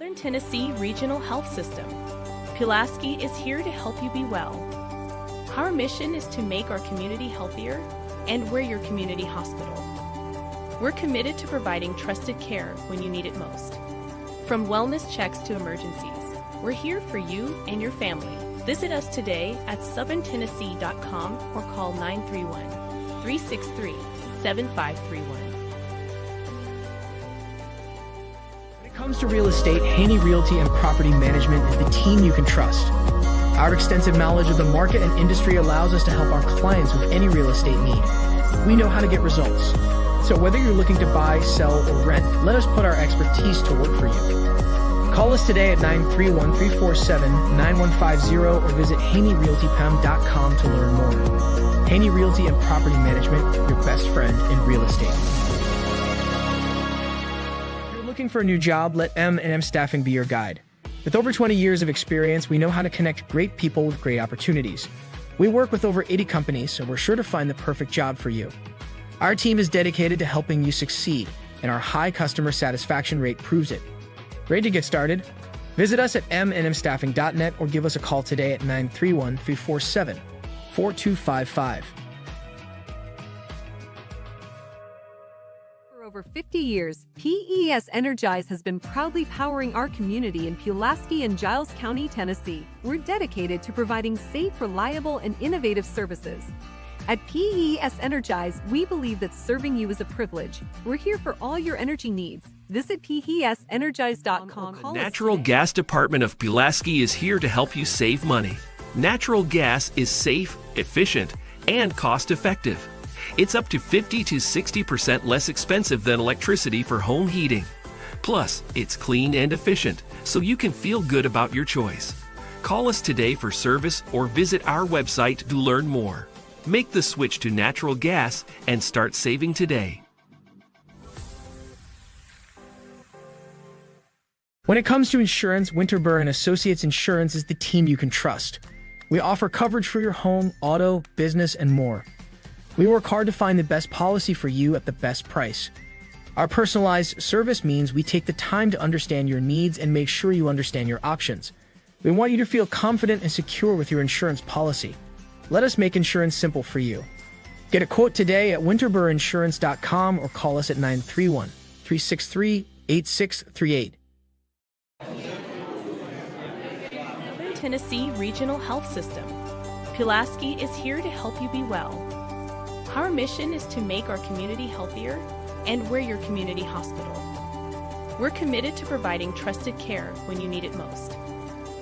Southern Tennessee Regional Health System. Pulaski is here to help you be well. Our mission is to make our community healthier, and we're your community hospital. We're committed to providing trusted care when you need it most. From wellness checks to emergencies, we're here for you and your family. Visit us today at southerntennessee.com or call 931-363-7531. When it comes to real estate, Haney Realty and Property Management is the team you can trust. Our extensive knowledge of the market and industry allows us to help our clients with any real estate need. We know how to get results. So whether you're looking to buy, sell, or rent, let us put our expertise to work for you. Call us today at 931-347-9150 or visit HaneyRealtyPM.com to learn more. Haney Realty and Property Management, your best friend in real estate. If you're looking for a new job, let M&M Staffing be your guide. With over 20 years of experience, we know how to connect great people with great opportunities. We work with over 80 companies, so we're sure to find the perfect job for you. Our team is dedicated to helping you succeed, and our high customer satisfaction rate proves it. Ready to get started? Visit us at mnmstaffing.net or give us a call today at 931-347-4255. For over 50 years, PES Energize has been proudly powering our community in Pulaski and Giles County, Tennessee. We're dedicated to providing safe, reliable, and innovative services. At PES Energize, we believe that serving you is a privilege. We're here for all your energy needs. Visit PESEnergize.com. The Natural Gas Department of Pulaski is here to help you save money. Natural gas is safe, efficient, and cost-effective. It's up to 50 to 60% less expensive than electricity for home heating. Plus, it's clean and efficient, so you can feel good about your choice. Call us today for service or visit our website to learn more. Make the switch to natural gas and start saving today. When it comes to insurance, Winterburn & Associates Insurance is the team you can trust. We offer coverage for your home, auto, business, and more. We work hard to find the best policy for you at the best price. Our personalized service means we take the time to understand your needs and make sure you understand your options. We want you to feel confident and secure with your insurance policy. Let us make insurance simple for you. Get a quote today at winterburinssurance.com or call us at 931-363-8638. Southern Tennessee Regional Health System. Pulaski is here to help you be well. Our mission is to make our community healthier, and we're your community hospital. We're committed to providing trusted care when you need it most.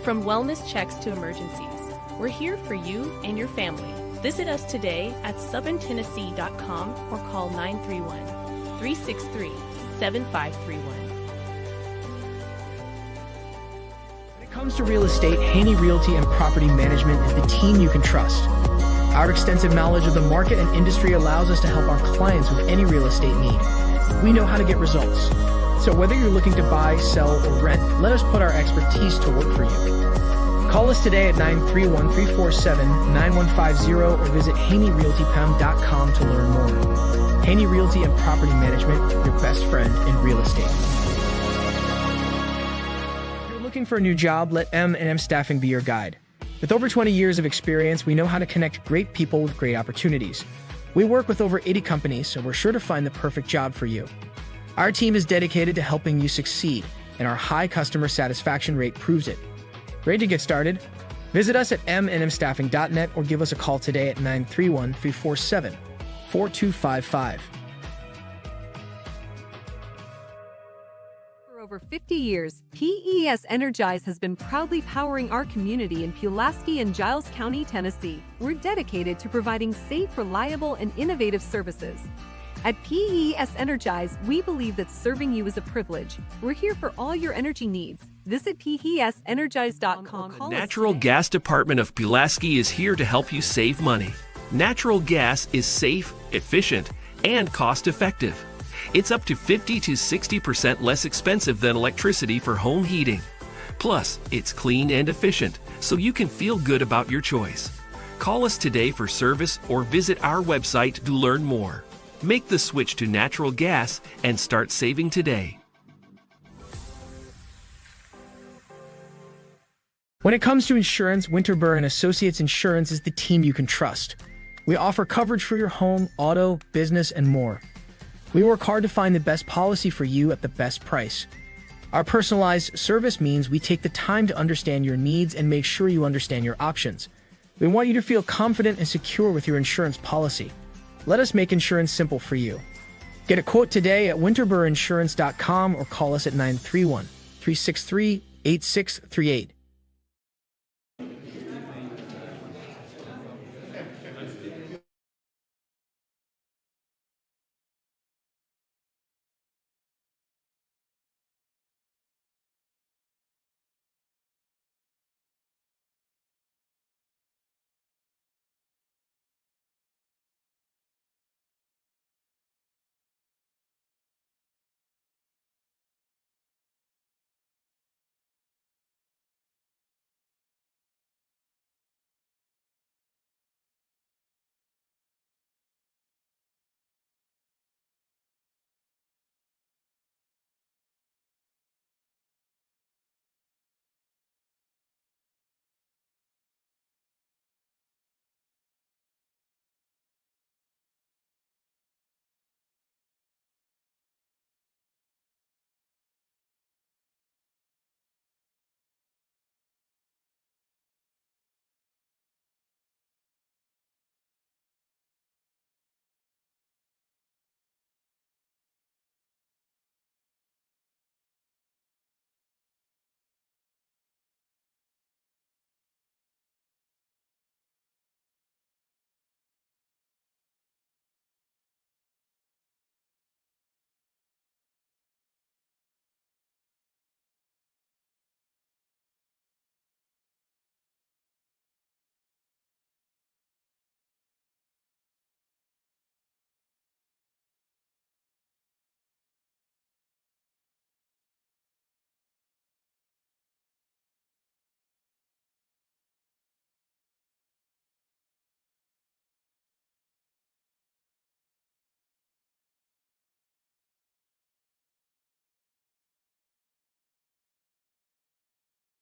From wellness checks to emergencies, we're here for you and your family. Visit us today at southerntennessee.com or call 931-363-7531. When it comes to real estate, Haney Realty and Property Management is the team you can trust. Our extensive knowledge of the market and industry allows us to help our clients with any real estate need. We know how to get results. So whether you're looking to buy, sell, or rent, let us put our expertise to work for you. Call us today at 931-347-9150 or visit HaneyRealtyPM.com to learn more. Haney Realty and Property Management, your best friend in real estate. If you're looking for a new job, let M&M Staffing be your guide. With over 20 years of experience, we know how to connect great people with great opportunities. We work with over 80 companies, so we're sure to find the perfect job for you. Our team is dedicated to helping you succeed, and our high customer satisfaction rate proves it. Ready to get started? Visit us at mnmstaffing.net or give us a call today at 931-347-4255. For over 50 years, PES Energize has been proudly powering our community in Pulaski and Giles County, Tennessee. We're dedicated to providing safe, reliable, and innovative services. At PES Energize, we believe that serving you is a privilege. We're here for all your energy needs. Visit PESEnergize.com. The Natural Gas Department of Pulaski is here to help you save money. Natural gas is safe, efficient, and cost-effective. It's up to 50 to 60% less expensive than electricity for home heating. Plus, it's clean and efficient, so you can feel good about your choice. Call us today for service or visit our website to learn more. Make the switch to natural gas and start saving today. When it comes to insurance, Winterburn and Associates Insurance is the team you can trust. We offer coverage for your home, auto, business, and more. We work hard to find the best policy for you at the best price. Our personalized service means we take the time to understand your needs and make sure you understand your options. We want you to feel confident and secure with your insurance policy. Let us make insurance simple for you. Get a quote today at winterburinsurance.com or call us at 931-363-8638.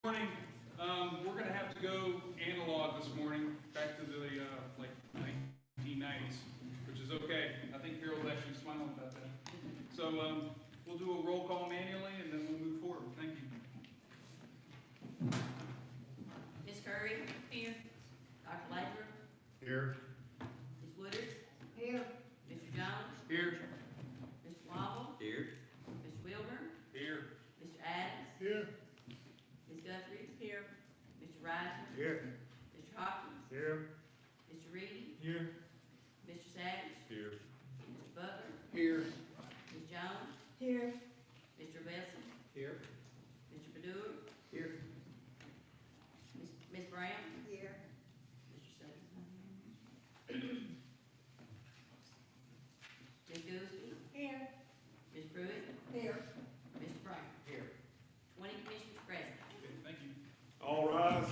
Morning. We're going to have to go analog this morning, back to the like 1990s, which is okay. I think Carol's actually smiling about that. So we'll do a roll call manually, and then we'll move forward. Thank you. Ms. Curry? Here. Dr. Lathrop? Here. Ms. Woodard? Here. Mr. Jones? Here. Mr. Wobble? Here. Mr. Wilburn? Here. Mr. Adams? Here. Ms. Guthrie? Here. Mr. Rising? Here. Mr. Hopkins? Here. Mr. Reed? Here. Mr. Savage? Here. Mr. Butler? Here. Ms. Jones? Here. Mr. Besson? Here. Mr. Baddour? Here. Ms. Brown? Here. Mr. Sutton? Ms. Goolsby? Here. Ms. Pruitt? Here. Mr. Brown? Here. 20 commissioners present. Okay, thank you. All rise.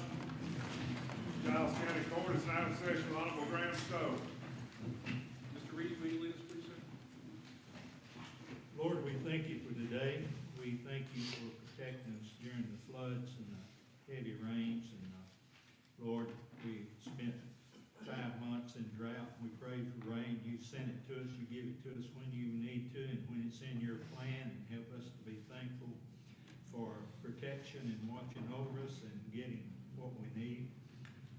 Giles County Court is now in session. Honorable Graham Stowe. Mr. Reed, will you lead us, please, sir? Lord, we thank you for today. We thank you for protecting us during the floods and the heavy rains. And Lord, we spent 5 months in drought. We prayed for rain. You sent it to us. You give it to us when you need to and when it's in your plan. And help us to be thankful for protection and watching over us and getting what we need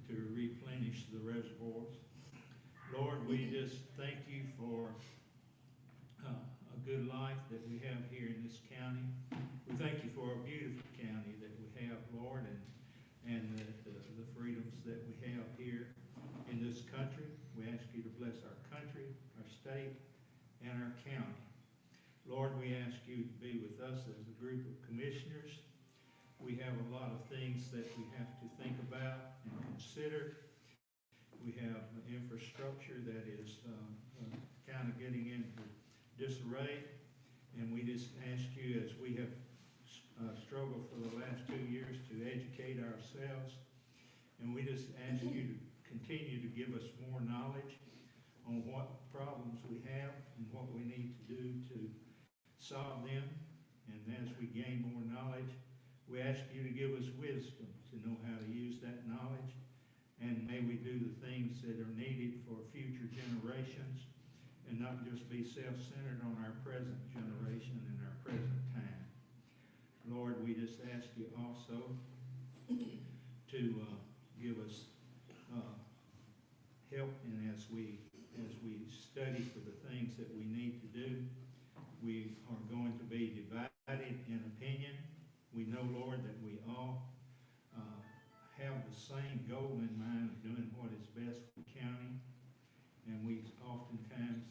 to replenish the reservoirs. Lord, we just thank you for a good life that we have here in this county. We thank you for a beautiful county that we have, Lord, and the freedoms that we have here in this country. We ask you to bless our country, our state, and our county. Lord, we ask you to be with us as a group of commissioners. We have a lot of things that we have to think about and consider. We have infrastructure that is kind of getting into disarray, and we just ask you, as we have struggled for the last 2 years, to educate ourselves, and we just ask you to continue to give us more knowledge on what problems we have and what we need to do to solve them. And as we gain more knowledge, We ask you to give us wisdom to know how to use that knowledge, and may we do the things that are needed for future generations and not just be self-centered on our present generation and our present time. Lord, we just ask you also to give us help, and as we study for the things that we need to do, we are going to be divided in opinion. We know, Lord, that we all have the same goal in mind of doing what is best for the county, and we oftentimes,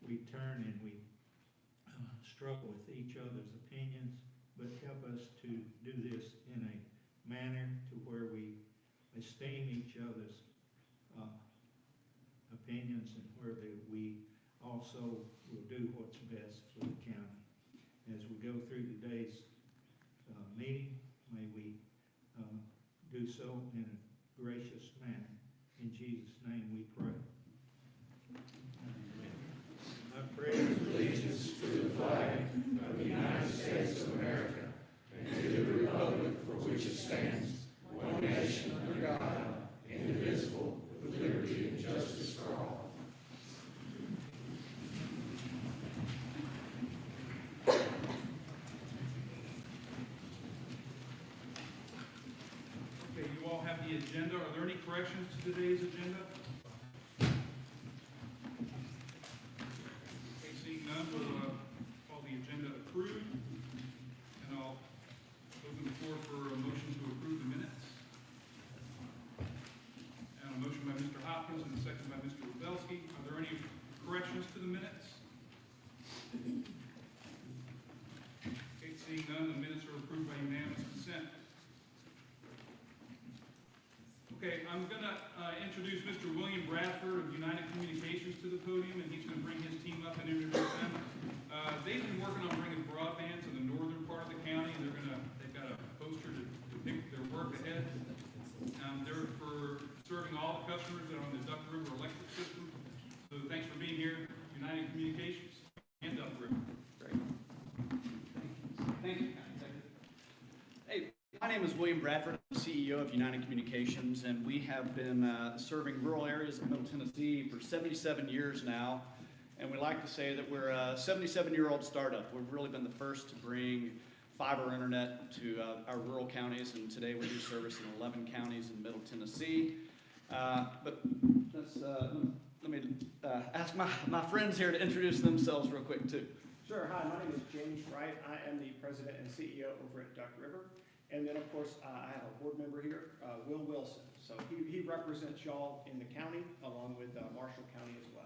we turn and we struggle with each other's opinions, but help us to do this in a manner to where we esteem each other's opinions, and where we also will do what's best for the county. As we go through today's meeting, may we do so in a gracious manner. In Jesus' name we pray. I pray allegiance to the flag of the United States of America and to the republic for which it stands, one nation under God, indivisible, with liberty and justice for all. Okay, you all have the agenda. Are there any corrections to today's agenda? Okay, seeing none, we'll call the agenda approved. And I'll open the floor for a motion to approve the minutes. And a motion by Mr. Hopkins and a second by Mr. Wabelski. Are there any corrections to the minutes? Okay, seeing none, the minutes are approved by unanimous consent. Okay, I'm going to introduce Mr. William Bradford of United Communications to the podium, and he's going to bring his team up and introduce them. They've been working on bringing broadband to the northern part of the county, and they've got a poster to depict their work ahead. They're for serving all the customers that are on the Duck River electric system. So thanks for being here, United Communications and Duck River. Great. Thank you. Hey, my name is William Bradford. I'm the CEO of United Communications, and we have been serving rural areas of Middle Tennessee for 77 years now. And we like to say that we're a 77-year-old startup. We've really been the first to bring fiber internet to our rural counties, and today we do service in 11 counties in Middle Tennessee. But let me ask my friends here to introduce themselves real quick too. Sure. Hi, my name is James Wright. I am the president and CEO over at Duck River. And then, of course, I have a board member here, Will Wilson. So he represents y'all in the county along with Marshall County as well.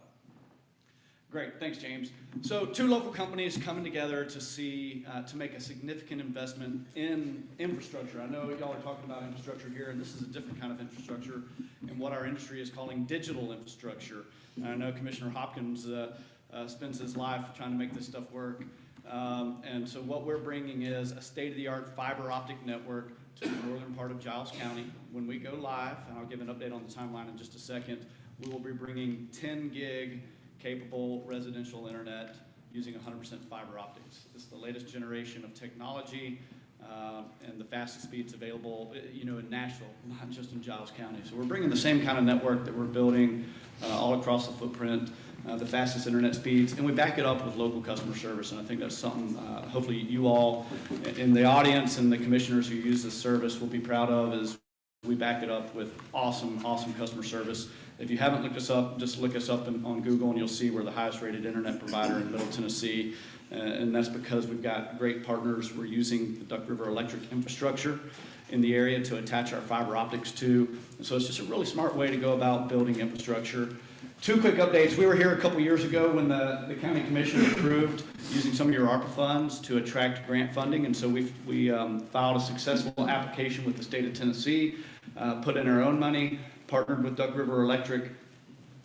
Great, thanks, James. So, two local companies coming together to make a significant investment in infrastructure. I know y'all are talking about infrastructure here, and this is a different kind of infrastructure in what our industry is calling digital infrastructure. And I know Commissioner Hopkins spends his life trying to make this stuff work. And so what we're bringing is a state-of-the-art fiber optic network to the northern part of Giles County. When we go live, and I'll give an update on the timeline in just a second, we will be bringing 10 gig capable residential internet using 100% fiber optics. This is the latest generation of technology and the fastest speeds available, in Nashville, not just in Giles County. So we're bringing the same kind of network that we're building all across the footprint, the fastest internet speeds, and we back it up with local customer service. And I think that's something hopefully you all in the audience and the commissioners who use this service will be proud of, is we back it up with awesome customer service. If you haven't looked us up, just look us up on Google and you'll see we're the highest rated internet provider in Middle Tennessee. And that's because we've got great partners. We're using the Duck River electric infrastructure in the area to attach our fiber optics to. And so it's just a really smart way to go about building infrastructure. Two quick updates. We were here a couple years ago when the county commission approved using some of your ARPA funds to attract grant funding. And so we filed a successful application with the state of Tennessee, put in our own money, partnered with Duck River Electric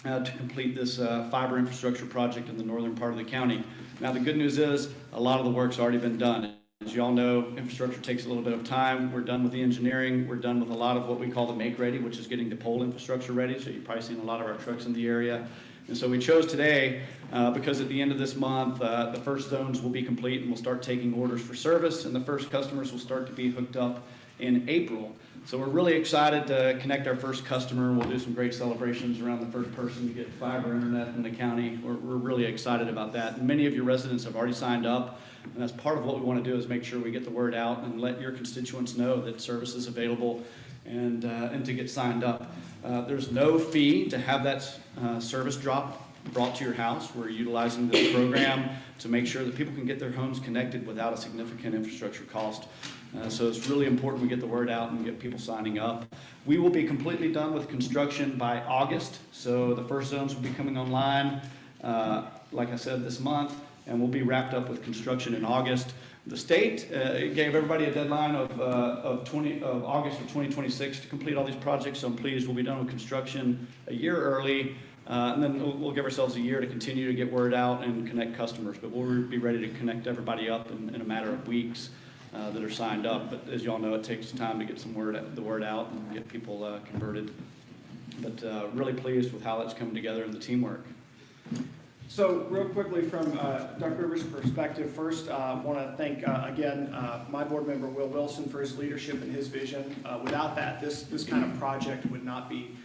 to complete this fiber infrastructure project in the northern part of the county. Now the good news is a lot of the work's already been done. As you all know, infrastructure takes a little bit of time. We're done with the engineering. We're done with a lot of what we call the make ready, which is getting the pole infrastructure ready. So you've probably seen a lot of our trucks in the area. And so we chose today because at the end of this month, the first zones will be complete and we'll start taking orders for service, and the first customers will start to be hooked up in April. So we're really excited to connect our first customer. We'll do some great celebrations around the first person to get fiber internet in the county. We're really excited about that. And many of your residents have already signed up, and that's part of what we want to do is make sure we get the word out and let your constituents know that service is available and to get signed up. There's no fee to have that service brought to your house. We're utilizing this program to make sure that people can get their homes connected without a significant infrastructure cost. So it's really important we get the word out and get people signing up. We will be completely done with construction by August. So the first zones will be coming online, like I said, this month, and we'll be wrapped up with construction in August. The state gave everybody a deadline of August of 2026 to complete all these projects. So I'm pleased we'll be done with construction a year early. And then we'll give ourselves a year to continue to get word out and connect customers. But we'll be ready to connect everybody up in a matter of weeks that are signed up. But as you all know, it takes time to get the word out and get people converted. But really pleased with how that's coming together and the teamwork. So real quickly from Duck River's perspective, first I want to thank again my board member Will Wilson for his leadership and his vision. Without that, this kind of project would not be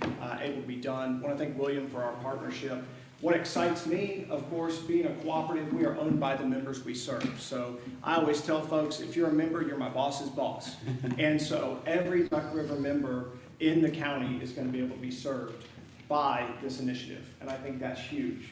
able to be done. I want to thank William for our partnership. What excites me, of course, being a cooperative, we are owned by the members we serve. So I always tell folks, if you're a member, you're my boss's boss. And so every Duck River member in the county is going to be able to be served by this initiative. And I think that's huge.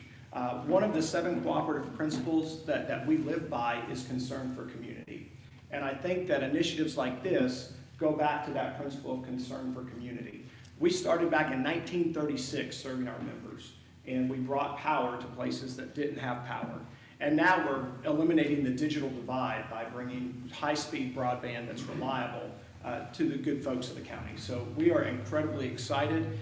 One of the 7 cooperative principles that we live by is concern for community. And I think that initiatives like this go back to that principle of concern for community. We started back in 1936 serving our members, and we brought power to places that didn't have power. And now we're eliminating the digital divide by bringing high-speed broadband that's reliable to the good folks of the county. So we are incredibly excited.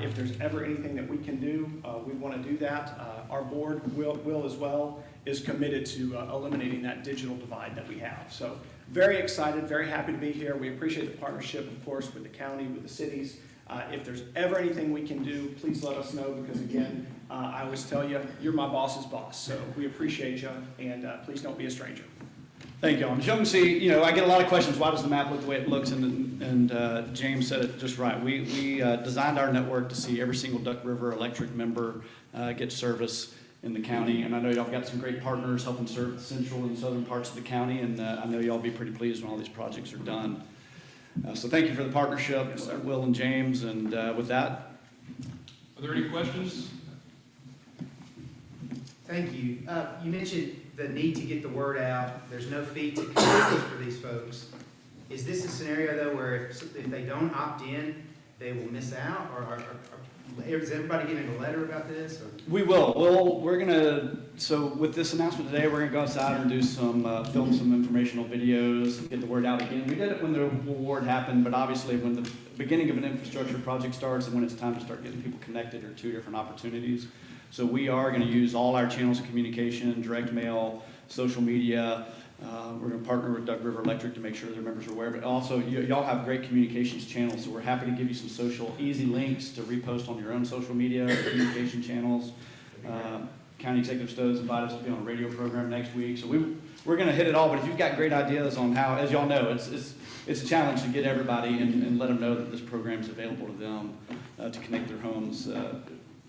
If there's ever anything that we can do, we want to do that. Our board, Will as well, is committed to eliminating that digital divide that we have. So very excited, very happy to be here. We appreciate the partnership, of course, with the county, with the cities. If there's ever anything we can do, please let us know, because again, I always tell you, you're my boss's boss. So we appreciate you, and please don't be a stranger. Thank you. As you can see, I get a lot of questions. Why does the map look the way it looks? And James said it just right. We designed our network to see every single Duck River Electric member get service in the county. And I know y'all got some great partners helping serve the central and southern parts of the county. And I know y'all be pretty pleased when all these projects are done. So thank you for the partnership, yes, Will and James. And with that. Are there any questions? Thank you. You mentioned the need to get the word out. There's no fee to connect for these folks. Is this a scenario, though, where if they don't opt in, they will miss out? Or is everybody getting a letter about this? Or? We will. So with this announcement today, we're going to go outside and do film some informational videos and get the word out again. We did it when the award happened, but obviously when the beginning of an infrastructure project starts and when it's time to start getting people connected are 2 different opportunities. So we are going to use all our channels of communication, direct mail, social media. We're going to partner with Duck River Electric to make sure their members are aware. But also, y'all have great communications channels, so we're happy to give you some easy links to repost on your own social media or communication channels. County Executive Stowe's invited us to be on a radio program next week. So we're going to hit it all. But if you've got great ideas on how, as y'all know, it's a challenge to get everybody and let them know that this program is available to them to connect their homes.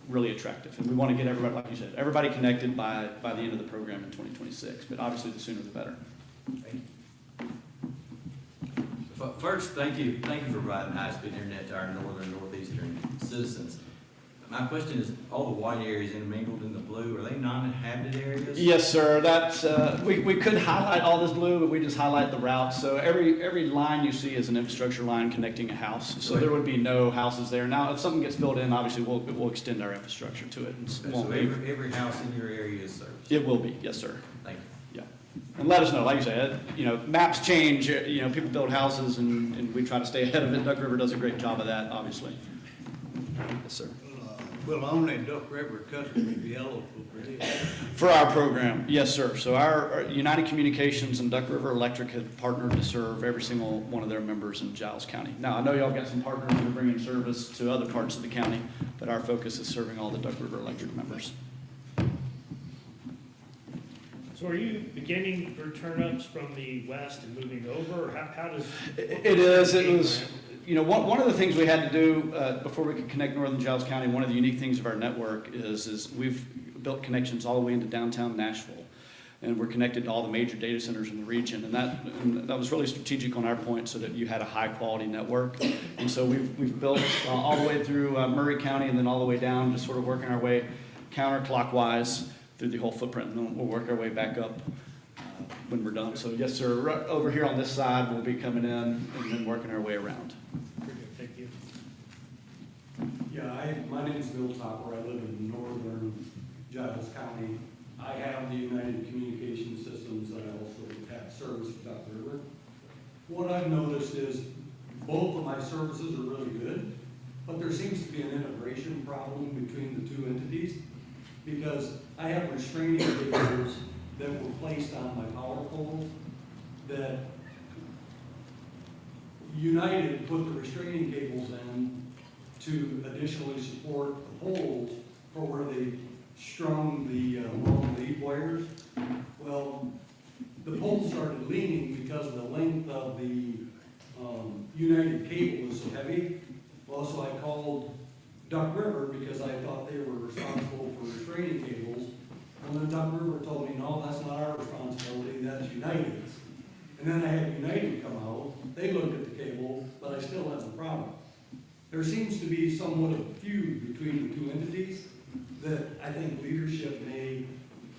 Really attractive, and we want to get everybody, like you said, everybody connected by the end of the program in 2026. But obviously, the sooner the better. Thank you. First, thank you for providing high-speed internet to our northern and northeastern citizens. My question is, all the white areas intermingled in the blue, are they non-inhabited areas? Yes, sir. That's we could highlight all this blue, but we just highlight the routes. So every line you see is an infrastructure line connecting a house. So there would be no houses there. Now, if something gets filled in, obviously we'll extend our infrastructure to it. And so every house in your area is serviced? It will be, yes, sir. Thank you. Yeah. And let us know, like you said, maps change. People build houses, and we try to stay ahead of it. Duck River does a great job of that, obviously. Yes, sir. Will only Duck River customers be eligible for this? For our program, yes, sir. So our United Communications and Duck River Electric have partnered to serve every single one of their members in Giles County. Now, I know y'all got some partners that are bringing service to other parts of the county, but our focus is serving all the Duck River Electric members. So are you beginning your turn-ups from the west and moving over, or how does? It was, you know, one of the things we had to do before we could connect northern Giles County, one of the unique things of our network is we've built connections all the way into downtown Nashville. And we're connected to all the major data centers in the region, and that was really strategic on our point, so that you had a high-quality network. And so we've built all the way through Murray County, and then all the way down, just sort of working our way counterclockwise through the whole footprint, and then we'll work our way back up when we're done. So yes, sir. Right over here on this side, we'll be coming in and then working our way around. Thank you. Yeah, my name is Bill Topper. I live in northern Giles County. I have the United Communication Systems that I also have service with Duck River. What I've noticed is both of my services are really good, but there seems to be an integration problem between the two entities, because I have restraining cables that were placed on my power poles that United put the restraining cables in to additionally support the poles for where they strung the long lead wires. Well, the poles started leaning because of the length of the United cable was so heavy. Well, so I called Duck River because I thought they were responsible for restraining cables. And then Duck River told me, no, that's not our responsibility, that's United's. And then I had United come out, they looked at the cable, but I still have a problem. There seems to be somewhat of a feud between the two entities that I think leadership may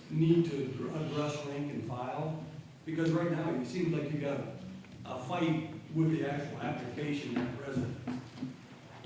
need to address rank and file, because right now it seems like you got a fight with the actual application at present.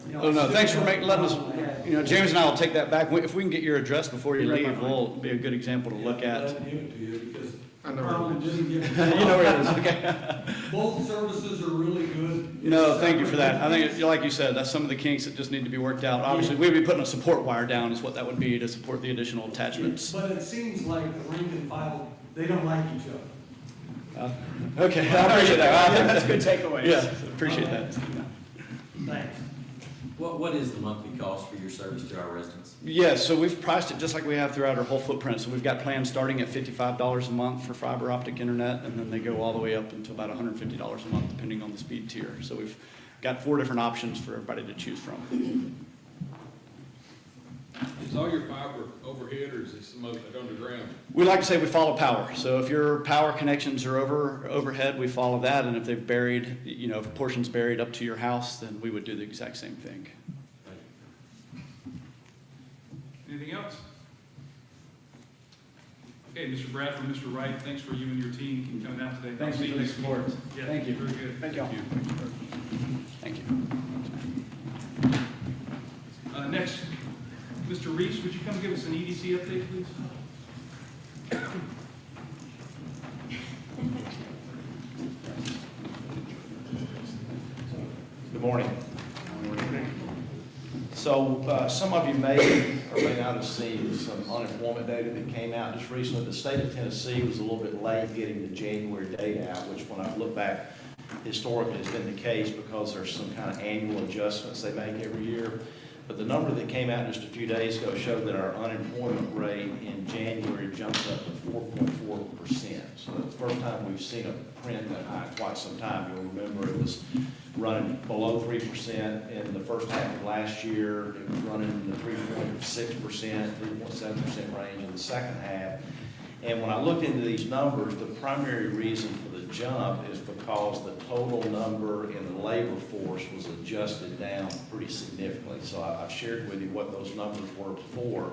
You know, Oh, no, thanks for letting us, you know, James and I will take that back. If we can get your address before you leave, we'll be a good example to look at. I'll give it to you because I know probably where it is. didn't get You know where it is, okay. Both services are really good. No, thank you for that. I think, like you said, that's some of the kinks that just need to be worked out. Obviously, we'd be putting a support wire down is what that would be to support the additional attachments. But it seems like the rank and file, they don't like each other. Okay, I appreciate that. That's a good takeaway. Yeah, appreciate that. Thanks. What is the monthly cost for your service to our residents? Yes, so we've priced it just like we have throughout our whole footprint. So we've got plans starting at $55 a month for fiber optic internet, and then they go all the way up into about $150 a month, depending on the speed tier. So we've got 4 different options for everybody to choose from. Is all your fiber overhead, or is it some of it underground? We like to say we follow power. So if your power connections are overhead, we follow that. And if they've buried, you know, if a portion's buried up to your house, then we would do the exact same thing. Anything else? Okay, Mr. Bradford, Mr. Wright, thanks for you and your team coming out today. Thank you for the support. Yeah, Thank you. very good. Thank you. Thank you. Next, Mr. Reese, would you come give us an EDC update, please? Good morning. So some of you may or may not have seen some unemployment data that came out just recently. The state of Tennessee was a little bit late getting the January data out, which when I look back historically has been the case because there's some kind of annual adjustments they make every year. But the number that came out just a few days ago showed that our unemployment rate in January jumped up to 4.4%. So that's the first time we've seen a print that high in quite some time. You'll remember it was running below 3% in the first half of last year. It was running in the 3.6%, 3.7% range in the second half. And when I looked into these numbers, the primary reason for the jump is because the total number in the labor force was adjusted down pretty significantly. So I've shared with you what those numbers were before.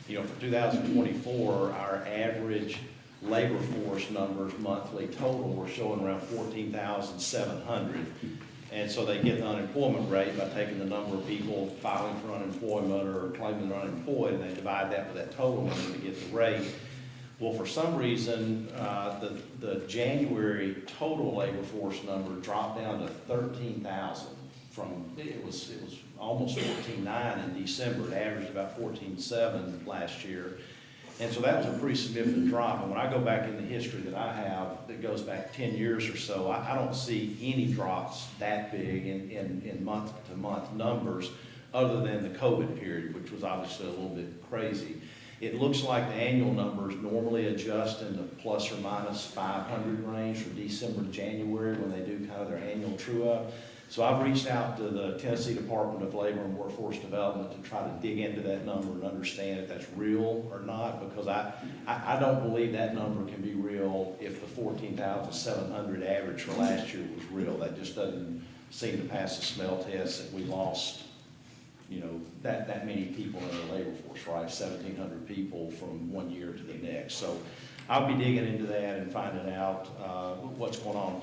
You know, for 2024, our average labor force numbers monthly total were showing around 14,700. And so they get the unemployment rate by taking the number of people filing for unemployment or claiming they're unemployed, and they divide that with that total number to get the rate. Well, for some reason, the January total labor force number dropped down to 13,000 from, it was almost 14.9 in December. It averaged about 14.7 last year. And so that was a pretty significant drop. And when I go back in the history that I have that goes back 10 years or so, I don't see any drops that big in month-to-month numbers other than the COVID period, which was obviously a little bit crazy. It looks like the annual numbers normally adjust in the plus or minus 500 range from December to January when they do kind of their annual true-up. So I've reached out to the Tennessee Department of Labor and Workforce Development to try to dig into that number and understand if that's real or not, because I don't believe that number can be real if the 14,700 average for last year was real. That just doesn't seem to pass the smell test that we lost, you know, that many people in the labor force, right? 1,700 people from one year to the next. So I'll be digging into that and finding out what's going on.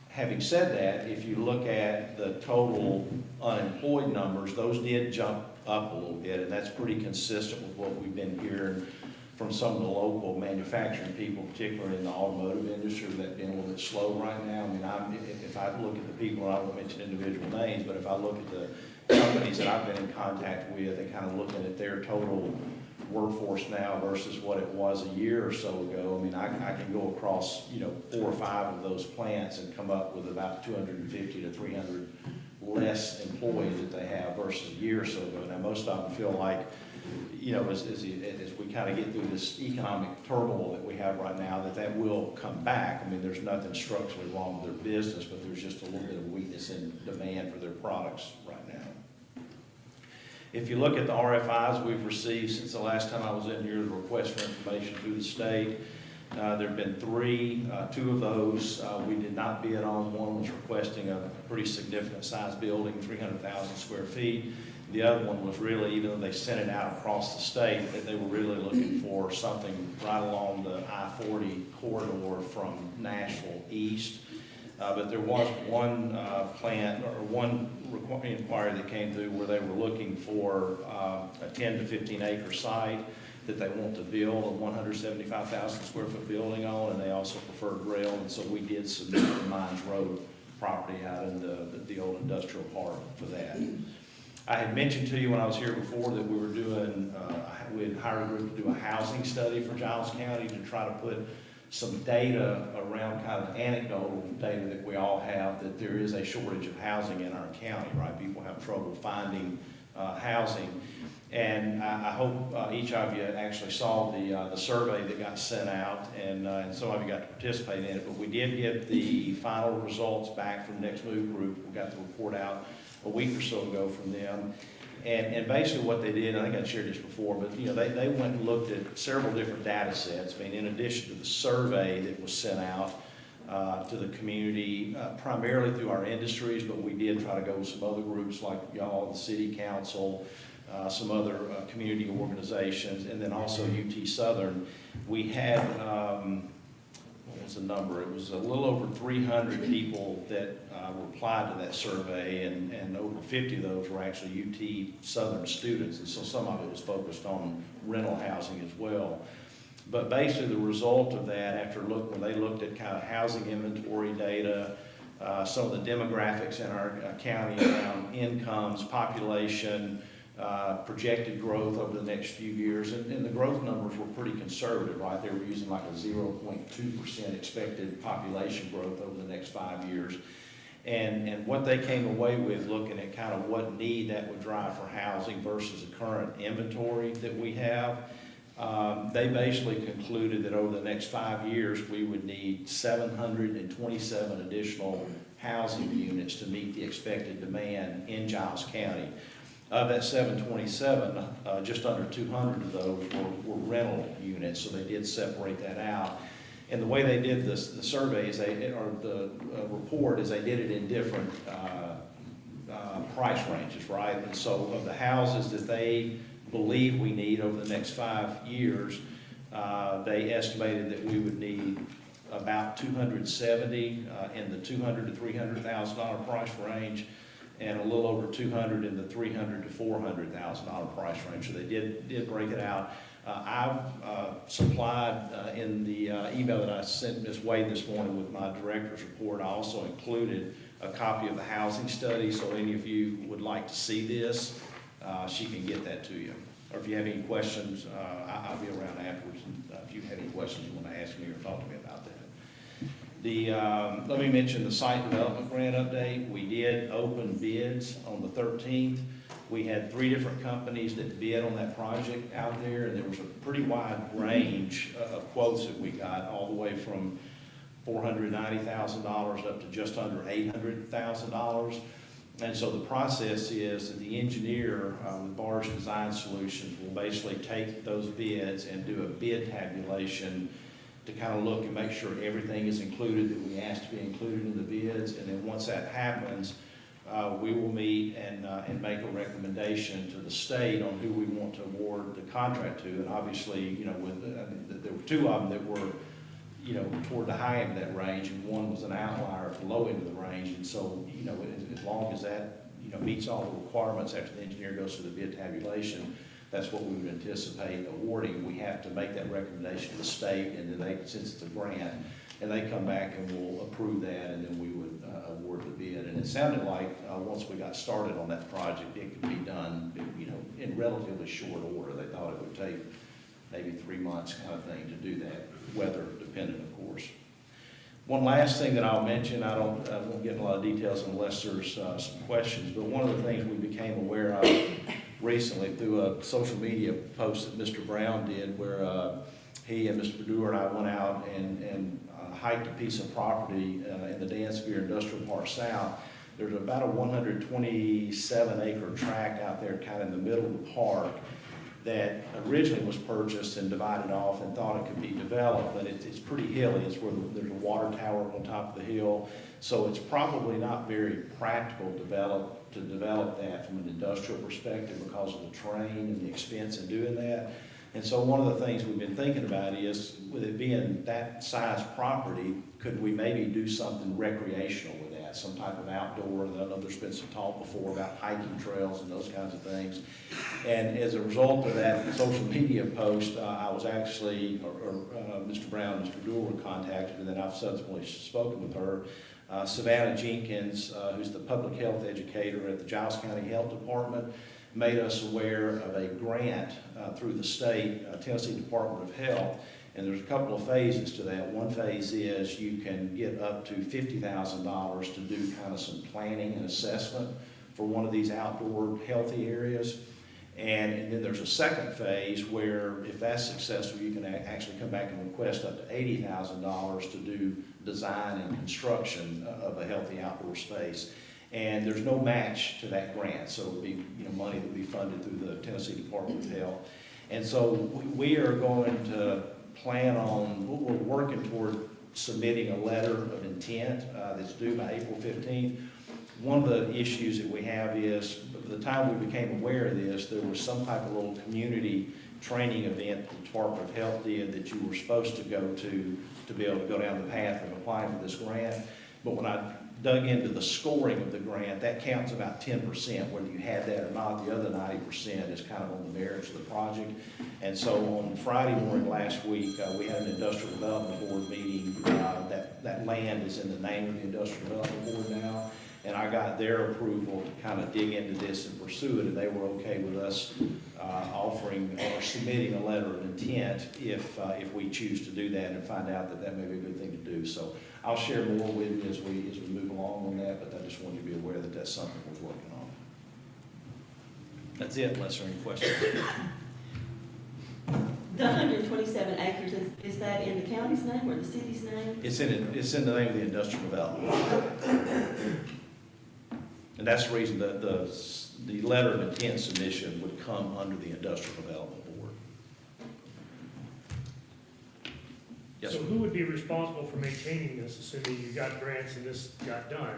Having said that, if you look at the total unemployed numbers, those did jump up a little bit, and that's pretty consistent with what we've been hearing from some of the local manufacturing people, particularly in the automotive industry, that being a little bit slow right now. I mean, if I look at the people, and I won't mention individual names, but if I look at the companies that I've been in contact with and kind of looking at their total workforce now versus what it was a year or so ago, I mean, I can go across, you know, 4 or 5 of those plants and come up with about 250 to 300 less employees that they have versus a year or so ago. Now, most of them feel like, you know, as we kind of get through this economic turmoil that we have right now, that will come back. I mean, there's nothing structurally wrong with their business, but there's just a little bit of weakness in demand for their products right now. If you look at the RFIs we've received since the last time I was in here, the request for information through the state, there have been 3. 2 of those we did not bid on. One was requesting a pretty significant size building, 300,000 square feet. The other one was really, even though they sent it out across the state, that they were really looking for something right along the I-40 corridor from Nashville east. But there was one plant or one inquiry that came through where they were looking for a 10 to 15 acre site that they want to build a 175,000 square foot building on, and they also preferred rail, and so we did submit the Mines Road property out in the old industrial park for that. I had mentioned to you when I was here before that we were doing, we had hired a group to do a housing study for Giles County to try to put some data around, kind of anecdotal data that we all have, that there is a shortage of housing in our county, right? People have trouble finding housing. And I hope each of you actually saw the survey that got sent out, and some of you got to participate in it. But we did get the final results back from Next Move Group. We got the report out a week or so ago from them. And basically what they did, I think I shared this before, but you know, they went and looked at several different data sets. I mean, in addition to the survey that was sent out to the community, primarily through our industries, but we did try to go with some other groups like y'all, the city council, some other community organizations, and then also UT Southern. We had, what was the number? It was a little over 300 people that replied to that survey, and over 50 of those were actually UT Southern students, and so some of it was focused on rental housing as well. But basically the result of that, when they looked at kind of housing inventory data, some of the demographics in our county around incomes, population, projected growth over the next few years, and the growth numbers were pretty conservative, right? They were using like a 0.2% expected population growth over the next 5 years. And what they came away with, looking at kind of what need that would drive for housing versus the current inventory that we have, they basically concluded that over the next 5 years, we would need 727 additional housing units to meet the expected demand in Giles County. Of that 727, just under 200 of those were rental units, so they did separate that out. And the way they did the survey is the report is they did it in different price ranges, right? And so of the houses that they believe we need over the next 5 years, they estimated that we would need about 270 in the $200,000 to $300,000 price range, and a little over 200 in the $300,000 to $400,000 price range. So they did break it out. I've supplied in the email that I sent Ms. Wade this morning with my director's report, I also included a copy of the housing study, so any of you would like to see this, she can get that to you. Or if you have any questions, I'll be around afterwards, and if you have any questions you want to ask me or talk to me about that. Let me mention the site development grant update. We did open bids on the 13th. We had 3 different companies that bid on that project out there, and there was a pretty wide range of quotes that we got, all the way from $490,000 up to just under $800,000. And so the process is that the engineer with Barge Design Solutions will basically take those bids and do a bid tabulation to kind of look and make sure everything is included that we asked to be included in the bids. And then once that happens, we will meet and make a recommendation to the state on who we want to award the contract to. And obviously, you know, there were 2 of them that were, you know, toward the high end of that range, and 1 was an outlier at the low end of the range. And so, you know, as long as that, you know, meets all the requirements after the engineer goes through the bid tabulation, that's what we would anticipate awarding. We have to make that recommendation to the state, and then they, since it's a grant, and they come back and will approve that, and then we would award the bid. And it sounded like once we got started on that project, it could be done, you know, in relatively short order. They thought it would take maybe 3 months kind of thing to do that, weather dependent, of course. One last thing that I'll mention, I won't get in a lot of details unless there's some questions, but one of the things we became aware of recently through a social media post that Mr. Brown did, where he and Mr. Perdue and I went out and hiked a piece of property in the Dansville Industrial Park South. There's about a 127-acre tract out there kind of in the middle of the park that originally was purchased and divided off and thought it could be developed, but it's pretty hilly. It's where there's a water tower on top of the hill, so it's probably not very practical to develop that from an industrial perspective because of the terrain and the expense in doing that. And so one of the things we've been thinking about is, with it being that size property, could we maybe do something recreational with that, some type of outdoor? I know there's been some talk before about hiking trails and those kinds of things. And as a result of that social media post, I was actually, Mr. Brown and Mr. Dool were contacted, and then I've subsequently spoken with her. Savannah Jenkins, who's the public health educator at the Giles County Health Department, made us aware of a grant through the state, Tennessee Department of Health, and there's a couple of phases to that. One phase is you can get up to $50,000 to do kind of some planning and assessment for one of these outdoor healthy areas. And then there's a second phase where, if that's successful, you can actually come back and request up to $80,000 to do design and construction of a healthy outdoor space. And there's no match to that grant, so it would be, you know, money that would be funded through the Tennessee Department of Health. And so we are going to plan on, we're working toward submitting a letter of intent that's due by April 15th. One of the issues that we have is, by the time we became aware of this, there was some type of little community training event the Department of Health did that you were supposed to go to be able to go down the path of applying for this grant. But when I dug into the scoring of the grant, that counts about 10%, whether you had that or not. The other 90% is kind of on the merits of the project. And so on Friday morning last week, we had an Industrial Development Board meeting. That land is in the name of the Industrial Development Board now. And I got their approval to kind of dig into this and pursue it, and they were okay with us offering or submitting a letter of intent if we choose to do that and find out that that may be a good thing to do. So I'll share more with you as we move along on that, but I just wanted you to be aware that that's something we're working on. That's it, unless there are any questions. The 127 acres, is that in the county's name or the city's name? It's in the name of the industrial development. And that's the reason that the letter of intent submission would come under the Industrial Development Board. Yes, So sir. who would be responsible for maintaining this, assuming you got grants and this got done?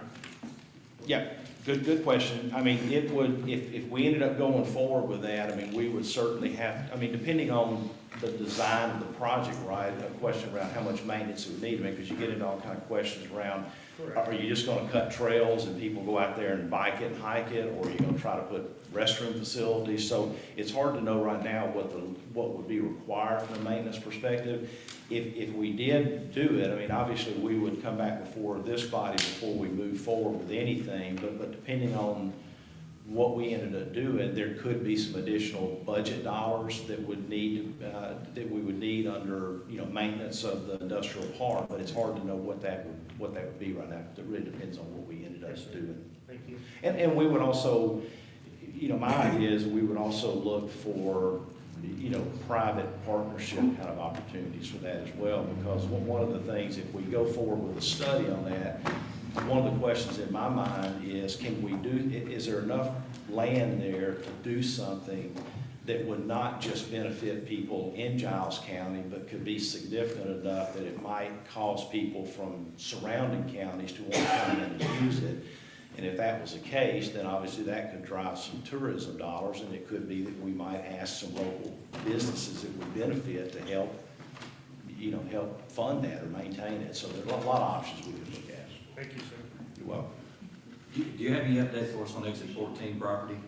Yeah, good question. I mean, it would, if we ended up going forward with that, I mean, we would certainly have, I mean, depending on the design of the project, right, a question around how much maintenance it would need, I mean, because you get into all kind of questions around, Correct. are you just gonna cut trails and people go out there and bike it and hike it, or are you gonna try to put restroom facilities? So it's hard to know right now what would be required from a maintenance perspective. If we did do it, I mean, obviously we would come back before this body before we move forward with anything, but depending on what we ended up doing, there could be some additional budget dollars that would need that we would need under, you know, maintenance of the industrial park, but it's hard to know what that would be right now. It really depends on what we ended up doing. Thank you. And we would also, my idea is we would also look for, private partnership kind of opportunities for that as well, because one of the things, if we go forward with a study on that, one of the questions in my mind is, is there enough land there to do something that would not just benefit people in Giles County, but could be significant enough that it might cause people from surrounding counties to want to come in and use it? And if that was the case, then obviously that could drive some tourism dollars, and it could be that we might ask some local businesses that would benefit to help, help fund that or maintain it. So there's a lot of options we could look at. Thank you, sir. You're welcome. Do you have any update for us on exit 14 property?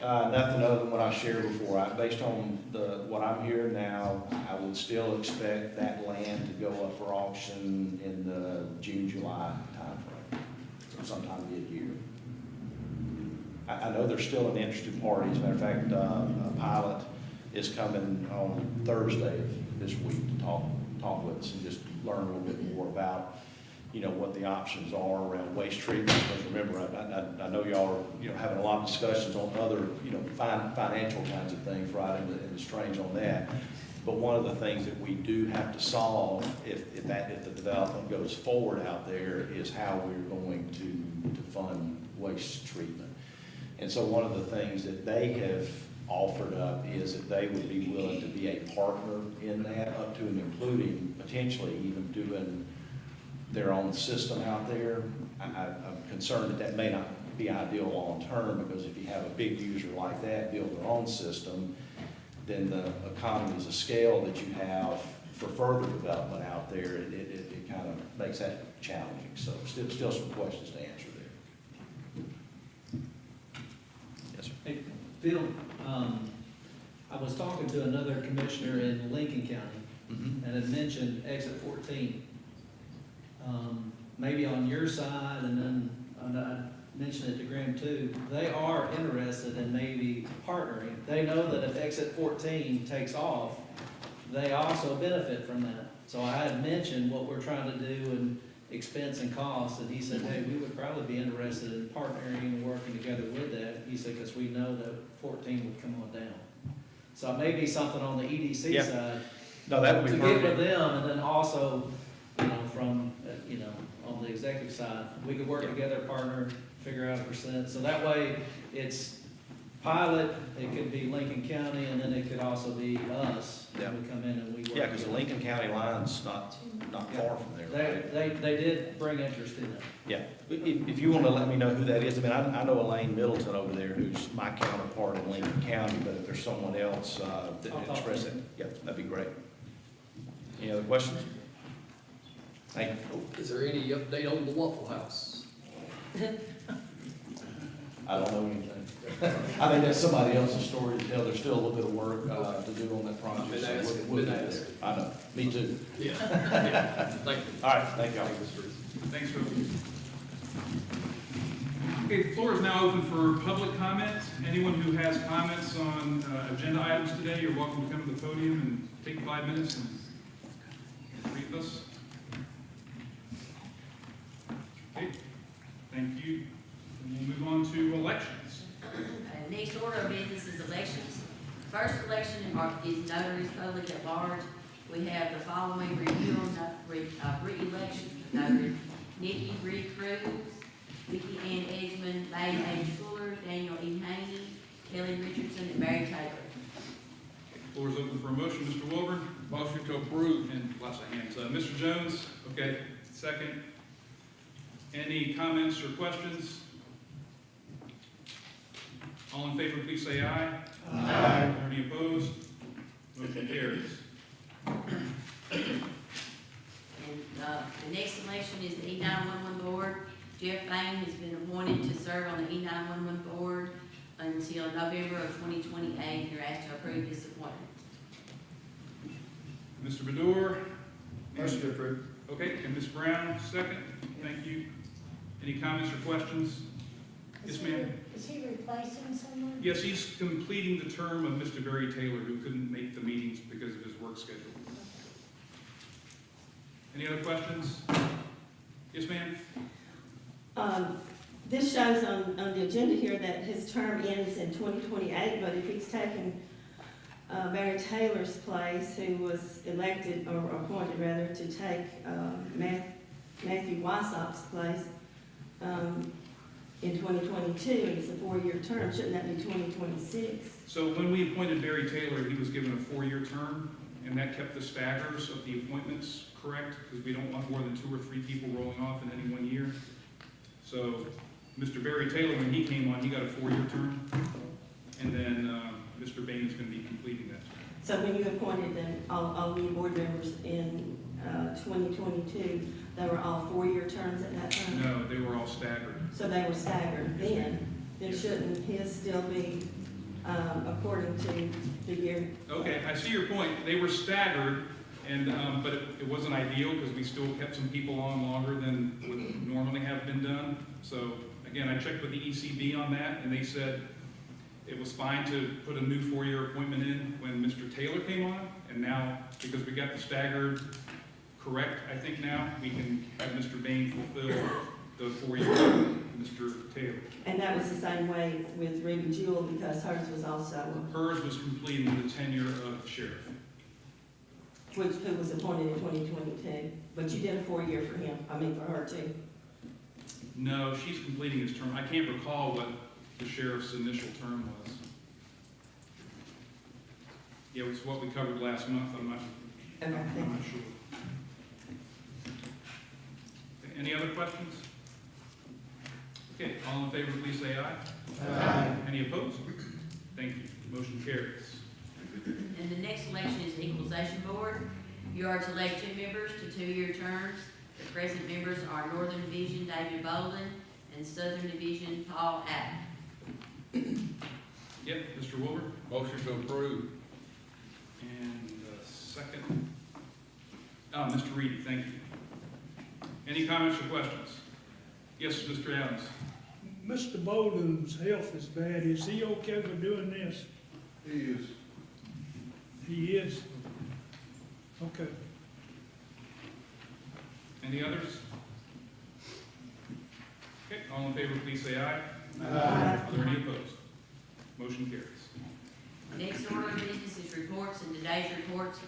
Nothing other than what I shared before. Based on what I'm hearing now, I would still expect that land to go up for auction in the June, July timeframe, sometime mid-year. I know there's still an interested party. As a matter of fact, a pilot is coming on Thursday of this week to talk with us and just learn a little bit more about what the options are around waste treatment. Because remember, I know y'all are, having a lot of discussions on other, financial kinds of things, right, and the strains on that. But one of the things that we do have to solve, if the development goes forward out there, is how we're going to fund waste treatment. And so one of the things that they have offered up is that they would be willing to be a partner in that, up to and including potentially even doing their own system out there. I'm concerned that may not be ideal long-term, because if you have a big user like that build their own system, then the economies of scale that you have for further development out there, it kind of makes that challenging. So still some questions to answer there. Yes, sir. Hey, Phil, I was talking to another commissioner in Lincoln County, and had mentioned exit 14. Maybe on your side, and then I mentioned it to Graham too, they are interested in maybe partnering. They know that if exit 14 takes off, they also benefit from that. So I had mentioned what we're trying to do and expense and cost, and he said, hey, we would probably be interested in partnering and working together with that. He said, because we know that 14 would come on down. So it may be something on the EDC side. No, that would be to perfect. get with them, and then also, from, on the executive side, we could work together, partner, figure out a percent. So that way, it's pilot, it could be Lincoln County, and then it could also be us. Yeah. We come in and we work. Yeah, because the Lincoln County line's not far from there, right? They did bring interest in it. Yeah, if you want to let me know who that is, I mean, I know Elaine Middleton over there, who's my counterpart in Lincoln County, but if there's someone else that express it, yeah, that'd be great. Any other questions? Thank you. Is there any update on the Waffle House? I don't know anything. I think that's somebody else's story to tell. There's still a little bit of work to do on that project. Been so asked, we'll been get asked. there. I know, me too. Yeah. Yeah. Thank you. All right, thank y'all. Thanks, Phil. Okay, the floor is now open for public comment. Anyone who has comments on agenda items today, you're welcome to come to the podium and take 5 minutes and brief us. Okay, thank you. And we'll move on to elections. Next order of business is elections. First election is notaries public at large. We have the following review on re-election: notary Nikki Bree Cruz, Vicki Ann Edgman, May H. Fuller, Daniel E. Haney, Kelly Richardson, and Barry Taylor. Floor is open for a motion. Mr. Wilburn? Motion to approve. And lots of hands. Mr. Jones? Okay, second. Any comments or questions? All in favor, please say aye. Aye. Any opposed? Motion carries. The next election is the E911 board. Jeff Bain has been appointed to serve on the E911 board until November of 2028. You're asked to approve this appointment. Mr. Bador? Motion to approve. Okay, and Ms. Brown, second. Thank you. Any comments or questions? Yes, ma'am. Is he replacing someone? Yes, he's completing the term of Mr. Barry Taylor, who couldn't make the meetings because of his work schedule. Any other questions? Yes, ma'am. This shows on the agenda here that his term ends in 2028, but if he's taking Barry Taylor's place, who was elected, or appointed rather, to take Matthew Wysop's place in 2022, and it's a 4-year term, shouldn't that be 2026? So when we appointed Barry Taylor, he was given a 4-year term, and that kept the staggers of the appointments correct, because we don't want more than 2 or 3 people rolling off in any one year. So Mr. Barry Taylor, when he came on, he got a 4-year term, and then Mr. Bain is going to be completing that term. So when you appointed them, all new board members in 2022, they were all 4-year terms at that time? No, they were all staggered. So they were staggered then shouldn't his still be according to the year? Okay, I see your point. They were staggered, and but it wasn't ideal because we still kept some people on longer than would normally have been done. So again, I checked with the ECB on that, and they said it was fine to put a new 4-year appointment in when Mr. Taylor came on, and now, because we got the staggered correct, I think now, we can have Mr. Bain fulfill the 4-year Mr. Taylor. And that was the same way with Ruby Jewell, because hers was also, Hers was completing the tenure of the sheriff. who was appointed in 2022, but you did a 4-year for him, for her too. No, she's completing his term. I can't recall what the sheriff's initial term was. Yeah, it was what we covered last month. I'm not sure. Any other questions? Okay, all in favor, please say aye. Aye. Any opposed? Thank you. Motion carries. And the next election is the Equalization Board. You are to elect 2 members to 2-year terms. The present members are Northern Division David Bolden and Southern Division Paul Adams. Yep, Mr. Wilbur. Motion to approve. And second. Oh, Mr. Reed, thank you. Any comments or questions? Yes, Mr. Adams. Mr. Bolden's health is bad. Is he okay with doing this? He is. He is? Okay. Any others? Okay, all in favor, please say aye. Aye. Are there any opposed? Motion carries. Next order of business is reports, and today's reports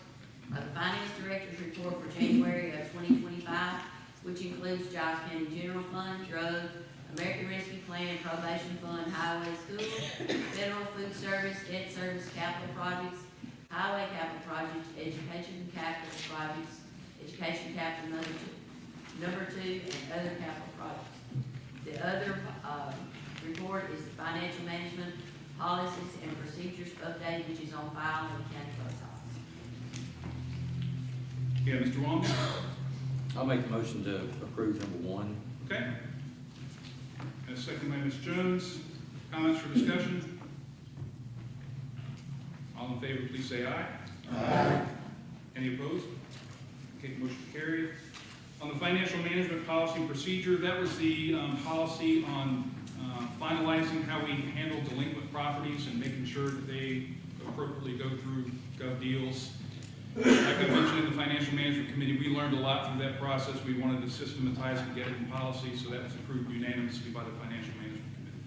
of the Finance Director's report for January of 2025, which includes Giles County General Fund, Drug, American Rescue Plan, Probation Fund, Highway, School, Federal Food Service, Debt Service, Capital Projects, Highway Capital Projects, Education Capital Projects, Education Capital number 2, and other capital projects. The other report is the Financial Management Policies and Procedures Update, which is on file in the County Clerk's Office. Yeah, Mr. Wong? I'll make the motion to approve number 1. Okay. And a second by Ms. Jones. Comments or discussion? All in favor, please say aye. Aye. Any opposed? Okay, motion carried. On the financial management policy and procedure, that was the policy on finalizing how we handle delinquent properties and making sure that they appropriately go through gov deals. Like I mentioned in the Financial Management Committee, we learned a lot through that process. We wanted to systematize and get it in policy, so that was approved unanimously by the Financial Management Committee.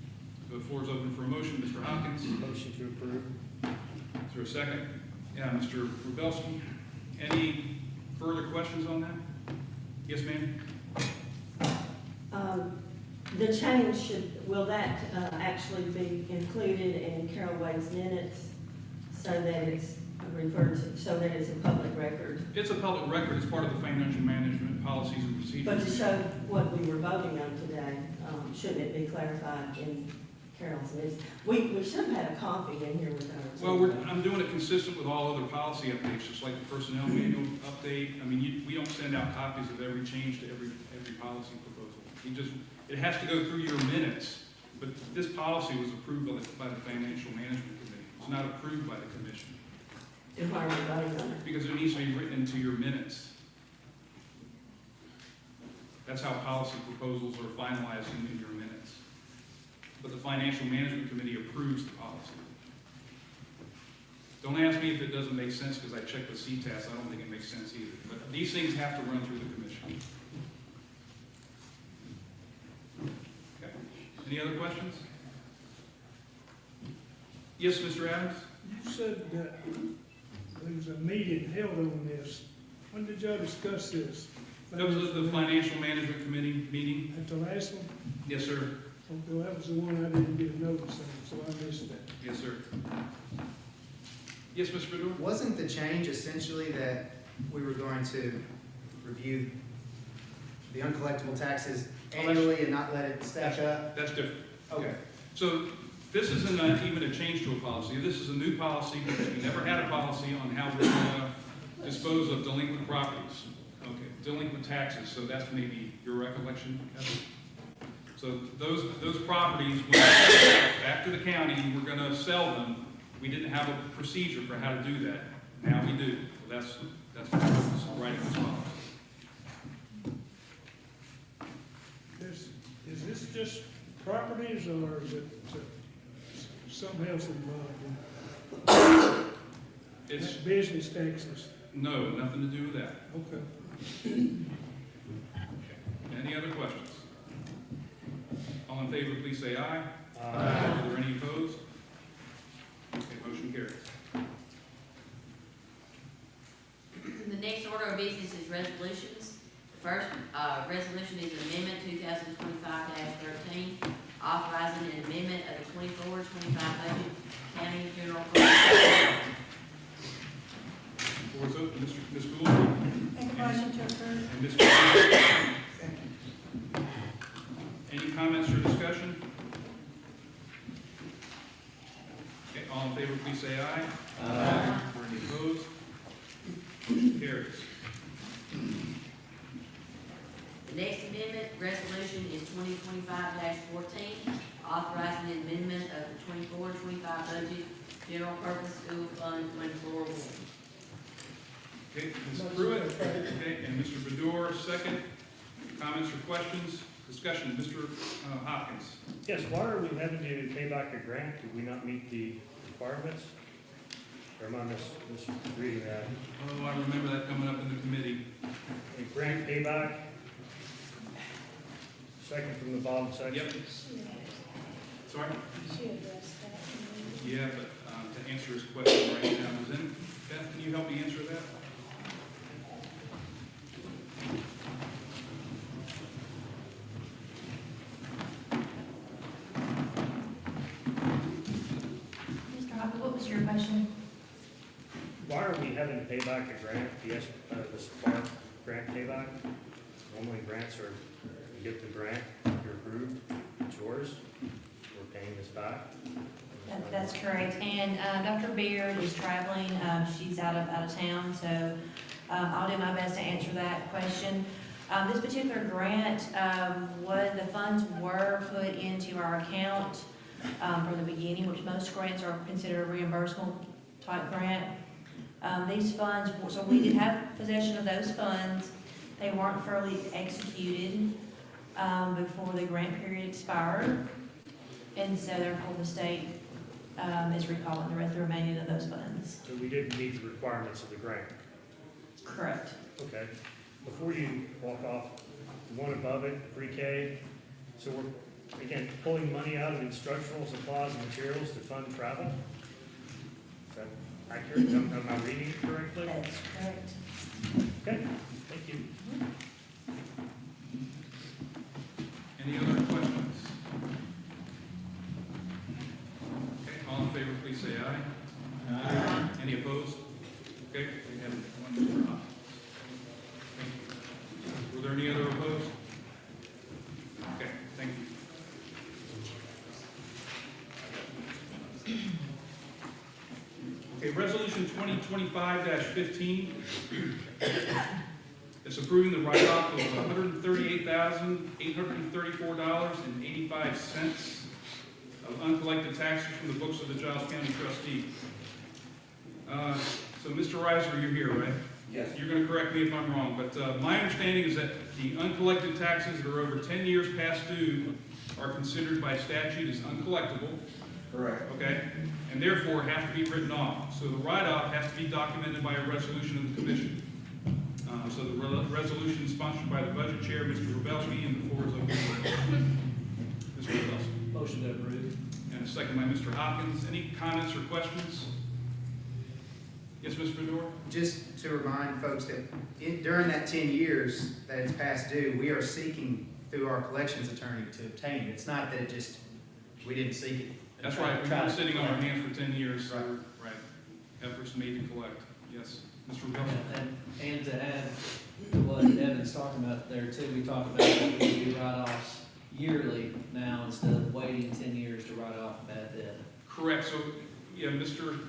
So the floor is open for a motion. Mr. Hopkins? Motion to approve. Is there a second? Yeah, Mr. Rubelski. Any further questions on that? Yes, ma'am? The change will that actually be included in Carol Wade's minutes so that it's referred to, so that it's a public record? It's a public record. It's part of the financial management policies and procedures. But to show what we were voting on today, shouldn't it be clarified in Carol's minutes? We should have had a copy in here with ours. Well, I'm doing it consistent with all other policy updates, just like the personnel manual update. I mean, we don't send out copies of every change to every policy proposal. It has to go through your minutes, but this policy was approved by the Financial Management Committee. It's not approved by the commission. And why are we voting on it? Because it needs to be written into your minutes. That's how policy proposals are finalized in your minutes. But the Financial Management Committee approves the policy. Don't ask me if it doesn't make sense, because I checked with CTAS. I don't think it makes sense either. But these things have to run through the commission. Okay. Any other questions? Yes, Mr. Adams? You said that there was a meeting held on this. When did y'all discuss this? That was the Financial Management Committee meeting. At the last one? Yes, sir. Okay, that was the one I didn't get a notice of, so I missed that. Yes, sir. Yes, Mr. Bador? Wasn't the change essentially that we were going to review the uncollectible taxes annually and not let it stack up? That's different. Okay. So this isn't even a change to a policy. This is a new policy because we never had a policy on how we're going to dispose of delinquent properties. Okay, delinquent taxes. So that's maybe your recollection, Kevin? So those properties, when back to the county, we're going to sell them. We didn't have a procedure for how to do that. Now we do. So that's the purpose of writing this policy. Is this just properties or is it something else involved? It's business taxes. No, nothing to do with that. Okay. Any other questions? All in favor, please say aye. Aye. Are there any opposed? Okay, motion carries. The next order of business is resolutions. The first resolution is amendment 2025-13, authorizing an amendment of the 24-25 budget, county general fund. Floor is open. Ms. Gould? Make a motion to approve. And Ms. Gould? Any comments or discussion? Okay, all in favor, please say aye. Aye. Any opposed? Carries. The next amendment resolution is 2025-14, authorizing the amendment of the 24-25 budget, general purpose school fund 141. Okay, Ms. Pruitt, okay, and Mr. Bador, second. Comments or questions? Discussion, Mr. Hopkins. Yes, why are we having to pay back a grant? Did we not meet the requirements? Or am I misreading that? Oh, I remember that coming up in the committee. A grant payback? Second from the bottom section? Yep. Sorry? She addressed that. Yeah, but to answer his question right now, Beth, can you help me answer that? Mr. Hoppe, what was your question? Why are we having to pay back a grant, the spark grant payback? Normally grants are, you get the grant, you're approved, it's yours, we're paying this back. That's correct, and Dr. Beard is traveling, she's out of town, so I'll do my best to answer that question. This particular grant, the funds were put into our account from the beginning, which most grants are considered a reimbursable type grant. These funds, so we did have possession of those funds. They weren't fully executed before the grant period expired, and so therefore the state is recalling the remaining of those funds. So we didn't meet the requirements of the grant? Correct. Okay. Before you walk off, the one above it, pre-K, so we're, again, pulling money out of instructional supplies and materials to fund travel? Is that accurate? Am I reading it correctly? That's correct. Okay, thank you. Any other questions? Okay, all in favor, please say aye. Aye. Any opposed? Okay, we have one Mr. Hopkins. Thank you. Were there any other opposed? Okay, thank you. Okay, resolution 2025-15. It's approving the write-off of $138,834.85 of uncollected taxes from the books of the Giles County trustee. So Mr. Reiser, you're here, right? Yes. You're going to correct me if I'm wrong, but my understanding is that the uncollected taxes that are over 10 years past due are considered by statute as uncollectible. Correct. Okay? And therefore have to be written off. So the write-off has to be documented by a resolution of the commission. So the resolution is sponsored by the budget chair, Mr. Rubelski, and the floor is open. Mr. Rubelski. Motion to approve. And a second by Mr. Hopkins. Any comments or questions? Yes, Mr. Fedor? Just to remind folks that during that 10 years that it's past due, we are seeking through our collections attorney to obtain it. It's not that we didn't seek it. That's right, we've been sitting on our hands for 10 years, so, right, efforts made to collect. Yes, Mr. Wilson? And to add to what Evan's talking about there too, we talked about that we do write-offs yearly now instead of waiting 10 years to write off bad debt. Correct, so, yeah, Mr.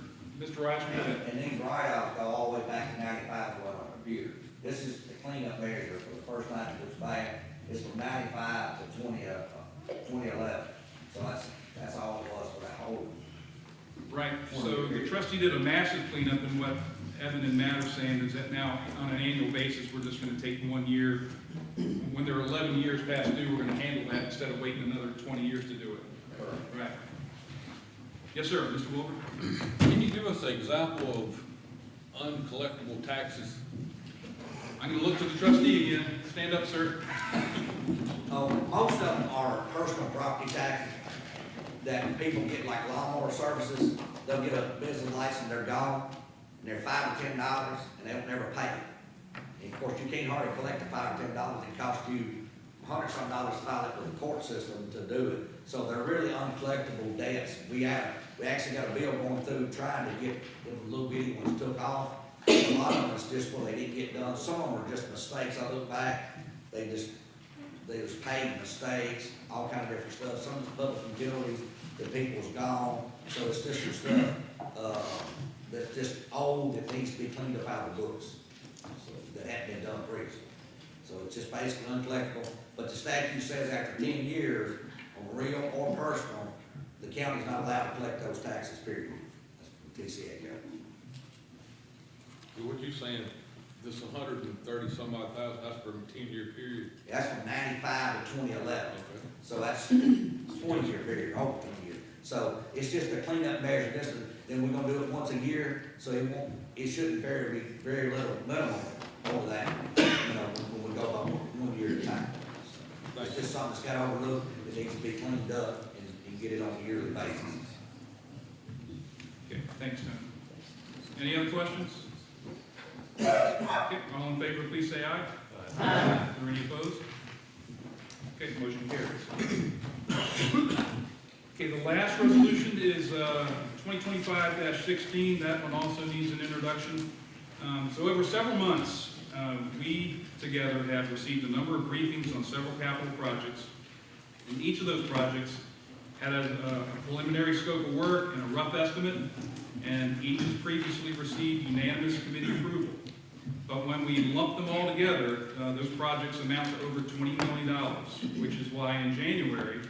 Rogers? And these write-offs go all the way back to 95 to 100 This is the cleanup measure for the first time it was bad. It's from 95 to 2011. So that's all it was for that whole. Right, so the trustee did a massive cleanup, and what Evan and Matt are saying is that now, on an annual basis, we're just gonna take 1 year. When there are 11 years past due, we're gonna handle that instead of waiting another 20 years to do it. Right. Yes, sir, Mr. Wilbur? Can you give us an example of uncollectible taxes? I'm gonna look to the trustee again. Stand up, sir. Most of them are personal property taxes that people get, like lawnmower services. They'll get a business license, they're gone, and they're $5 or $10, and they'll never pay it. And of course, you can't hardly collect the $5 or $10. It costs you $100-some to file it with the court system to do it. So they're really uncollectible debts. We actually got a bill going through trying to get the little bitty ones took off. A lot of them is just where they didn't get done. Some of them are just mistakes. I look back, they just paid mistakes, all kind of different stuff. Some of the public utilities, the people's gone. So it's just some stuff that's just old that needs to be cleaned up out of the books. So that hadn't been done previously. So it's just basically uncollectible. But the statute says after 10 years, on real or personal, the county's not allowed to collect those taxes, period. That's from TCA. So what you saying, this 130 some odd thousand, that's for a 10-year period? That's from 95 to 2011. Okay. So that's a 20-year period, over 20 years. So it's just a cleanup measure, then we're gonna do it once a year, so it shouldn't vary very little minimum over that, when we go by 1 year at a time. So it's just something that's got overlooked, that needs to be cleaned up and get it on a yearly basis. Okay, thanks, Tim. Any other questions? Okay, all in favor, please say aye. Aye. Are there any opposed? Okay, motion carries. Okay, the last resolution is 2025-16. That one also needs an introduction. So over several months, we together have received a number of briefings on several capital projects. And each of those projects had a preliminary scope of work and a rough estimate, and each has previously received unanimous committee approval. But when we lump them all together, those projects amount to over $20 million, which is why in January,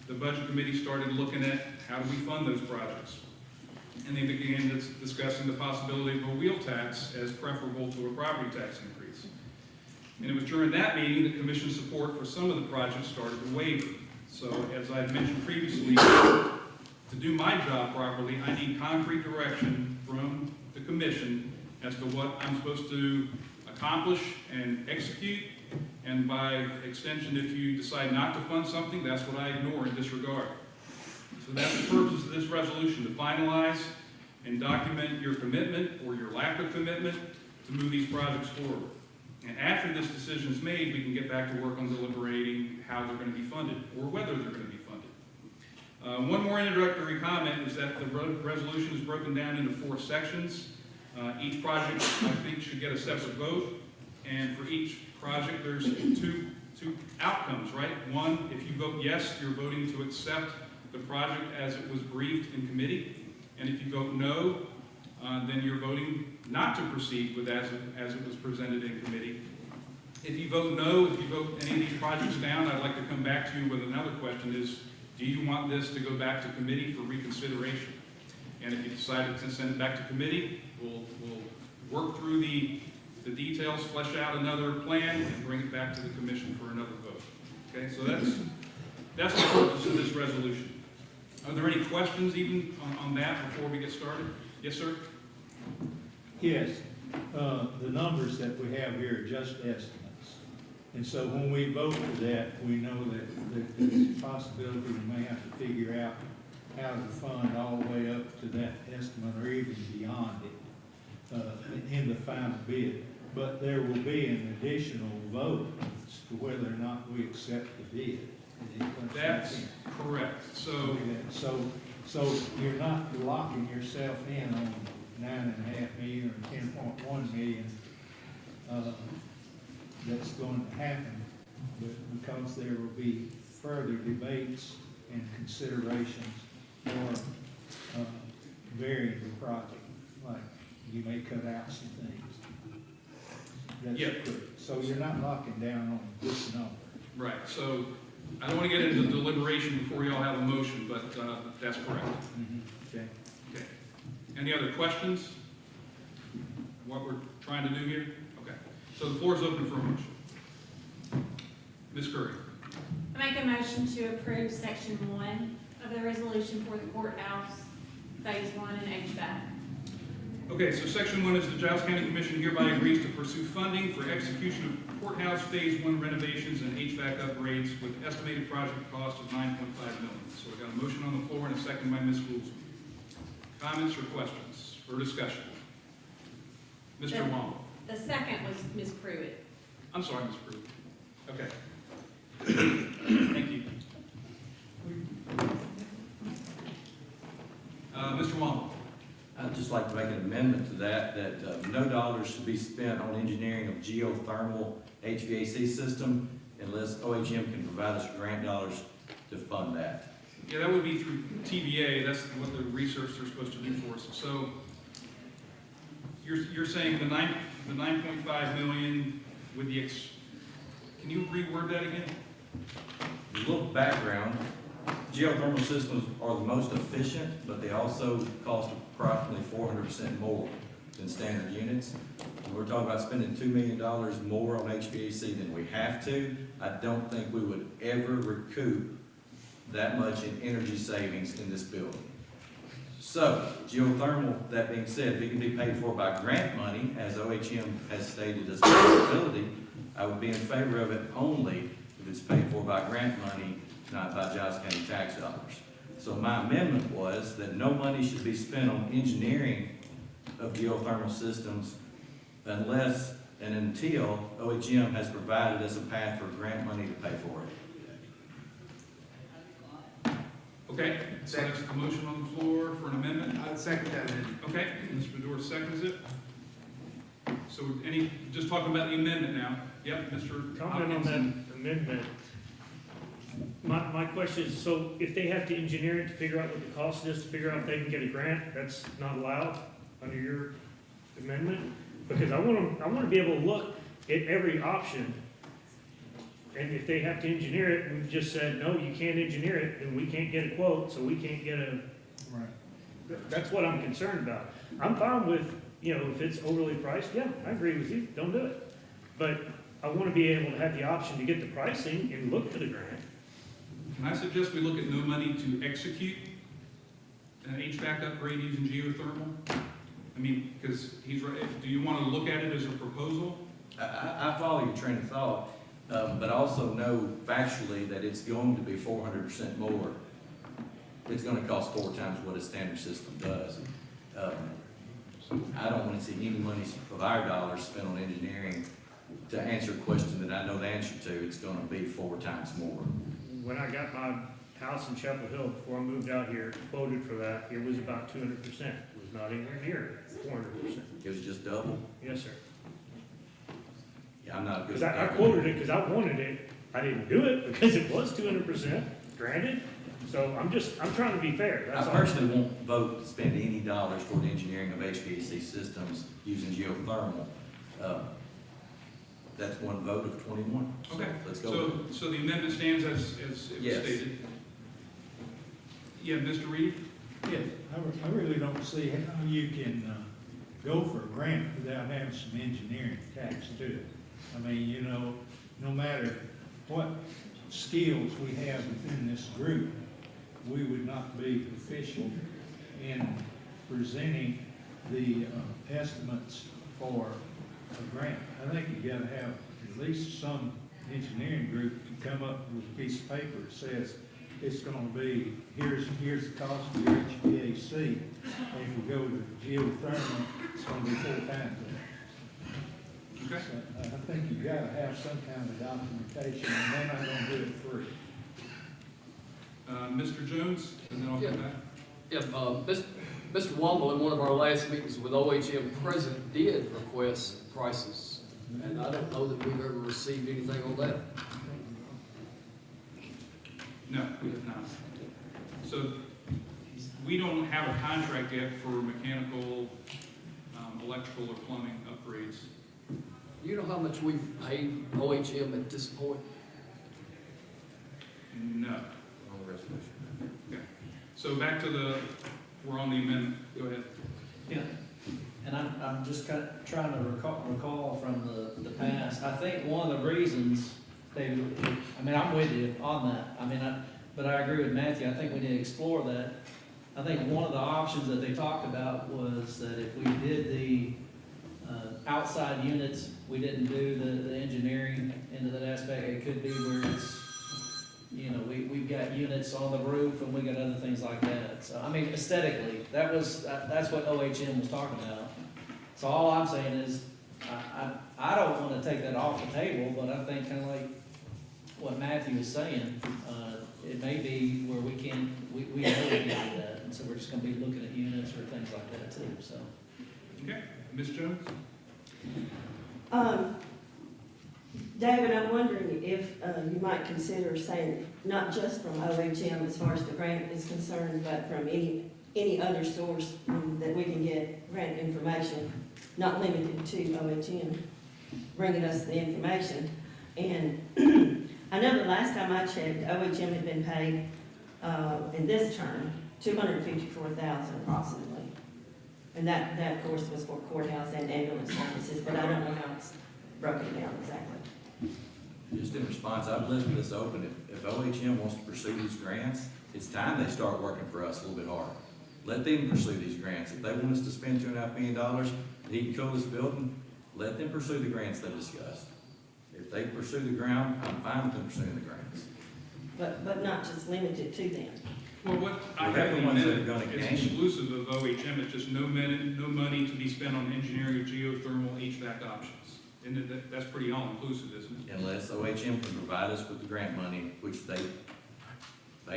the Budget Committee started looking at how do we fund those projects. And they began discussing the possibility of a wheel tax as preferable to a property tax increase. And it was during that meeting that Commission support for some of the projects started to waver. So as I've mentioned previously, to do my job properly, I need concrete direction from the Commission as to what I'm supposed to accomplish and execute. And by extension, if you decide not to fund something, that's what I ignore and disregard. So that's the purpose of this resolution, to finalize and document your commitment or your lack of commitment to move these projects forward. And after this decision is made, we can get back to work on deliberating how they're going to be funded or whether they're going to be funded. One more introductory comment is that the resolution is broken down into 4 sections. Each project, I think, should get a separate vote. And for each project, there's two outcomes, right? One, if you vote yes, you're voting to accept the project as it was briefed in committee. And if you vote no, then you're voting not to proceed with as it was presented in committee. If you vote no, if you vote any of these projects down, I'd like to come back to you with another question is, do you want this to go back to committee for reconsideration? And if you decide to send it back to committee, we'll work through the details, flesh out another plan, and bring it back to the commission for another vote. Okay, so that's the purpose of this resolution. Are there any questions even on that before we get started? Yes, sir? Yes. The numbers that we have here are just estimates. And so when we vote for that, we know that there's a possibility we may have to figure out how to fund all the way up to that estimate or even beyond it in the final bid. But there will be an additional vote as to whether or not we accept the bid. That's correct. So, So you're not locking yourself in on 9.5 million or 10.1 million that's going to happen, but because there will be further debates and considerations for varying the project, like you may cut out some things. That's correct. So you're not locking down on this number. right, so I don't want to get into deliberation before you all have a motion, but that's correct. Okay. Okay. Any other questions? What we're trying to do here? Okay. So the floor is open for a motion. Ms. Curry. I make a motion to approve section 1 of the resolution for the courthouse phase 1 and HVAC. Okay, so section 1 is the Giles County Commission hereby agrees to pursue funding for execution of courthouse phase 1 renovations and HVAC upgrades with estimated project cost of $9.5 million. So we got a motion on the floor and a second by Ms. Woolsey. Comments or questions or discussion? Mr. Wong. The second was Ms. Pruitt. I'm sorry, Ms. Pruitt. Okay. Thank you. Mr. Wong. I'd just like to make an amendment to that no dollars should be spent on engineering of geothermal HVAC system unless OHM can provide us grant dollars to fund that. Yeah, that would be through TVA. That's what the research they're supposed to do for us. So you're saying the 9.5 million with the can you reword that again? A little background, geothermal systems are the most efficient, but they also cost approximately 400% more than standard units. And we're talking about spending $2 million more on HVAC than we have to. I don't think we would ever recoup that much in energy savings in this building. So, geothermal, that being said, if it can be paid for by grant money, as OHM has stated as a possibility, I would be in favor of it only if it's paid for by grant money, not by Giles County tax dollars. So my amendment was that no money should be spent on engineering of geothermal systems unless and until OHM has provided us a path for grant money to pay for it. Okay, so that's the motion on the floor for an amendment. I would second that amendment. Okay, Mr. Bedore seconds it. So just talking about the amendment now. Yep, Mr. Comment on that amendment. My question is, so if they have to engineer it to figure out what the cost is, to figure out if they can get a grant, that's not allowed under your amendment? Because I want to be able to look at every option, and if they have to engineer it, we've just said, no, you can't engineer it, and we can't get a quote, so we can't get a, that's what I'm concerned about. I'm fine with, if it's overly priced, yeah, I agree with you, don't do it. But I want to be able to have the option to get the pricing and look for the grant. Can I suggest we look at no money to execute an HVAC upgrade using geothermal? I mean, because he's right. Do you want to look at it as a proposal? I follow your train of thought, but also know factually that it's going to be 400% more. It's going to cost 4 times what a standard system does. I don't want to see any money of our dollars spent on engineering to answer a question that I know the answer to. It's going to be 4 times more. When I got my house in Chapel Hill, before I moved out here, quoted for that, it was about 200%. It was not anywhere near 400%. It was just double? Yes, sir. Yeah, I'm not good. Because I quoted it because I wanted it. I didn't do it because it was 200%, granted. So I'm trying to be fair. That's I personally won't vote to spend any dollars toward the engineering of HVAC systems using geothermal. That's one vote of 21. Okay. Let's go. So the amendment stands as it was stated. Yeah, Mr. Reed? Yes, I really don't see how you can go for a grant without having some engineering attached to it. I mean, no matter what skills we have within this group, we would not be proficient in presenting the estimates for a grant. I think you gotta have at least some engineering group to come up with a piece of paper that says it's gonna be, here's the cost of your HVAC. And if we go with geothermal, it's gonna be 4 times that. Okay. So I think you gotta have some kind of documentation, and they're not gonna do it free. Mr. Jones, and then I'll come back. Yeah, Mr. Wumble, in one of our last meetings with OHM President, did request prices, and I don't know that we've ever received anything on that. No, we have not. So we don't have a contract yet for mechanical, electrical, or plumbing upgrades. Do you know how much we've paid OHM at this point? No. On the resolution. Okay. So back to we're on the amendment. Go ahead. Yeah, and I'm just kind of trying to recall from the past. I think one of the reasons, David, I mean, I'm with you on that. I mean, but I agree with Matthew. I think we need to explore that. I think one of the options that they talked about was that if we did the outside units, we didn't do the engineering into that aspect. It could be where it's, you know, we've got units on the roof and we got other things like that. So, I mean, aesthetically, that's what OHM was talking about. So all I'm saying is, I don't want to take that off the table, but I think kind of like what Matthew was saying, it may be where we know we can do that. And so we're just going to be looking at units or things like that too, so. Okay. Ms. Jones? David, I'm wondering if you might consider saying, not just from OHM as far as the grant is concerned, but from any other source that we can get grant information, not limited to OHM, bringing us the information. And I know the last time I checked, OHM had been paid in this term $254,000 approximately. And that of course was for courthouse and ambulance services, but I don't know how it's broken down exactly. Just in response, I've left this open. If OHM wants to pursue these grants, it's time they start working for us a little bit harder. Let them pursue these grants. If they want us to spend $2.5 million to heat and cool this building, let them pursue the grants they discussed. If they pursue the ground, I'm fine with them pursuing the grants. But not just limited to them. Well, what I Well, have the ones that are amended gonna is gain. exclusive of OHM. It's just no money to be spent on engineering of geothermal HVAC options. And that's pretty all-inclusive, isn't it? Unless OHM can provide us with the grant money, which they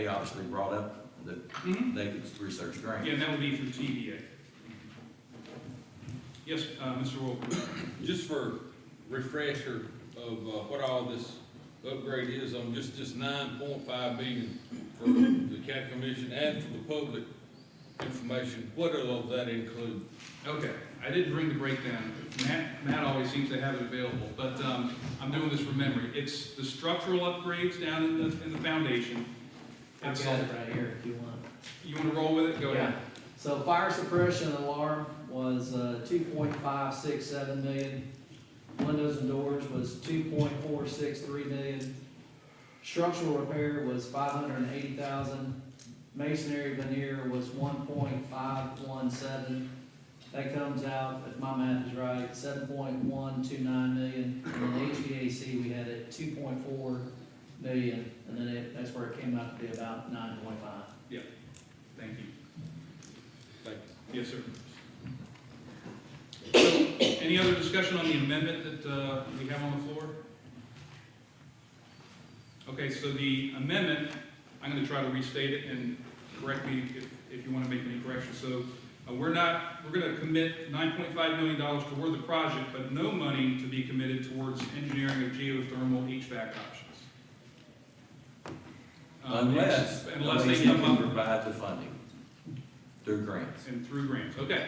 obviously brought up that they could research grants. Yeah, and that would be through TVA. Yes, Mr. Wolf. Just for refresher of what all this upgrade is, on just $9.5 million for the county commission and for the public information, what all of that include? Okay, I didn't bring the breakdown. Matt always seems to have it available, but I'm doing this from memory. It's the structural upgrades down in the foundation. I've got it right here if you want. You want to roll with it? Go ahead. So fire suppression alarm was 2.567 million. Windows and doors was 2.463 million. Structural repair was 580,000. Masonry veneer was 1.517. That comes out, if my math is right, 7.129 million. And then HVAC we had at 2.4 million, and then that's where it came out to be about 9.5. Yeah, thank you. Yes, sir. Any other discussion on the amendment that we have on the floor? Okay, so the amendment, I'm going to try to restate it and correct me if you want to make any corrections. So we're going to commit $9.5 million toward the project, but no money to be committed towards engineering of geothermal HVAC options. Unless they come can up provide the funding through grants. and through grants. Okay.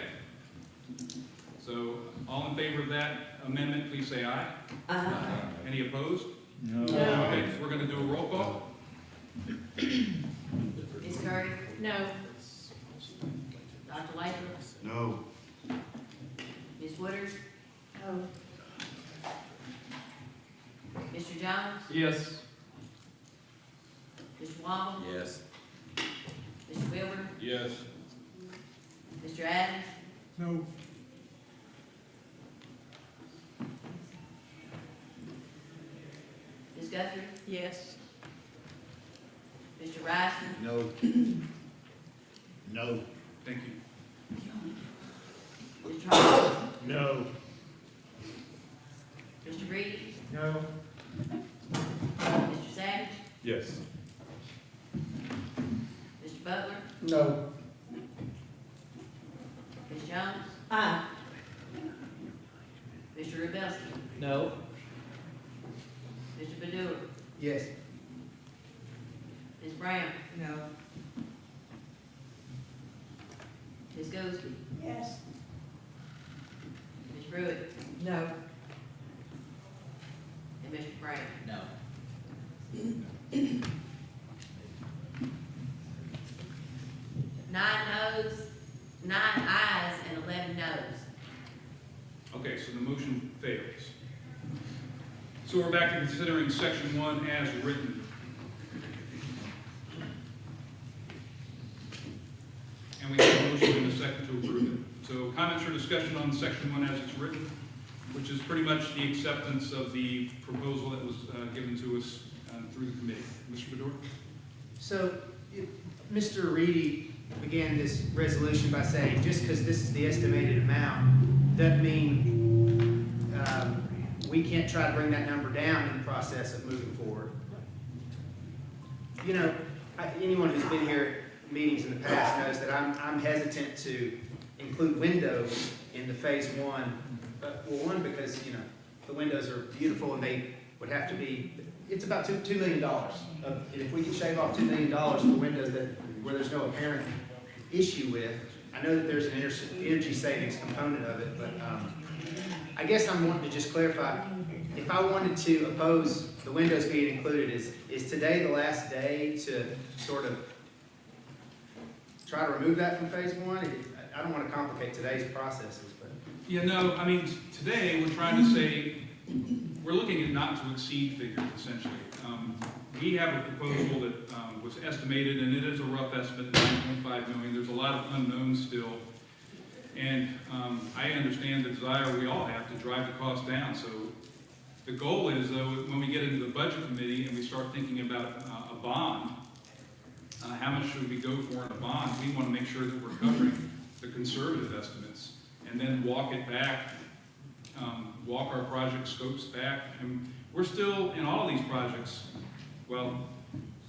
So all in favor of that amendment, please say aye. Aye. Any opposed? No. Okay, so we're going to do a roll call. Ms. Curry? No. Dr. Latham? No. Ms. Wooders? No. Mr. Jones? Yes. Mr. Wong? Yes. Mr. Wilbur? Yes. Mr. Adams? No. Ms. Guthrie? Yes. Mr. Rice? No. No. Thank you. Mr. Hall? No. Mr. Reed? No. Mr. Savage? Yes. Mr. Butler? No. Ms. Jones? Aye. Mr. Rubelski? No. Mr. Baddour? Yes. Ms. Brown? No. Ms. Goldsby? Yes. Ms. Pruitt? No. And Mr. Brown? No. 9 noes, 9 ayes, and 11 noes. Okay, so the motion fails. So we're back to considering section 1 as written. And we have a motion and a second to approve it. So comments or discussion on section 1 as it's written, which is pretty much the acceptance of the proposal that was given to us through the committee. Mr. Baddour? So, Mr. Reedy began this resolution by saying, just because this is the estimated amount, doesn't mean we can't try to bring that number down in the process of moving forward. You know, anyone who's been here at meetings in the past knows that I'm hesitant to include windows in the phase 1. Well, one, because, you know, the windows are beautiful and they would have to be, it's about $2 million. If we could shave off $2 million for windows where there's no apparent issue with, I know that there's an energy savings component of it, but I guess I'm wanting to just clarify, if I wanted to oppose the windows being included, is today the last day to sort of try to remove that from phase 1? I don't want to complicate today's processes, but. Yeah, no, I mean, today we're trying to say, we're looking at not to exceed figures essentially. We have a proposal that was estimated, and it is a rough estimate, 9.5 million. There's a lot of unknowns still. And I understand the desire we all have to drive the cost down. So the goal is, though, when we get into the budget committee and we start thinking about a bond, how much should we go for in a bond? We want to make sure that we're covering the conservative estimates and then walk it back, walk our project scopes back. And we're still, in all of these projects, well,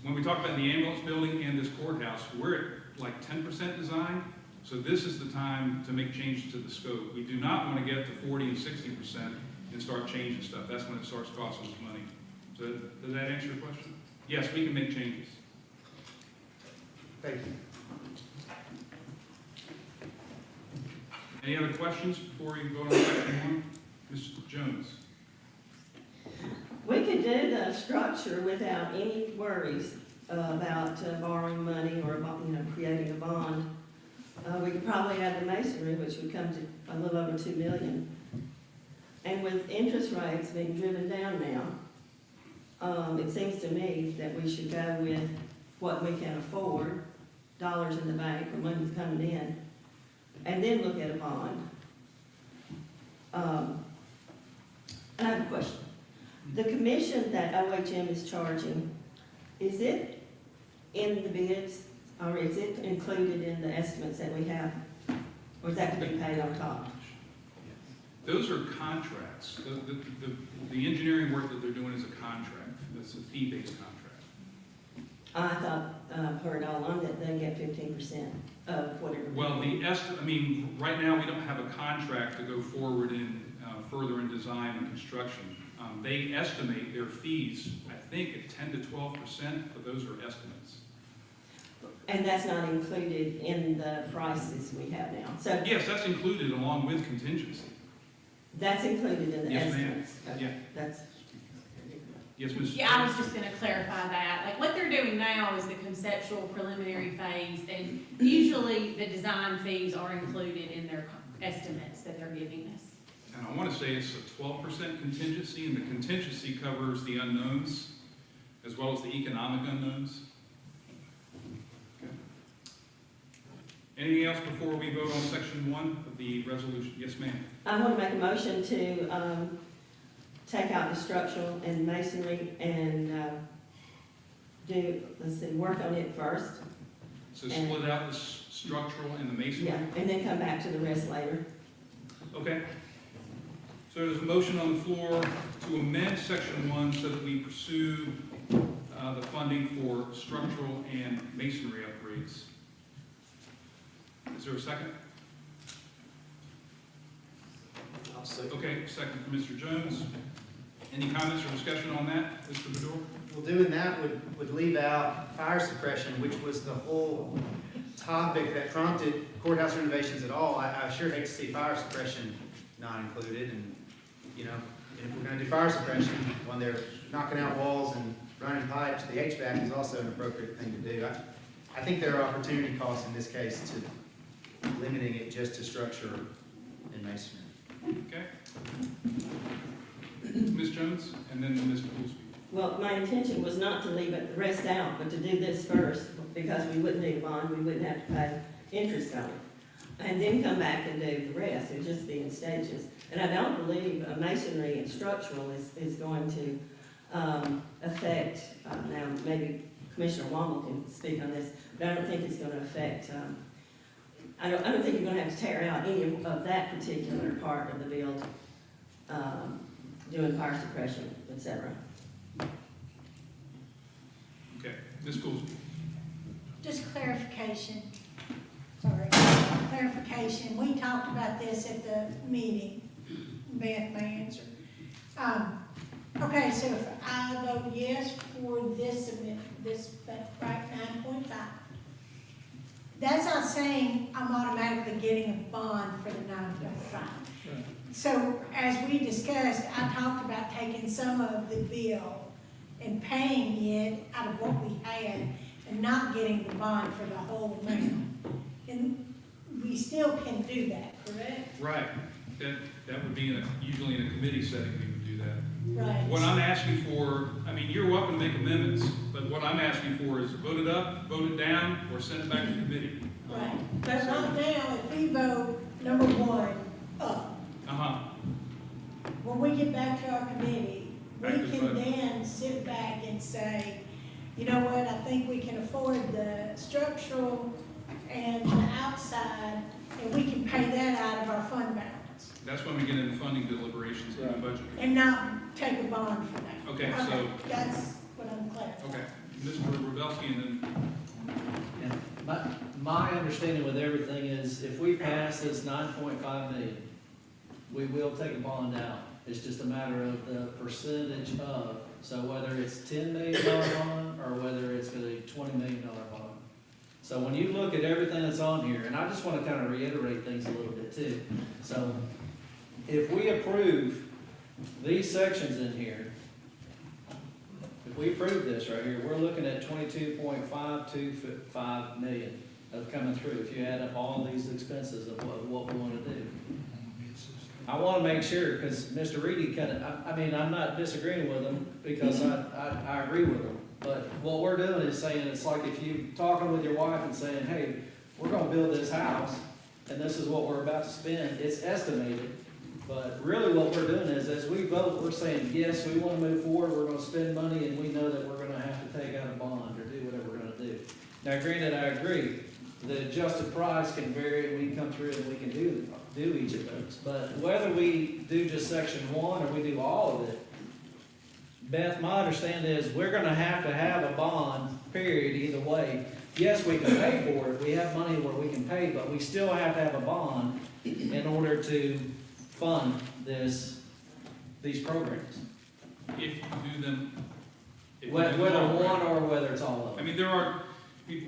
when we talk about the ambulance building and this courthouse, we're at like 10% design. So this is the time to make changes to the scope. We do not want to get to 40 and 60% and start changing stuff. That's when it starts costing us money. So does that answer your question? Yes, we can make changes. Thank you. Any other questions before we vote on section 1? Ms. Jones? We could do the structure without any worries about borrowing money or, you know, creating a bond. We could probably add the masonry, which would come to a little over $2 million. And with interest rates being driven down now, it seems to me that we should go with what we can afford, dollars in the bank or money's coming in, and then look at a bond. I have a question. The commission that OHM is charging, is it in the bids, or is it included in the estimates that we have? Or is that to be paid on top? Those are contracts. The engineering work that they're doing is a contract. That's a fee-based contract. I thought, I've heard all along that they get 15% of whatever. Well, I mean, right now, we don't have a contract to go forward in, further in design and construction. They estimate their fees, I think, at 10 to 12%, but those are estimates. And that's not included in the prices we have now? So Yes, that's included along with contingency. that's included in the Yes, ma'am. estimates? Okay. Yeah. That's, Yes, Ms. Yeah, I was just gonna clarify that. Like, what they're doing now is the conceptual preliminary phase, and usually the design fees are included in their estimates that they're giving us. And I want to say it's a 12% contingency, and the contingency covers the unknowns as well as the economic unknowns. Okay. Anything else before we vote on section 1 of the resolution? Yes, ma'am. I want to make a motion take out the structural and masonry and, work on it first. So split out the structural and the masonry? Yeah, and then come back to the rest later. Okay. So there's a motion on the floor to amend section 1 so that we pursue the funding for structural and masonry upgrades. Is there a second? I'll say. Okay, second from Mr. Jones. Any comments or discussion on that, Mr. Bedore? Well, doing that would leave out fire suppression, which was the whole topic that prompted courthouse renovations at all. I sure hate to see fire suppression not included, and, you know, if we're gonna do fire suppression, when they're knocking out walls and running pipes, the HVAC is also an appropriate thing to do. I think there are opportunity costs in this case to limiting it just to structure and masonry. Okay. Ms. Jones, and then Mr. Goolsby. Well, my intention was not to leave it the rest out, but to do this first, because we wouldn't need a bond, we wouldn't have to pay interest on it. And then come back and do the rest, it'd just be in stages. And I don't believe masonry and structural is going to affect, now maybe Commissioner Womble can speak on this, but I don't think it's gonna affect, I don't think you're gonna have to tear out any of that particular part of the build, doing fire suppression, et cetera. Okay, Ms. Goolsby. Just clarification, sorry, clarification. We talked about this at the meeting. Beth may answer. Okay, so if I vote yes for this, right, 9.5, that's not saying I'm automatically getting a bond for the 9.5. So as we discussed, I talked about taking some of the bill and paying it out of what we had and not getting the bond for the whole amount. And we still can do that, correct? Right. That would be usually in a committee setting we would do that. Right. What I'm asking for, I mean, you're welcome to make amendments, but what I'm asking for is vote it up, vote it down, or send it back to committee. Right. But right now, if we vote number 1 up, when we get back to our committee, we can then sit back and say, you know what, I think we can afford the structural and the outside, and we can pay that out of our fund balance. That's when we get into funding deliberations in the budget. And not take a bond for that. Okay, so. That's what I'm clarifying. Okay, Mr. Rubelski, and then. And my understanding with everything is if we pass this 9.5 million, we will take a bond out. It's just a matter of the percentage of, so whether it's $10 million bond or whether it's going to be $20 million bond. So when you look at everything that's on here, and I just want to kind of reiterate things a little bit too. So if we approve these sections in here, if we approve this right here, we're looking at 22.525 million of coming through. If you add up all these expenses of what we want to do. I want to make sure, because Mr. Reedy kind of, I mean, I'm not disagreeing with him because I agree with him. But what we're doing is saying, it's like if you talking with your wife and saying, hey, we're going to build this house and this is what we're about to spend. It's estimated. But really what we're doing is as we vote, we're saying, yes, we want to move forward. We're going to spend money and we know that we're going to have to take out a bond or do whatever we're going to do. Now, granted, I agree. The adjusted price can vary and we can come through and we can do each of those. But whether we do just section 1 or we do all of it, Beth, my understanding is we're going to have a bond, period, either way. Yes, we can pay for it. We have money where we can pay, but we still have to have a bond in order to fund these programs. If you do them. Whether one or whether it's all of them. I mean,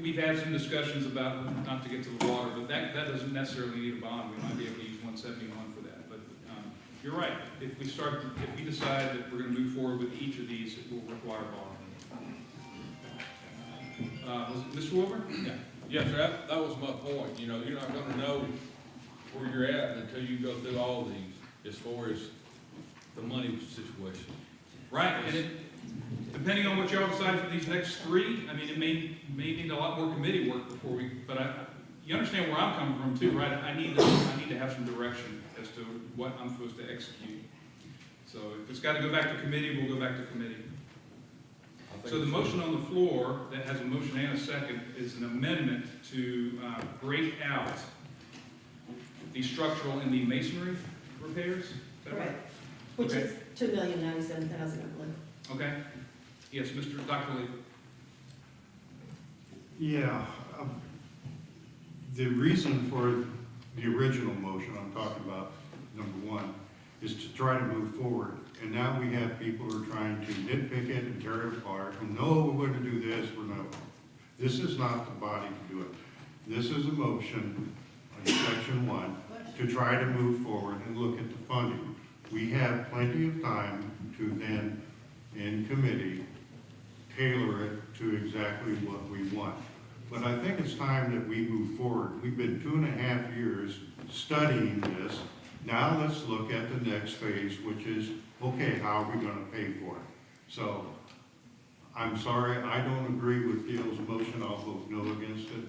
we've had some discussions about, not to get to the water, but that doesn't necessarily need a bond. We might be able to use 171 for that. But you're right. If we decide that we're going to move forward with each of these, it will require a bond. Was it Mr. Wilbur? Yeah. Yes, sir, that was my point. You know, you're not gonna know where you're at until you go through all these as far as the money situation. Right, and depending on what y'all decide for these next 3, I mean, it may need a lot more committee work before but you understand where I'm coming from too, right? I need to have some direction as to what I'm supposed to execute. So if it's got to go back to committee, we'll go back to committee. So the motion on the floor that has a motion and a second is an amendment to break out the structural and the masonry repairs. Is that right? Correct. Which Okay. is $2,097,000, I believe. Okay. Yes, Dr. Lee. Yeah, the reason for the original motion I'm talking about, number one, is to try to move forward. And now we have people who are trying to nitpick it and tear it apart, and no, we're going to do this, we're not. This is not the body to do it. This is a motion on section 1 to try to move forward and look at the funding. We have plenty of time to then, in committee, tailor it to exactly what we want. But I think it's time that we move forward. We've been 2.5 years studying this. Now let's look at the next phase, which is, okay, how are we going to pay for it? So I'm sorry, I don't agree with Gil's motion. I'll vote no against it.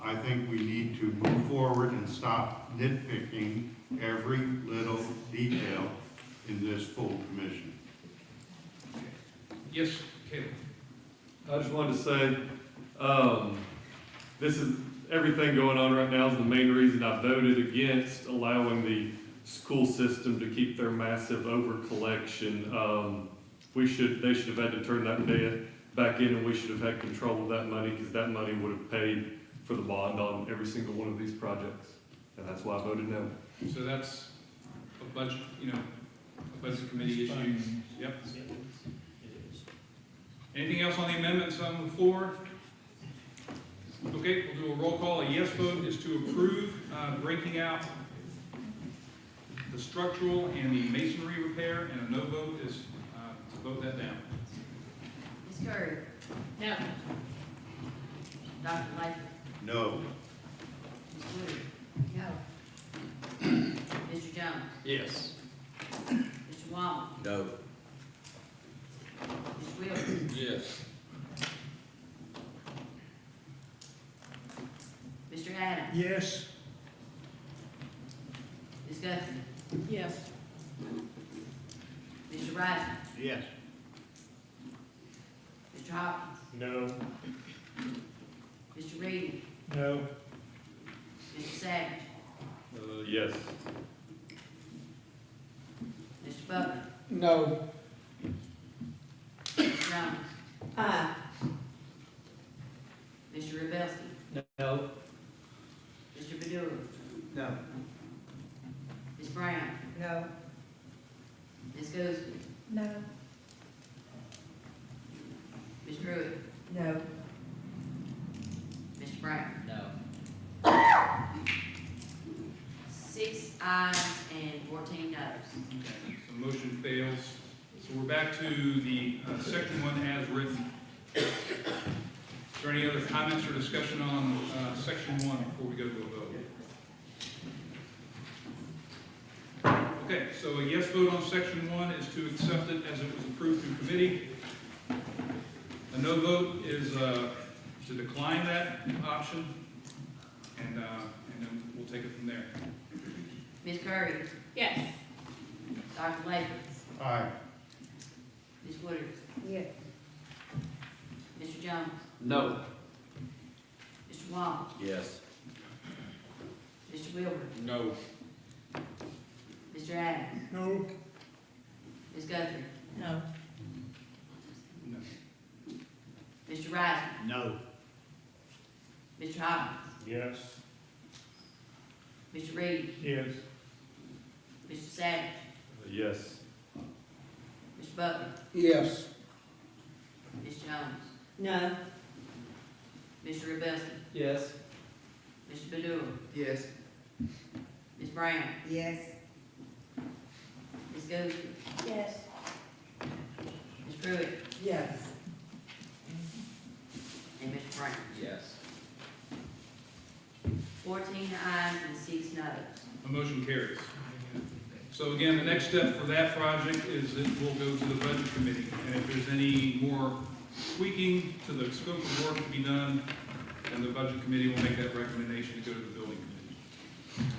I think we need to move forward and stop nitpicking every little detail in this full commission. Yes, Caleb. I just wanted to say, this is, everything going on right now is the main reason I voted against allowing the school system to keep their massive over collection. They should have had to turn that debt back in, and we should have had control of that money, because that money would have paid for the bond on every single one of these projects. And that's why I voted no. So that's a budget, a budget committee issue. Yep. Anything else on the amendments on the floor? Okay, we'll do a roll call. A yes vote is to approve breaking out the structural and the masonry repair, and a no vote is to vote that down. Ms. Curry? No. Dr. Latham? No. Ms. Wood? No. Mr. Jones? Yes. Mr. Wong? No. Mr. Wilson? Yes. Mr. Adams? Yes. Ms. Guthrie? Yes. Mr. Rising? Yes. Mr. Hopkins? No. Mr. Reed? No. Mr. Savage? Yes. Mr. Butler? No. Mr. Jones? Aye. Mr. Rebelski? No. Mr. Badura? No. Ms. Brown? No. Ms. Gooseby? No. Ms. Pruitt? No. Mr. Brown? No. 6 ayes and 14 noes. Okay, so motion fails. So we're back to the section 1 as written. Is there any other comments or discussion on section 1 before we go to a vote? Okay, so a yes vote on section 1 is to accept it as it was approved through committee. A no vote is to decline that option, and then we'll take it from there. Ms. Curry? Yes. Dr. Latham? Aye. Ms. Woodard? Yes. Mr. Jones? No. Mr. Wong? Yes. Mr. Wilbur? No. Mr. Adams? No. Ms. Guthrie? No. No. Mr. Rising? No. Mr. Hopkins? Yes. Mr. Reed? Yes. Mr. Savage? Yes. Mr. Butler? Yes. Ms. Jones? No. Mr. Rebelski? Yes. Mr. Badura? Yes. Ms. Brown? Yes. Ms. Gooseby? Yes. Ms. Pruitt? Yes. And Mr. Brown? Yes. 14 ayes and 6 noes. The motion carries. So again, the next step for that project is it will go to the budget committee. And if there's any more tweaking to the scope of work to be done, then the budget committee will make that recommendation to go to the building committee.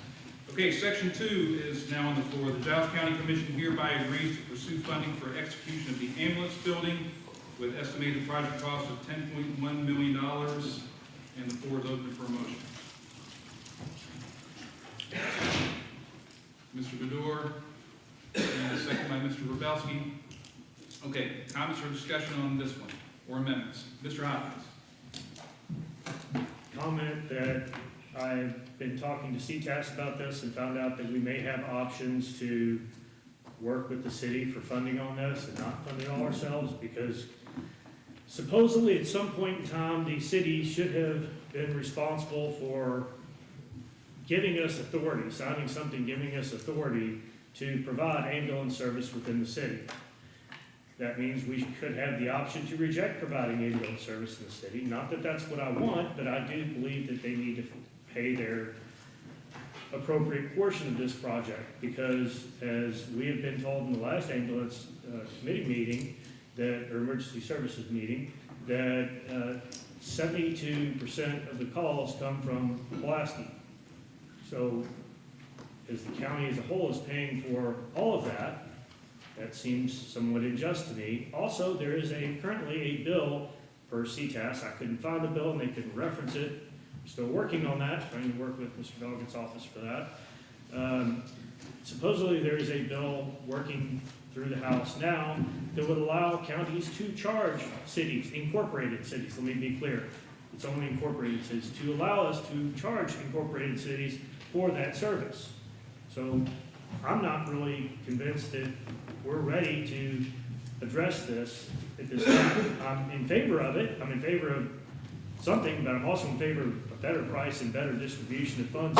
Okay, section 2 is now on the floor. The Giles County Commission hereby agrees to pursue funding for execution of the ambulance building with estimated project cost of $10.1 million, and the floor is open for a motion. Mr. Bedore, and a second by Mr. Rubelski. Okay, comments or discussion on this one, or amendments? Mr. Hopkins. Comment that I've been talking to CTAS about this and found out that we may have options to work with the city for funding on this and not fund it all ourselves, because supposedly at some point in time, the city should have been responsible for giving us authority, signing something giving us authority to provide ambulance service within the city. That means we could have the option to reject providing ambulance service in the city. Not that that's what I want, but I do believe that they need to pay their appropriate portion of this project, because as we have been told in the last ambulance committee meeting, that, or emergency services meeting, that 72% of the calls come from Pulaski. So as the county as a whole is paying for all of that, that seems somewhat unjust to me. Also, there is currently a bill for CTAS. I couldn't find the bill and they couldn't reference it. I'm still working on that, trying to work with Mr. Doggett's office for that. Supposedly there is a bill working through the House now that would allow counties to charge cities, incorporated cities, let me be clear, it's only incorporated cities, to allow us to charge incorporated cities for that service. So I'm not really convinced that we're ready to address this at this time. I'm in favor of it, I'm in favor of something, but I'm also in favor of a better price and better distribution of funds.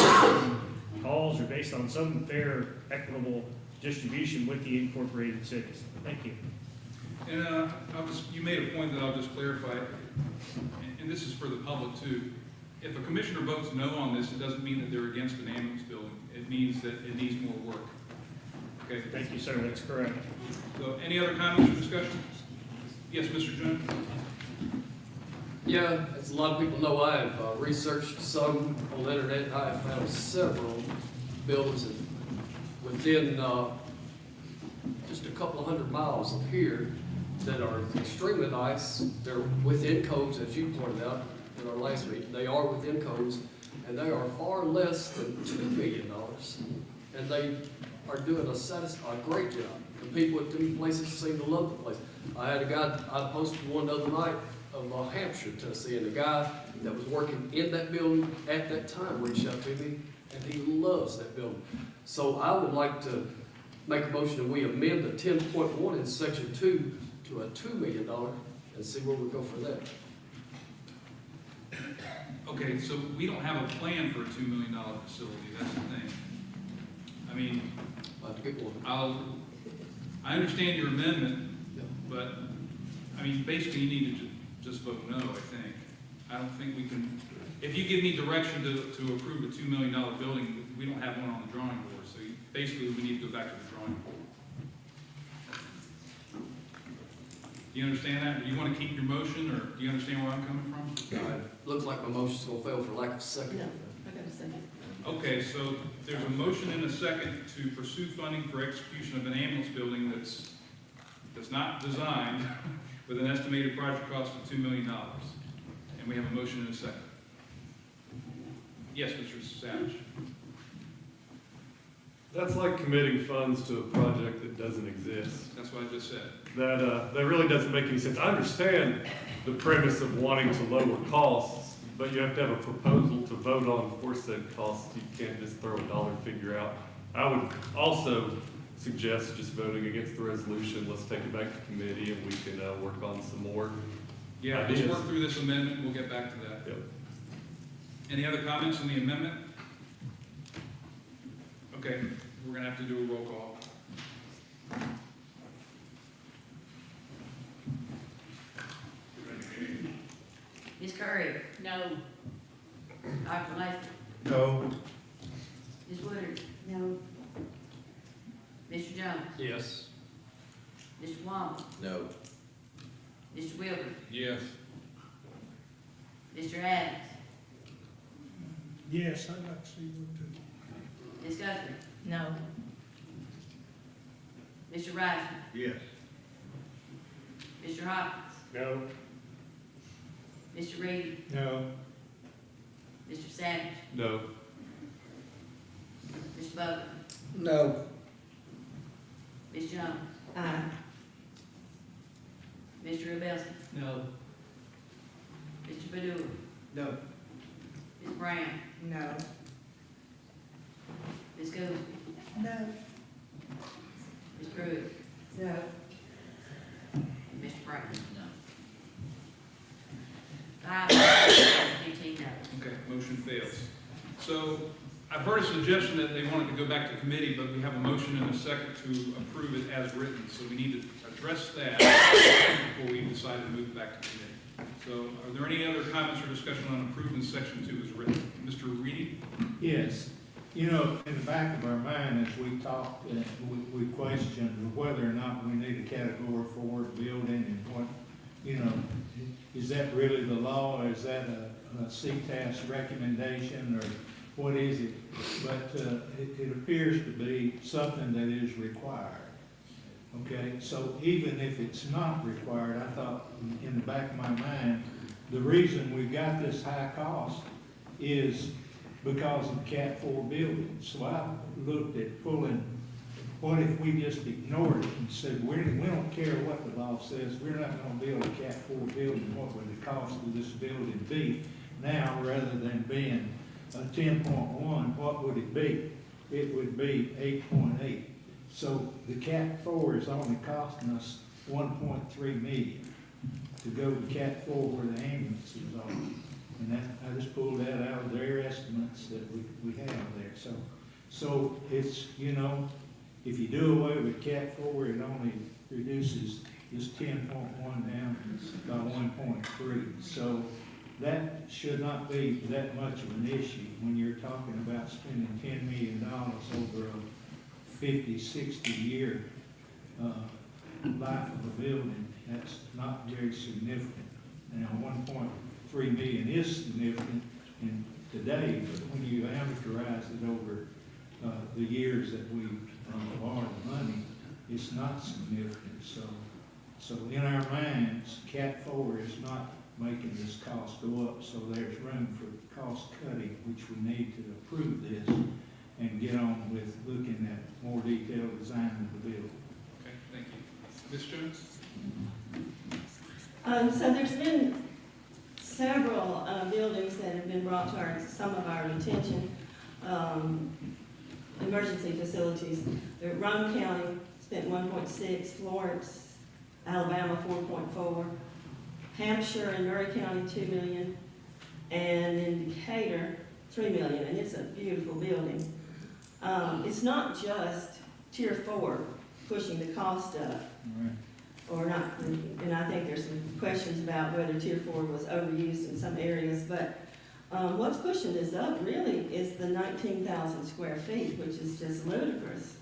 Calls are based on some fair, equitable distribution with the incorporated cities. Thank you. And you made a point that I'll just clarify, and this is for the public too. If a commissioner votes no on this, it doesn't mean that they're against an ambulance building. It means that it needs more work. Okay. Thank you, sir. That's correct. So any other comments or discussion? Yes, Mr. Jones? Yeah, as a lot of people know, I have researched some on the internet, and I have found several buildings within just a couple of 100 miles of here that are extremely nice. They're within codes, as you pointed out in our last meeting. They are within codes, and they are far less than $2 million. And they are doing a great job. The people at them places seem to love the place. I had a guy, I posted one the other night of Hampshire, Tennessee, and the guy that was working in that building at that time reached out to me, and he loves that building. So I would like to make a motion that we amend the 10.1 in section 2 to a $2 million and see where we go for that. Okay, so we don't have a plan for a $2 million facility, that's the thing. I mean, I understand your amendment, but, I mean, basically you need to just vote no, I think. I don't think we can, if you give me direction to approve a $2 million building, we don't have one on the drawing board, so basically we need to go back to the drawing board. Do you understand that? Do you want to keep your motion, or do you understand where I'm coming from? Looks like my motion's gonna fail for lack of a second. No, I got a second. Okay, so there's a motion and a second to pursue funding for execution of an ambulance building that's not designed with an estimated project cost of $2 million. And we have a motion and a second. Yes, Mr. Savage. That's like committing funds to a project that doesn't exist. That's what I just said. That really doesn't make any sense. I understand the premise of wanting to lower costs, but you have to have a proposal to vote on for said costs. You can't just throw a dollar figure out. I would also suggest just voting against the resolution. Let's take it back to committee and we can work on some more Yeah, ideas. let's work through this amendment, we'll get back to that. Yep. Any other comments on the amendment? Okay, we're gonna have to do a roll call. Ms. Curry? No. Dr. Latham? No. Ms. Woodard? No. Mr. Jones? Yes. Mr. Wong? No. Mr. Wilbur? Yes. Mr. Adams? Yes, I'd like to see one too. Ms. Guthrie? No. Mr. Rice? Yes. Mr. Hopkins? No. Mr. Reed? No. Mr. Savage? No. Mr. Bowman? No. Ms. Jones? Aye. Mr. Rubelson? No. Mr. Baddour? No. Ms. Brown? No. Ms. Goolsby? No. Ms. Pruitt? No. Mr. Franklin? No. 5 ayes, 15 noes. Okay, motion fails. So I've heard a suggestion that they wanted to go back to committee, but we have a motion and a second to approve it as written. So we need to address that before we decide to move it back to committee. So are there any other comments or discussion on approving section 2 as written? Mr. Reedy? Yes. You know, in the back of our mind, as we talked, we questioned whether or not we need a category 4 building and what, you know, is that really the law, or is that a CTAS recommendation, or what is it? But it appears to be something that is required. Okay, so even if it's not required, I thought in the back of my mind, the reason we've got this high cost is because of Cat 4 buildings. So I looked at pulling, what if we just ignored it and said, we don't care what the law says, we're not gonna build a Cat 4 building, what would the cost of this building be now, rather than being a 10.1, what would it be? It would be 8.8. So the Cat 4 is only costing us 1.3 million to go to Cat 4 where the ambulances are. And that, I just pulled that out of their estimates that we have there. So it's, you know, if you do away with Cat 4, it only reduces this 10.1 down by 1.3. So that should not be that much of an issue when you're talking about spending $10 million over a 50, 60 year life of a building. That's not very significant. Now, 1.3 million is significant in today, but when you amortize it over the years that we borrow the money, it's not significant. So in our minds, Cat 4 is not making this cost go up, so there's room for cost cutting, which we need to approve this and get on with looking at more detailed design of the building. Okay, thank you. Ms. Jones? So there's been several buildings that have been brought to some of our attention, emergency facilities. Rome County spent 1.6, Florence, Alabama 4.4, Hampshire and Murray County 2 million, and in Decatur 3 million, and it's a beautiful building. It's not just Tier 4 pushing the cost up, or not, and I think there's some questions about whether Tier 4 was overused in some areas, but what's pushing this up really is the 19,000 square feet, which is just ludicrous.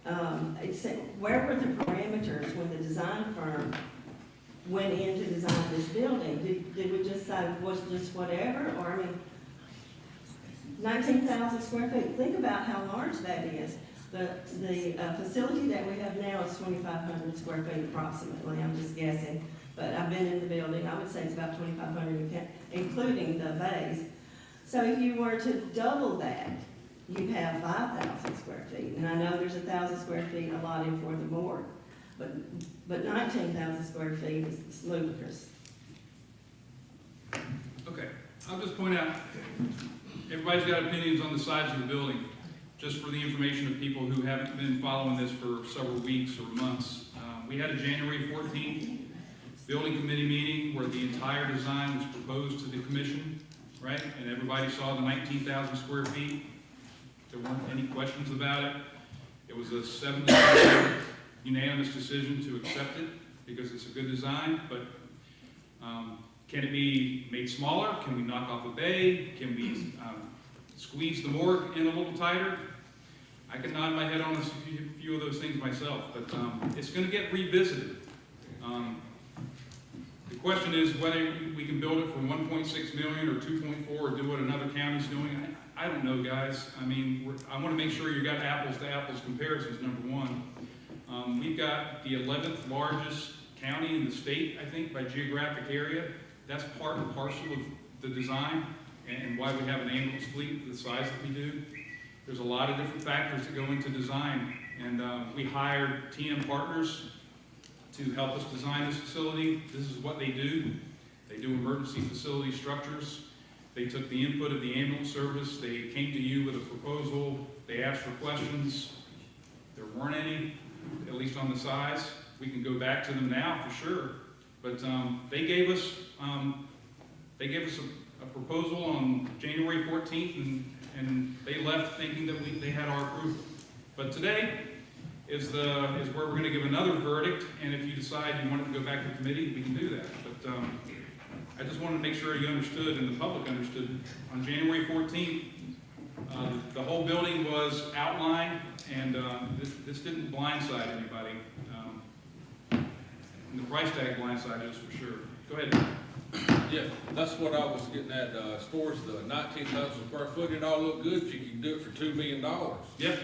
Where were the parameters when the design firm went in to design this building? Did we just say, was just whatever, or I mean, 19,000 square feet, think about how large that is. The facility that we have now is 2,500 square feet approximately, I'm just guessing, but I've been in the building, I would say it's about 2,500, including the bays. So if you were to double that, you'd have 5,000 square feet, and I know there's 1,000 square feet allotted for the board, but 19,000 square feet is ludicrous. Okay, I'll just point out, everybody's got opinions on the size of the building. Just for the information of people who haven't been following this for several weeks or months, we had a January 14th building committee meeting where the entire design was proposed to the commission, right? And everybody saw the 19,000 square feet. There weren't any questions about it. It was a 7-0 unanimous decision to accept it because it's a good design, but can it be made smaller? Can we knock off a bay? Can we squeeze the morgue in a little tighter? I can nod my head on a few of those things myself, but it's going to get revisited. The question is whether we can build it for 1.6 million or 2.4 or do what another county's doing. I don't know, guys. I mean, I want to make sure you got apples to apples comparisons, number one. We've got the 11th largest county in the state, I think, by geographic area. That's part and parcel of the design and why we have an ambulance fleet the size that we do. There's a lot of different factors that go into design, and we hired TM Partners to help us design this facility. This is what they do. They do emergency facility structures. They took the input of the ambulance service. They came to you with a proposal. They asked for questions. There weren't any, at least on the size. We can go back to them now for sure. But they gave us a proposal on January 14th, and they left thinking that they had our approval. But today is where we're going to give another verdict, and if you decide you want it to go back to committee, we can do that. But I just wanted to make sure you understood and the public understood. On January 14th, the whole building was outlined, and this didn't blindside anybody. And the price tag blindsided us for sure. Go ahead. Yeah, that's what I was getting at, as far as the 19,000 square foot, it all looked good, you can do it for $2 million. Yep.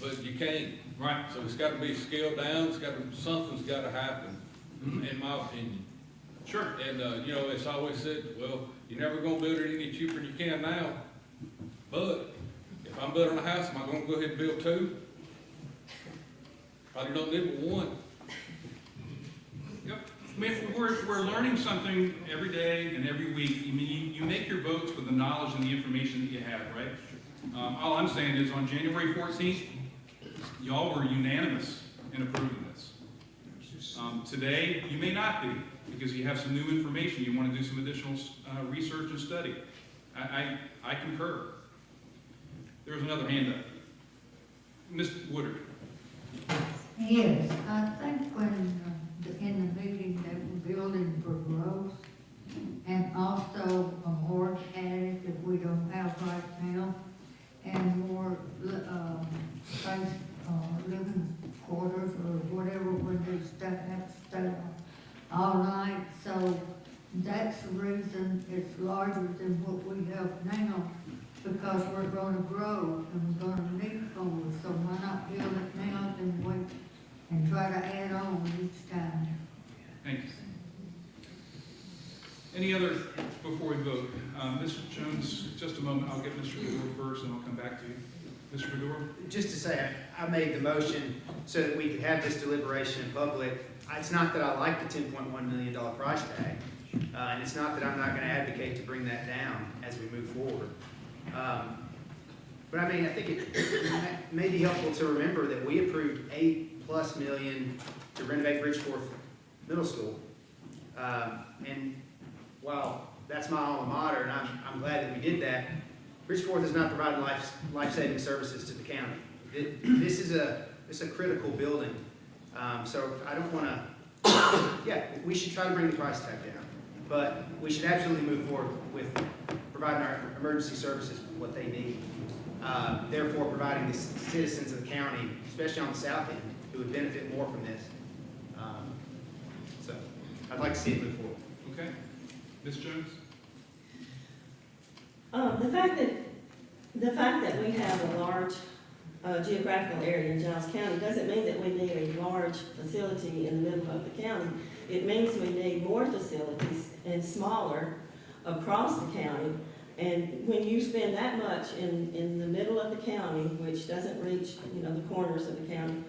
But you can't. Right. So it's gotta be scaled down, something's gotta happen, in my opinion. Sure. And, you know, it's always said, well, you're never gonna build it any cheaper than you can now. But if I'm building a house, am I gonna go ahead and build two? Probably don't live with one. Yep. I mean, we're learning something every day and every week. I mean, you make your votes with the knowledge and the information that you have, right? All I'm saying is on January 14th, y'all were unanimous in approving this. Today, you may not be, because you have some new information. You want to do some additional research and study. I concur. There's another hand up. Mr. Woodard. Yes, I think when, in the meeting, they were building for growth, and also a more added that we don't have right now, and more, space, living quarters or whatever, when they have to stay all night, so that's the reason it's larger than what we have now, because we're gonna grow and we're gonna need more, so why not build it now and wait and try to add on each time? Thank you. Any other, before we vote? Mr. Jones, just a moment, I'll get Mr. Bedore first and I'll come back to you. Mr. Bedore? Just to say, I made the motion so that we could have this deliberation in public. It's not that I like the $10.1 million price tag, and it's not that I'm not going to advocate to bring that down as we move forward. But I mean, I think it may be helpful to remember that we approved $8+ million to renovate Bridgeforth Middle School. And while that's my alma mater, and I'm glad that we did that, Bridgeforth is not providing life-saving services to the county. This is a critical building. So I don't want to, yeah, we should try to bring the price tag down, but we should absolutely move forward with providing our emergency services what they need. Therefore, providing the citizens of the county, especially on the south end, who would benefit more from this. So I'd like to see it move forward. Okay. Ms. Jones? The fact that we have a large geographical area in Giles County doesn't mean that we need a large facility in the middle of the county. It means we need more facilities and smaller across the county. And when you spend that much in the middle of the county, which doesn't reach, the corners of the county,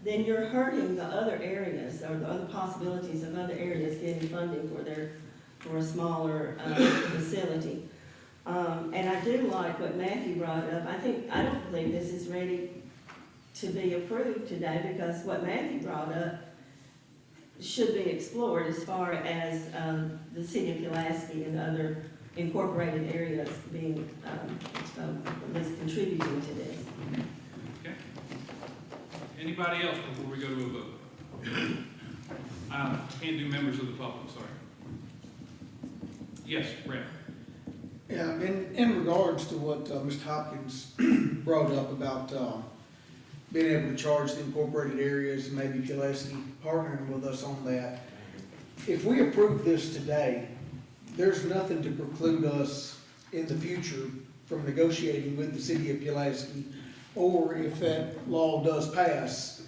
then you're hurting the other areas or the other possibilities of other areas getting funding for a smaller facility. And I do like what Matthew brought up. I don't believe this is ready to be approved today, because what Matthew brought up should be explored as far as the city of Pulaski and other incorporated areas being at least contributing to this. Okay. Anybody else before we go to a vote? Can't do members of the public, sorry. Yes, Brad. Yeah, in regards to what Mr. Hopkins brought up about being able to charge the incorporated areas and maybe Pulaski partnering with us on that, if we approve this today, there's nothing to preclude us in the future from negotiating with the city of Pulaski, or if that law does pass,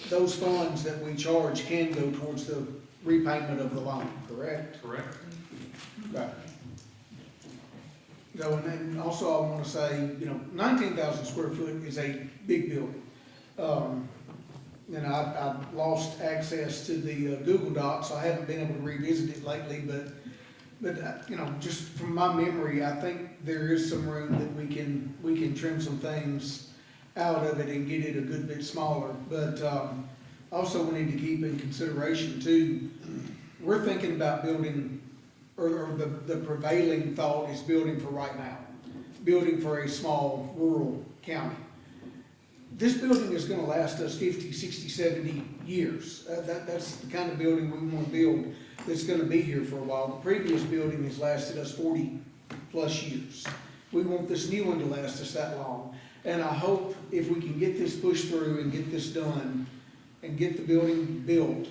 those funds that we charge can go towards the repayment of the loan, correct? Correct. Right. So, and then also I wanna say, 19,000 square foot is a big building. I've lost access to the Google Docs, so I haven't been able to revisit it lately, but, just from my memory, I think there is some room that we can trim some things out of it and get it a good bit smaller. But, also we need to keep in consideration too, we're thinking about building, or the prevailing thought is building for right now, building for a small rural county. This building is gonna last us 50, 60, 70 years. That's the kind of building we wanna build that's gonna be here for a while. The previous building has lasted us 40+ years. We want this new one to last us that long. And I hope if we can get this pushed through and get this done and get the building built,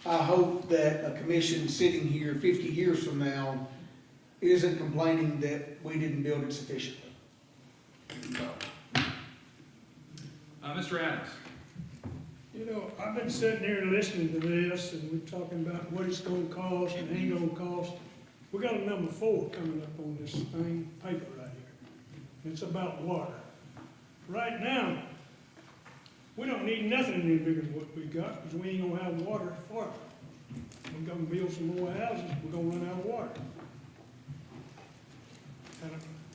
I hope that a commission sitting here 50 years from now isn't complaining that we didn't build it sufficiently. Mr. Adams? I've been sitting here listening to this, and we're talking about what it's gonna cost and ain't gonna cost. We got a number 4 coming up on this thing, paper right here. It's about water. Right now, we don't need nothing any bigger than what we got, because we ain't gonna have water for it. We're gonna build some more houses, we're gonna run out of water. And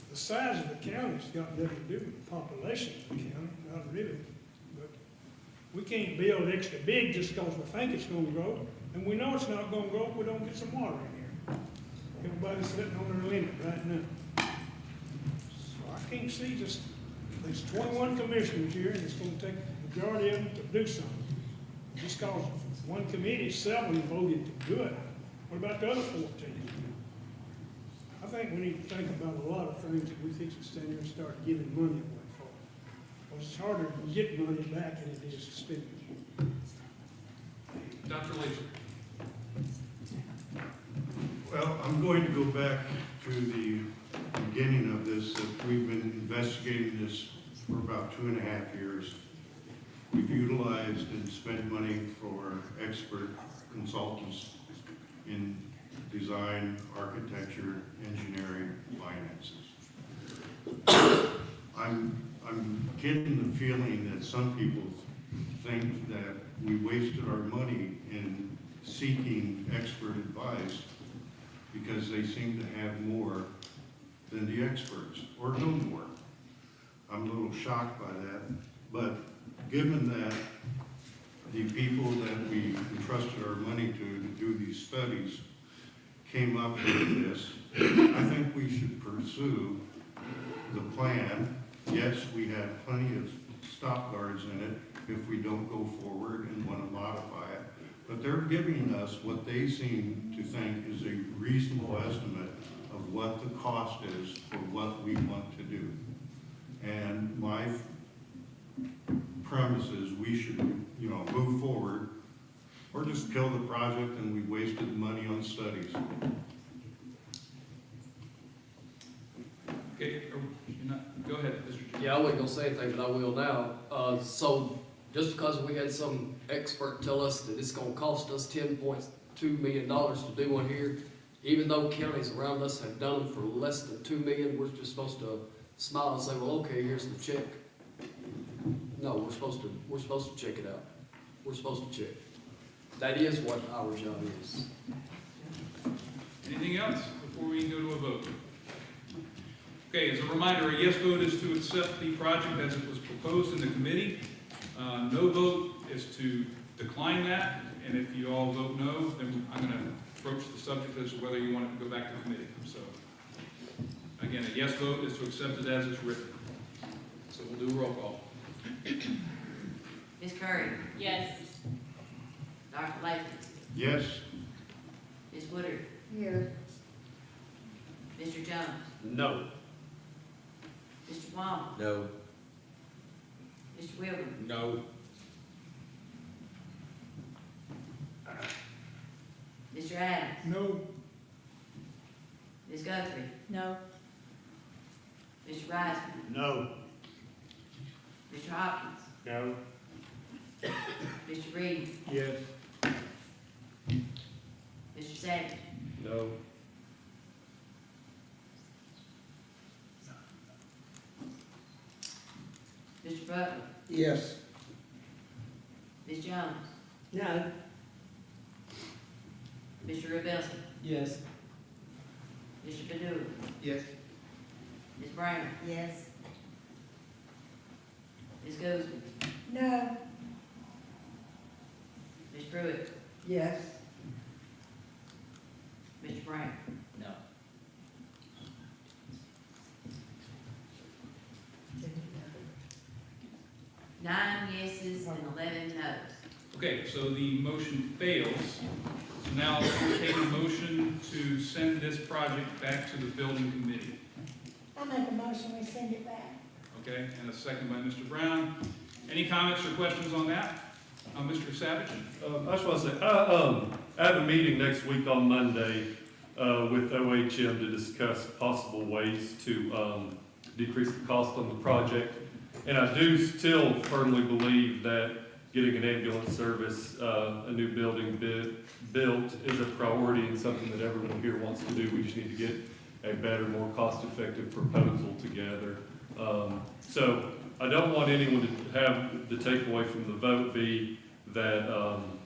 the size of the county's got nothing to do with the population of the county, not really. But we can't build extra big just because we think it's gonna grow, and we know it's not gonna grow if we don't get some water in here. Everybody's sitting on their limit right now. So I can't see just, there's 21 commissioners here, and it's gonna take the majority of them to do something. Just because one committee, 7 voted to do it, what about the other 14? I think we need to think about a lot of things that we think to stand here and start giving money away for. Because it's harder to get money back than it is to spend it. Dr. Leach? Well, I'm going to go back to the beginning of this, that we've been investigating this for about 2.5 years. We've utilized and spent money for expert consultants in design, architecture, engineering, finances. I'm getting the feeling that some people think that we wasted our money in seeking expert advice because they seem to have more than the experts, or know more. I'm a little shocked by that, but given that the people that we entrusted our money to do these studies came up with this, I think we should pursue the plan. Yes, we have plenty of stop guards in it if we don't go forward and want to modify it, but they're giving us what they seem to think is a reasonable estimate of what the cost is for what we want to do. And my premise is we should, move forward, or just kill the project and we wasted money on studies. Okay, go ahead, Mr. Chairman. Yeah, I wasn't gonna say anything, but I will now. So just because we had some expert tell us that it's gonna cost us $10.2 million to do one here, even though counties around us have done them for less than $2 million, we're just supposed to smile and say, well, okay, here's the check. No, we're supposed to check it out. We're supposed to check. That is what our job is. Anything else before we go to a vote? Okay, as a reminder, a yes vote is to accept the project as it was proposed in the committee. No vote is to decline that, and if you all vote no, then I'm going to approach the subject as to whether you want it to go back to committee. So, again, a yes vote is to accept it as it's written. So we'll do a roll call. Ms. Curry? Yes. Dr. Latham? Yes? Ms. Woodard? Yes. Mr. Jones? No. Mr. Palmer? No. Mr. Wilbur? No. Ms. Mr. Adams? No. Ms. Guthrie? No. Mr. Rising? No. Mr. Hopkins? No. Mr. Reed? Yes. Mr. Savage? No. Mr. Butler? Yes. Ms. Jones? No. Mr. Rebelson? Yes. Mr. Padula? Yes. Ms. Brown? Yes. Ms. Gooseby? No. Ms. Pruitt? Yes. Mr. Brown? No. Nine yeses and 11 noes. Okay, so the motion fails. So now we'll take a motion to send this project back to the building committee. I make a motion, we send it back. Okay, and a second by Mr. Brown. Any comments or questions on that? Mr. Savage? I just want to say, I have a meeting next week on Monday with OHM to discuss possible ways to decrease the cost on the project. And I do still firmly believe that getting an ambulance service, a new building built is a priority and something that everyone here wants to do. We just need to get a better, more cost-effective proposal together. So I don't want anyone to have the takeaway from the vote be that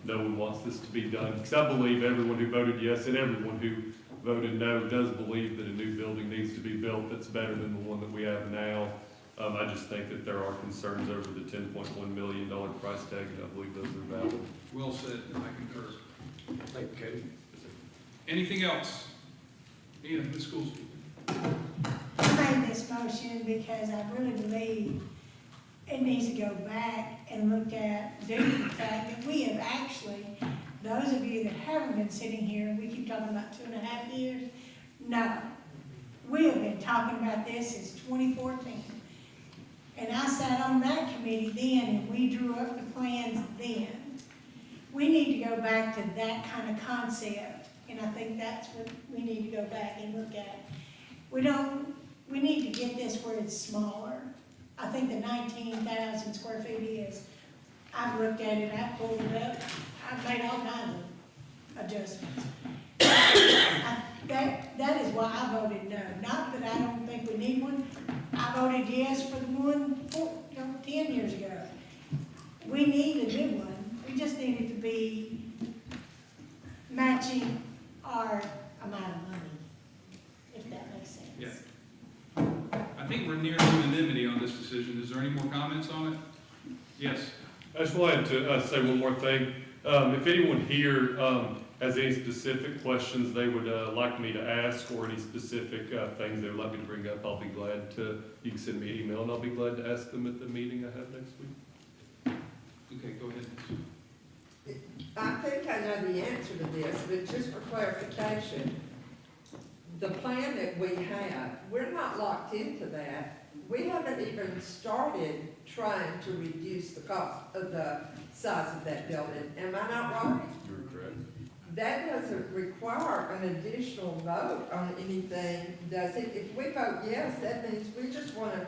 no one wants this to be done. Because I believe everyone who voted yes and everyone who voted no does believe that a new building needs to be built that's better than the one that we have now. I just think that there are concerns over the $10.1 million price tag, and I believe those are valid. Well said, I concur. Thank you, Katie. Anything else? Ian, Ms. Schoolsby? I made this motion because I really believe it needs to go back and look at, due to the fact that we have actually, those of you that haven't been sitting here, we keep talking about 2.5 years. No, we have been talking about this since 2014. And I sat on that committee then, and we drew up the plans then. We need to go back to that kind of concept, and I think that's what we need to go back and look at. We need to get this where it's smaller. I think the 19,000 square feet is, I've looked at it, I've pulled it up, I've made all kinds of adjustments. That is why I voted no. Not that I don't think we need one. I voted yes for the one 10 years ago. We need a new one. We just need it to be matching our amount of money, if that makes sense. Yeah. I think we're near unanimity on this decision. Is there any more comments on it? Yes. I just wanted to say one more thing. If anyone here has any specific questions they would like me to ask, or any specific things they would like me to bring up, I'll be glad to, you can send me an email and I'll be glad to ask them at the meeting I have next week. Okay, go ahead. I think I know the answer to this, but just for clarification, the plan that we have, we're not locked into that. We haven't even started trying to reduce the cost of the size of that building. Am I not right? You're correct. That doesn't require an additional vote on anything, does it? If we vote yes, that means we just want to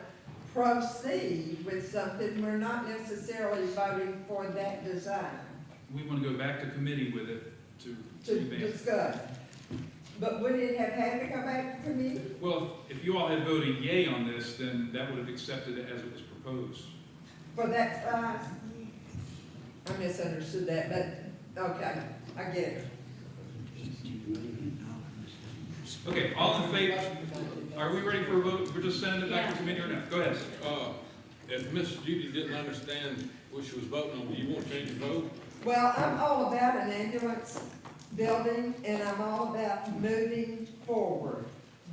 proceed with something. We're not necessarily voting for that design. We want to go back to committee with it to revamp. Discuss. But would it have had to go back to committee? Well, if you all had voted yay on this, then that would have accepted it as it was proposed. For that size? I misunderstood that, but, okay, I get it. Okay, all in favor? Are we ready for a vote? We're just sending it back to committee or not? Go ahead. If Miss Judy didn't understand what she was voting on, do you want to change your vote? Well, I'm all about an ambulance building, and I'm all about moving forward.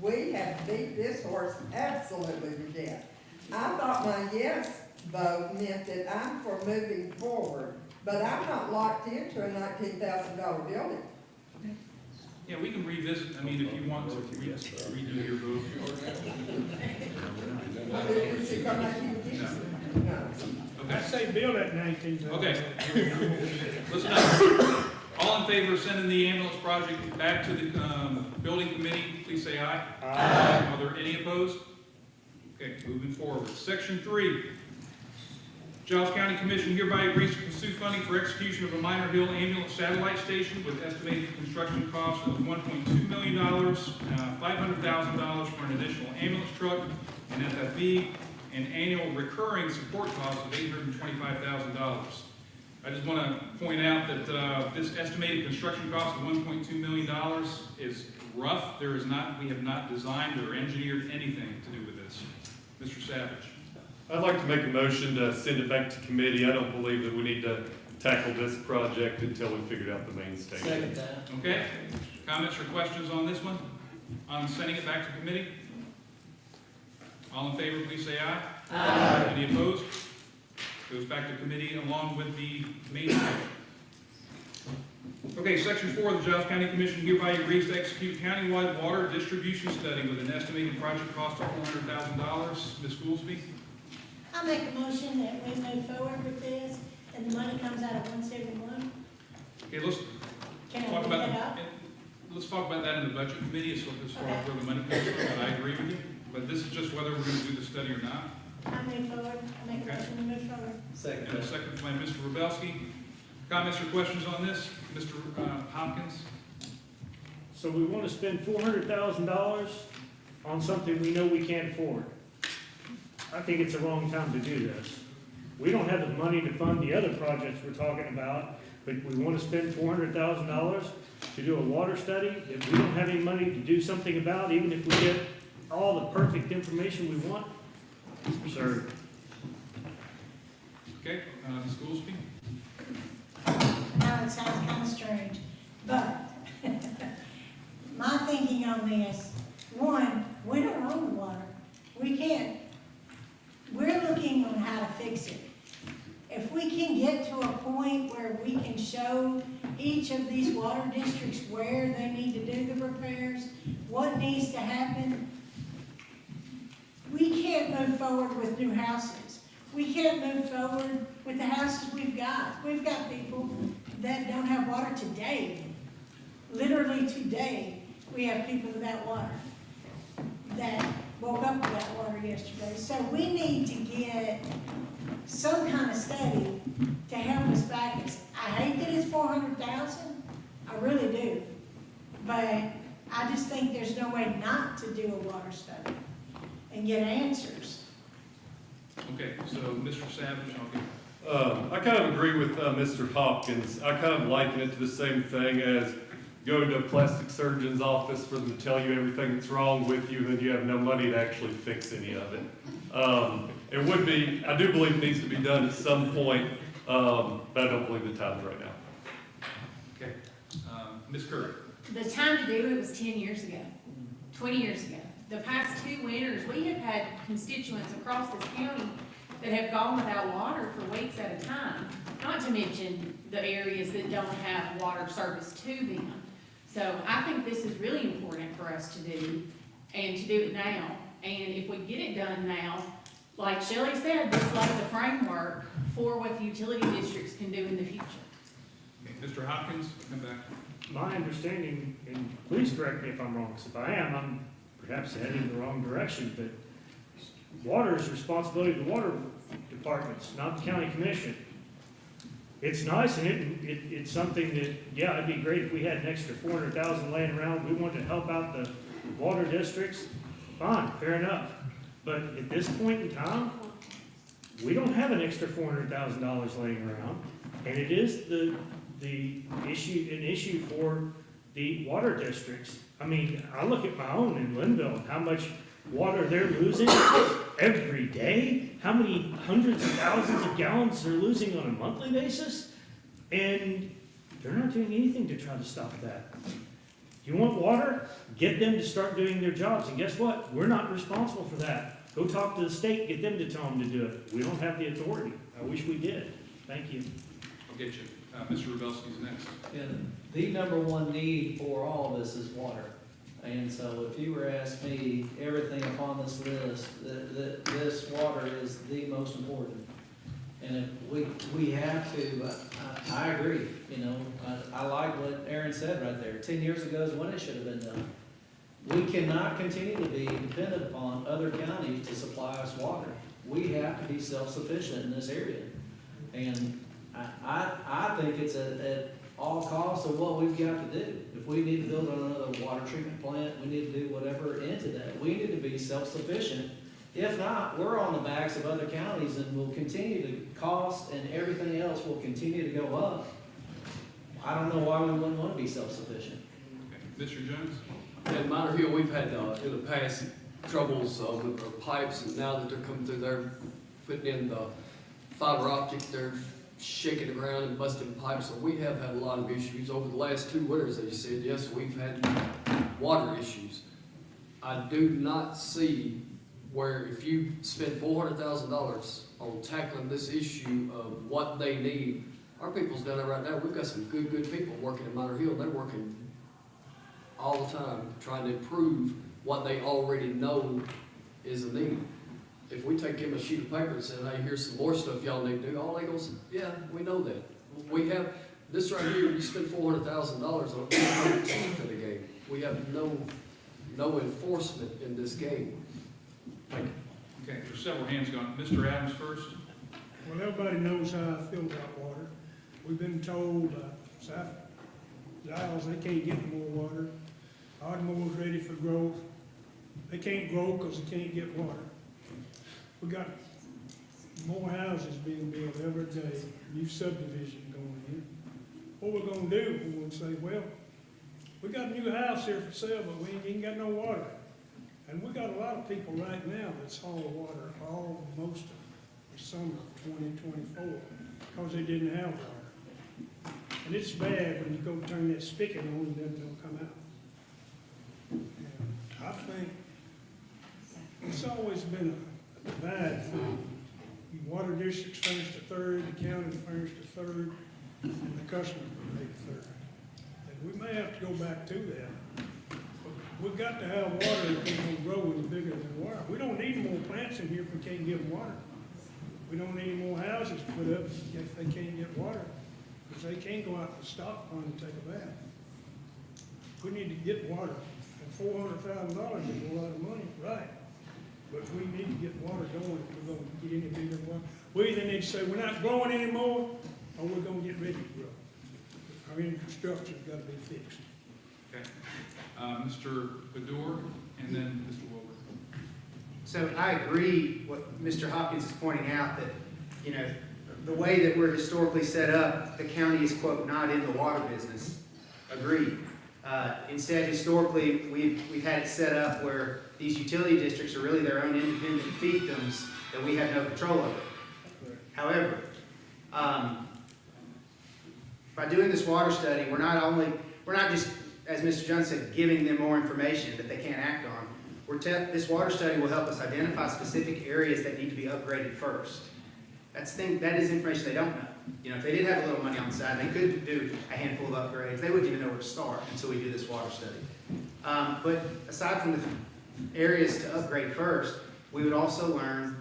We have beat this horse absolutely to death. I thought my yes vote meant that I'm for moving forward, but I'm not locked into a $19,000 building. Yeah, we can revisit, I mean, if you want to redo your vote. Is it gonna make any difference? No. Okay. I say build at 19,000. Okay. Listen up. All all in favor of sending the ambulance project back to the building committee, please say aye. Aye. Are there any opposed? Okay, moving forward. Section 3. Giles County Commission hereby agrees to pursue funding for execution of a Minor Hill ambulance satellite station with estimated construction costs of $1.2 million, $500,000 for an additional ambulance truck and FFE, and annual recurring support costs of $825,000. I just want to point out that this estimated construction cost of $1.2 million is rough. We have not designed or engineered anything to do with this. Mr. Savage. I'd like to make a motion to send it back to committee. I don't believe that we need to tackle this project until we figured out the main station. Second that. Okay, comments or questions on this one? On sending it back to committee? All in favor, please say aye. Aye. Any opposed? Goes back to committee along with the main station. Okay, section 4, the Giles County Commission hereby agrees to execute countywide water distribution study with an estimated project cost of $400,000. Ms. Goolsby? I make a motion that we move forward with this, and the money comes out of 171. Okay, let's Can I talk pick about, it up? let's talk about that in the budget committee as far as where the money comes from, but I agree with you. But this is just whether we're going to do the study or not. I move forward, I make a Okay. motion to move forward. Second And a that. second by Mr. Rubelski. Comments or questions on this? Mr. Hopkins? So we want to spend $400,000 on something we know we can't afford. I think it's the wrong time to do this. We don't have the money to fund the other projects we're talking about, but we want to spend $400,000 to do a water study that we don't have any money to do something about, even if we get all the perfect information we want. It's absurd. Okay, Ms. Goolsby? I know it sounds kind of strange, but my thinking on this, one, we don't own the water. We can't. We're looking on how to fix it. If we can get to a point where we can show each of these water districts where they need to do the repairs, what needs to happen, we can't move forward with new houses. We can't move forward with the houses we've got. We've got people that don't have water today. Literally today, we have people without water that woke up without water yesterday. So we need to get some kind of study to help us back. I hate that it's 400,000, I really do. But I just think there's no way not to do a water study and get answers. Okay, so Mr. Savage, I'll give. I kind of agree with Mr. Hopkins. I kind of liken it to the same thing as going to a plastic surgeon's office for them to tell you everything that's wrong with you, and you have no money to actually fix any of it. It would be, I do believe it needs to be done at some point, but I don't believe the time's right now. Okay, Ms. Curry? The time to do it was 10 years ago, 20 years ago. The past 2 winters, we have had constituents across this county that have gone without water for weeks at a time, not to mention the areas that don't have water service to them. So I think this is really important for us to do, and to do it now. And if we get it done now, like Shelley said, this lays a framework for what the utility districts can do in the future. Okay, Mr. Hopkins, come back. My understanding, and please correct me if I'm wrong, 'cause if I am, I'm perhaps heading in the wrong direction, but water is responsibility of the water departments, not the county commission. It's nice, and it's something that, yeah, it'd be great if we had an extra 400,000 laying around. We wanted to help out the water districts, fine, fair enough. But at this point in time, we don't have an extra $400,000 laying around, and it is an issue for the water districts. I mean, I look at my own in Linville, how much water they're losing every day, how many hundreds of thousands of gallons they're losing on a monthly basis, and they're not doing anything to try to stop that. You want water? Get them to start doing their jobs, and guess what? We're not responsible for that. Go talk to the state, get them to tell them to do it. We don't have the authority. I wish we did. Thank you. I'll get you. Mr. Rubelski's next. And the number one need for all of this is water. And so if you were to ask me, everything upon this list, this water is the most important. And if we have to, I agree, you know, I like what Aaron said right there. 10 years ago is when it should have been done. We cannot continue to be dependent upon other counties to supply us water. We have to be self-sufficient in this area. And I think it's at all costs of what we've got to do. If we need to build another water treatment plant, we need to do whatever into that. We need to be self-sufficient. If not, we're on the backs of other counties and will continue to cost and everything else will continue to go up. I don't know why we wouldn't want to be self-sufficient. Mr. Jones? In Minor Hill, we've had, in the past, troubles with our pipes, and now that they're coming through, they're putting in the fiber optic, they're shaking the ground and busting pipes, so we have had a lot of issues. Over the last 2 winters, as you said, yes, we've had water issues. I do not see where if you spend $400,000 on tackling this issue of what they need, our people's down there right now, we've got some good people working in Minor Hill, they're working all the time, trying to improve what they already know is a need. If we take them a sheet of paper and say, hey, here's some more stuff y'all need to do, all they go say, yeah, we know that. We have, this right here, you spend $400,000 on the teeth of the game. We have no enforcement in this game. Thank you. Okay, there's several hands gone. Mr. Adams first. Well, everybody knows how I feel about water. We've been told, Giles, they can't get no more water. Ardmore's ready for growth. They can't grow because they can't get water. We got more houses being built every day, new subdivision going in. What we're gonna do, we're gonna say, well, we got a new house here for sale, but we ain't got no water. And we got a lot of people right now that's haul water most of the summer of 2024 because they didn't have water. And it's bad when you go turn that spigot on and then don't come out. And I think it's always been a divide for the water districts furnish to third, the county furnish to third, and the customer pay to third. And we may have to go back to that. We've got to have water if we're gonna grow any bigger than water. We don't need more plants in here if we can't get water. We don't need more houses put up if they can't get water, because they can't go out to the stock pond and take a bath. We need to get water, and $400,000 is a lot of money, right? But we need to get water going if we're gonna get any bigger than water. We either need to say we're not growing anymore, or we're gonna get ready to grow. Our infrastructure's gotta be fixed. Okay. Mr. Bador, and then Mr. Wilbur. So I agree what Mr. Hopkins is pointing out, that, you know, the way that we're historically set up, the county is, quote, not in the water business. Agreed. Instead, historically, we've had it set up where these utility districts are really their own independent fiefdoms that we have no control over. However, by doing this water study, we're not just, as Mr. Jones said, giving them more information that they can't act on. This water study will help us identify specific areas that need to be upgraded first. That is information they don't know. You know, if they did have a little money on the side, they could do a handful of upgrades. They wouldn't even know where to start until we do this water study. But aside from the areas to upgrade first, we would also learn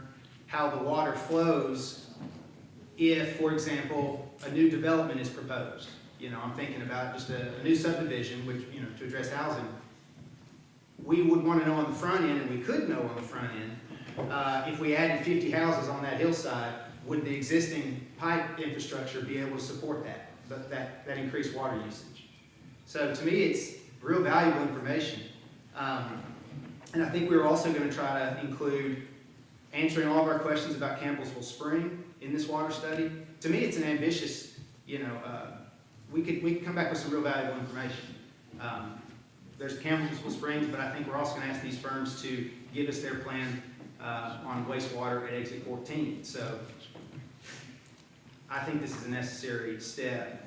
how the water flows if, for example, a new development is proposed. You know, I'm thinking about just a new subdivision, which, you know, to address housing. We would want to know on the front end, and we could know on the front end, if we added 50 houses on that hillside, would the existing pipe infrastructure be able to support that increased water usage? So to me, it's real valuable information. And I think we were also going to try to include answering all of our questions about Campbellsville Spring in this water study. To me, it's an ambitious, you know, we could come back with some real valuable information. There's Campbellsville Springs, but I think we're also going to ask these firms to give us their plan on wastewater at exit 14. So I think this is a necessary step,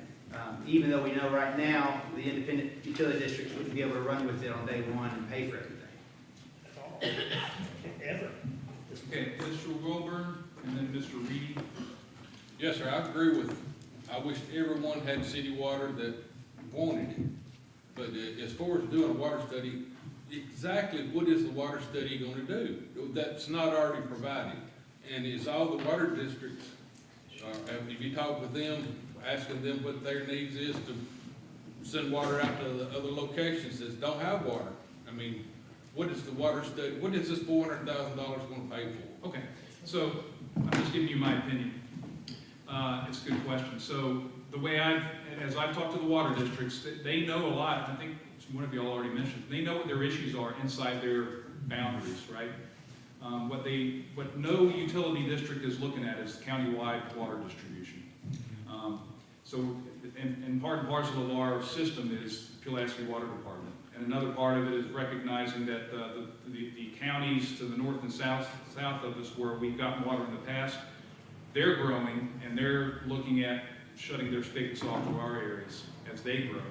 even though we know right now the independent utility districts wouldn't be able to run with it on day one and pay for everything. Ever. Okay, Mr. Wilburn, and then Mr. Reedy. Yes, sir, I wish everyone had city water that wanted it. But as far as doing a water study, exactly what is the water study going to do? That's not already provided. And is all the water districts, have you talked with them, asking them what their needs is to send water out to the other locations that don't have water. I mean, what is the water study, what is this $400,000 gonna pay for? Okay, so I'm just giving you my opinion. It's a good question. So the way as I've talked to the water districts, they know a lot. I think one of you all already mentioned, they know what their issues are inside their boundaries, right? What no utility district is looking at is countywide water distribution. And part and parcel of our system is Pulaski Water Department. And another part of it is recognizing that the counties to the north and south of us where we've gotten water in the past, they're growing and they're looking at shutting their spigots off to our areas as they grow.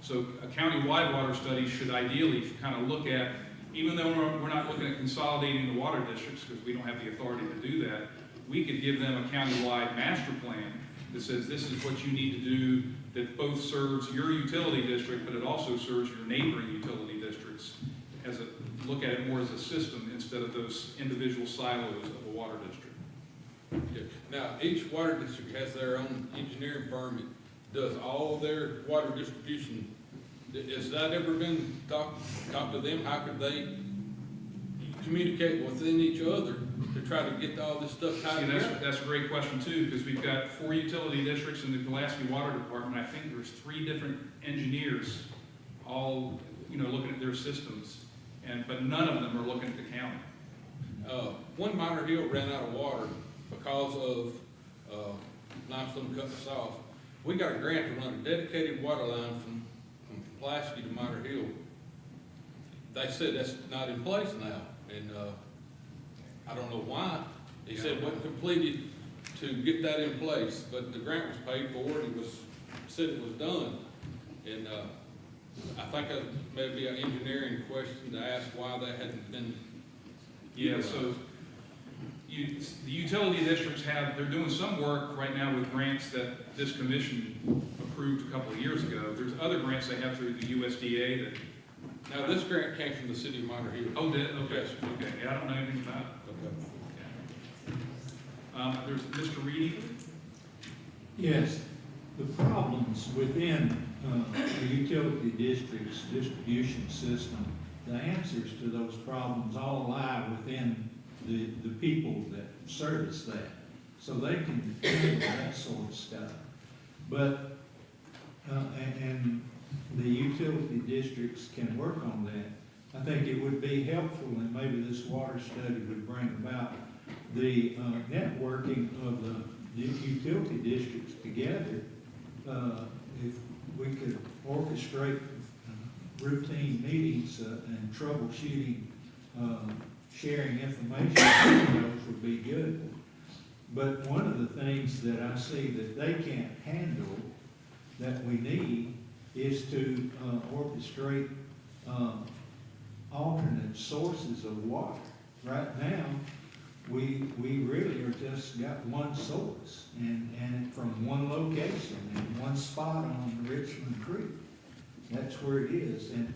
So a county-wide water study should ideally kind of look at, even though we're not looking at consolidating the water districts because we don't have the authority to do that, we could give them a county-wide master plan that says this is what you need to do that both serves your utility district, but it also serves your neighboring utility districts. Look at it more as a system instead of those individual silos of a water district. Okay. Now, each water district has their own engineering firm that does all their water distribution. Has that ever been talked to them? How could they communicate within each other to try to get all this stuff tied together? That's a great question too, because we've got 4 utility districts in the Pulaski Water Department. I think there's 3 different engineers all, looking at their systems, but none of them are looking at the county. One minor hill ran out of water because of limestone cutting us off. We got a grant to run a dedicated water line from Pulaski to Minor Hill. They said that's not in place now, and I don't know why. They said it wasn't completed to get that in place, but the grant was paid for, it said it was done. And I think that may be an engineering question to ask why that hadn't been. Yeah, so the utility districts they're doing some work right now with grants that this commission approved a couple of years ago. There's other grants they have through the USDA that. Now, this grant came from the city of Minor Hill. Oh, did it? Okay, okay. Yeah, I don't know anything about it. Okay. There's Mr. Reedy. Yes, the problems within the utility district's distribution system, the answers to those problems all lie within the people that service that. So they can handle that sort of stuff. But, and the utility districts can work on that. I think it would be helpful, and maybe this water study would bring about the networking of the utility districts together. If we could orchestrate routine meetings and troubleshooting, sharing information, those would be good. But one of the things that I see that they can't handle that we need is to orchestrate alternate sources of water. Right now, we really are just got one source and from one location and one spot on Richland Creek. That's where it is. And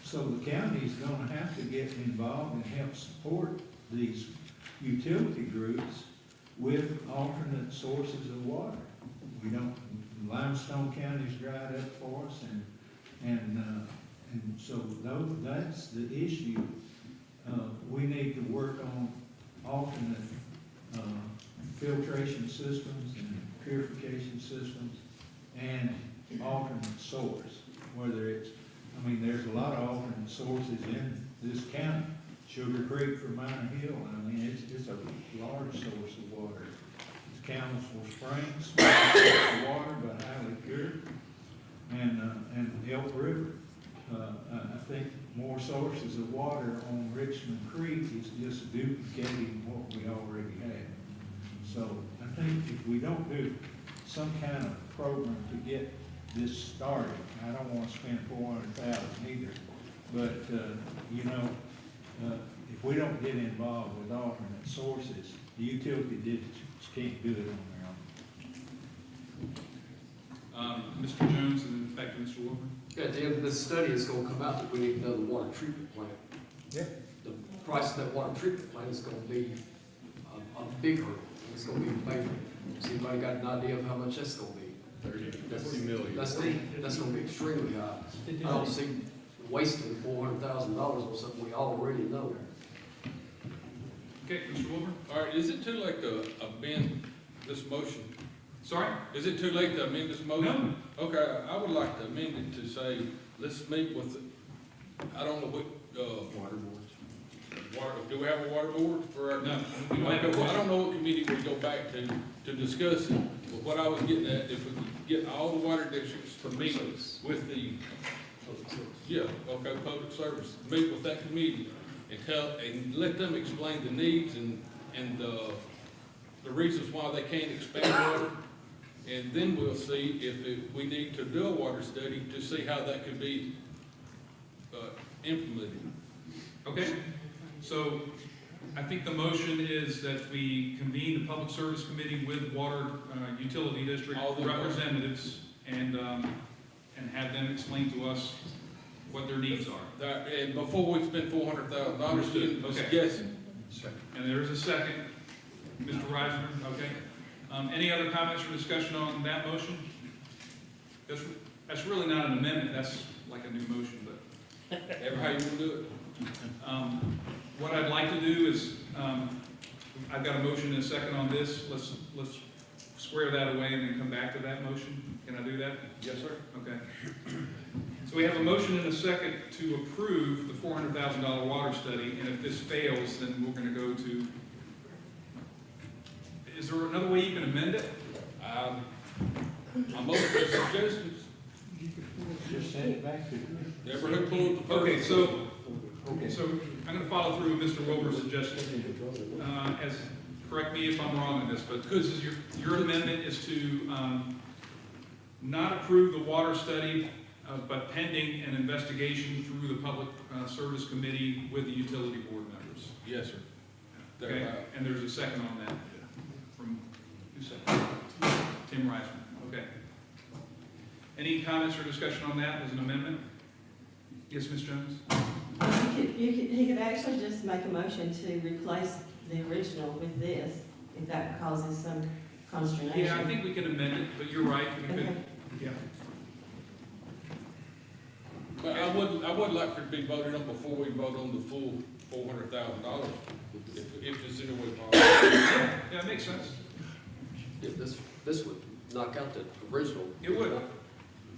so the county is going to have to get involved and help support these utility groups with alternate sources of water. We don't, Limestone County's dried up for us, and so that's the issue. We need to work on alternate filtration systems and purification systems and alternate source. Whether it's, I mean, there's a lot of alternate sources in this county. Sugar Creek for Minor Hill, I mean, it's a large source of water. It's Council Springs, water, but highly pure, and Elk River. I think more sources of water on Richmond Creek is just duplicating what we already have. So I think if we don't do some kind of program to get this started, I don't want to spend $400,000 either, but if we don't get involved with alternate sources, the utility districts can't do it on their own. Mr. Jones, and then back to Mr. Wilburn. At the end of this study, it's gonna come out that we need another water treatment plant. Yeah. The price of that water treatment plant is gonna be a bigger, it's gonna be major. Has anybody got an idea of how much that's gonna be? 50 million. That's gonna be extremely high. I don't see wasting $400,000 on something we already know. Okay, Mr. Wilbur? All right, is it too late to amend this motion? Sorry? Is it too late to amend this motion? No. Okay, I would like to amend it to say, let's meet with, I don't know what, water boards. Water, do we have a water board for our? No, we don't have Okay, a well, I don't know what committee we go back to discuss it, but what I was getting at, if we could get all the water districts to meet with the, yeah, okay, public service, meet with that committee and let them explain the needs and the reasons why they can't expand water. And then we'll see if we need to do a water study to see how that could be implemented. Okay, so I think the motion is that we convene the Public Service Committee with water utility district representatives and have them explain to us what their needs are. And before we spend $400,000, Okay. yes. And there is a second, Mr. Reisner, okay? Any other comments or discussion on that motion? That's really not an amendment, that's like a new motion, but. Ever how you want to do it? What I'd like to do is, I've got a motion and a second on this. Let's square that away and then come back to that motion. Can I do that? Yes, sir. Okay. So we have a motion and a second to approve the $400,000 water study, and if this fails, then we're gonna go to, is there another way you can amend it? I'm open for suggestions. Just send it back to Never heard pulled the Okay, so I'm gonna follow through with Mr. Wilbur's suggestion. Correct me if I'm wrong on this, but this is your amendment is to, not approve the water study, but pending an investigation through the Public Service Committee with the utility board members. Yes, sir. Okay, and there's a second on that from, who said? Tim Reisman, okay. Any comments or discussion on that as an amendment? Yes, Ms. Jones? He could actually just make a motion to replace the original with this, if that causes some consternation. Yeah, I think we can amend it, but you're right, we could, Okay. yeah. But I would like for it to be voted on before we vote on the full $400,000, if there's any way possible. Yeah, it makes sense. Yeah, this would knock out the original. It would.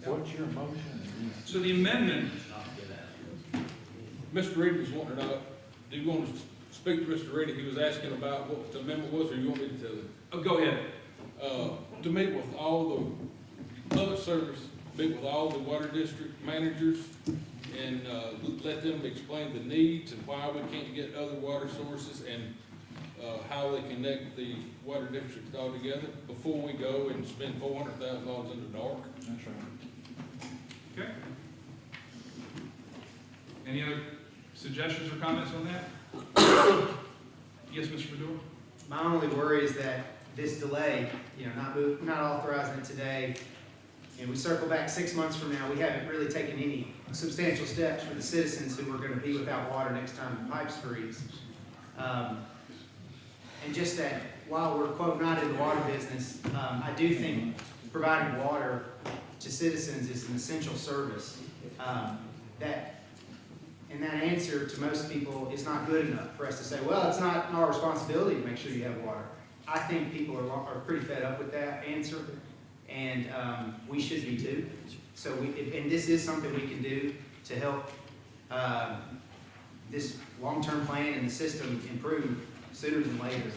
What's your motion? So the amendment, Mr. Reed was wanting to know, do you want to speak to Mr. Reed? He was asking about what the amendment was, or you want me to tell him? oh, go ahead. To meet with all the public service, meet with all the water district managers, and let them explain the needs and why we can't get other water sources and how they connect the water districts all together before we go and spend $400,000 in the dark. That's right. Okay. Any other suggestions or comments on that? Yes, Mr. Fedor? My only worry is that this delay, not authorizing it today, and we circle back 6 months from now, we haven't really taken any substantial steps for the citizens who are going to be without water next time the pipes freeze. And just that, while we're, quote, not in the water business, I do think providing water to citizens is an essential service. And that answer to most people is not good enough for us to say, well, it's not our responsibility to make sure you have water. I think people are pretty fed up with that answer, and we should be too. So and this is something we can do to help this long-term plan and the system improve sooner than later.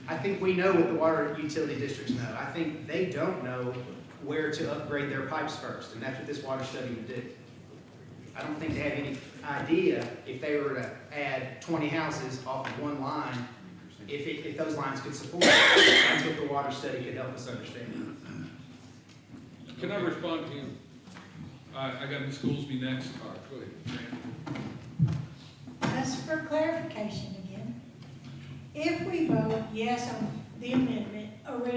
I think we know what the water utility districts know. I think they don't know where to upgrade their pipes first, and that's what this water study would do. I don't think they have any idea if they were to add 20 houses off of one line, if those lines could support it. That's what the water study could help us understand. Can I respond to him? I got Ms. Goolsby next. All right, go ahead. Just for clarification again, if we vote yes on the amendment, not the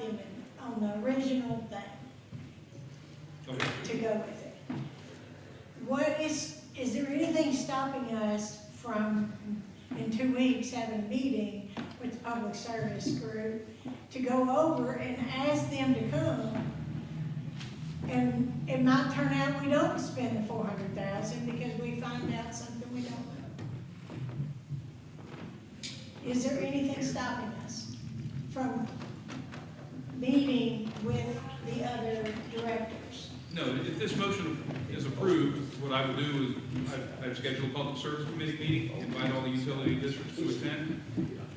amendment, on the original thing, to go with it, what is there anything stopping us from, in 2 weeks, having a meeting with the public service group to go over and ask them to come. And it might turn out we don't spend the 400,000 because we find out something we don't know. Is there anything stopping us from meeting with the other directors? No, if this motion is approved, what I would do is, I've scheduled a public service committee meeting, invite all the utility districts to attend.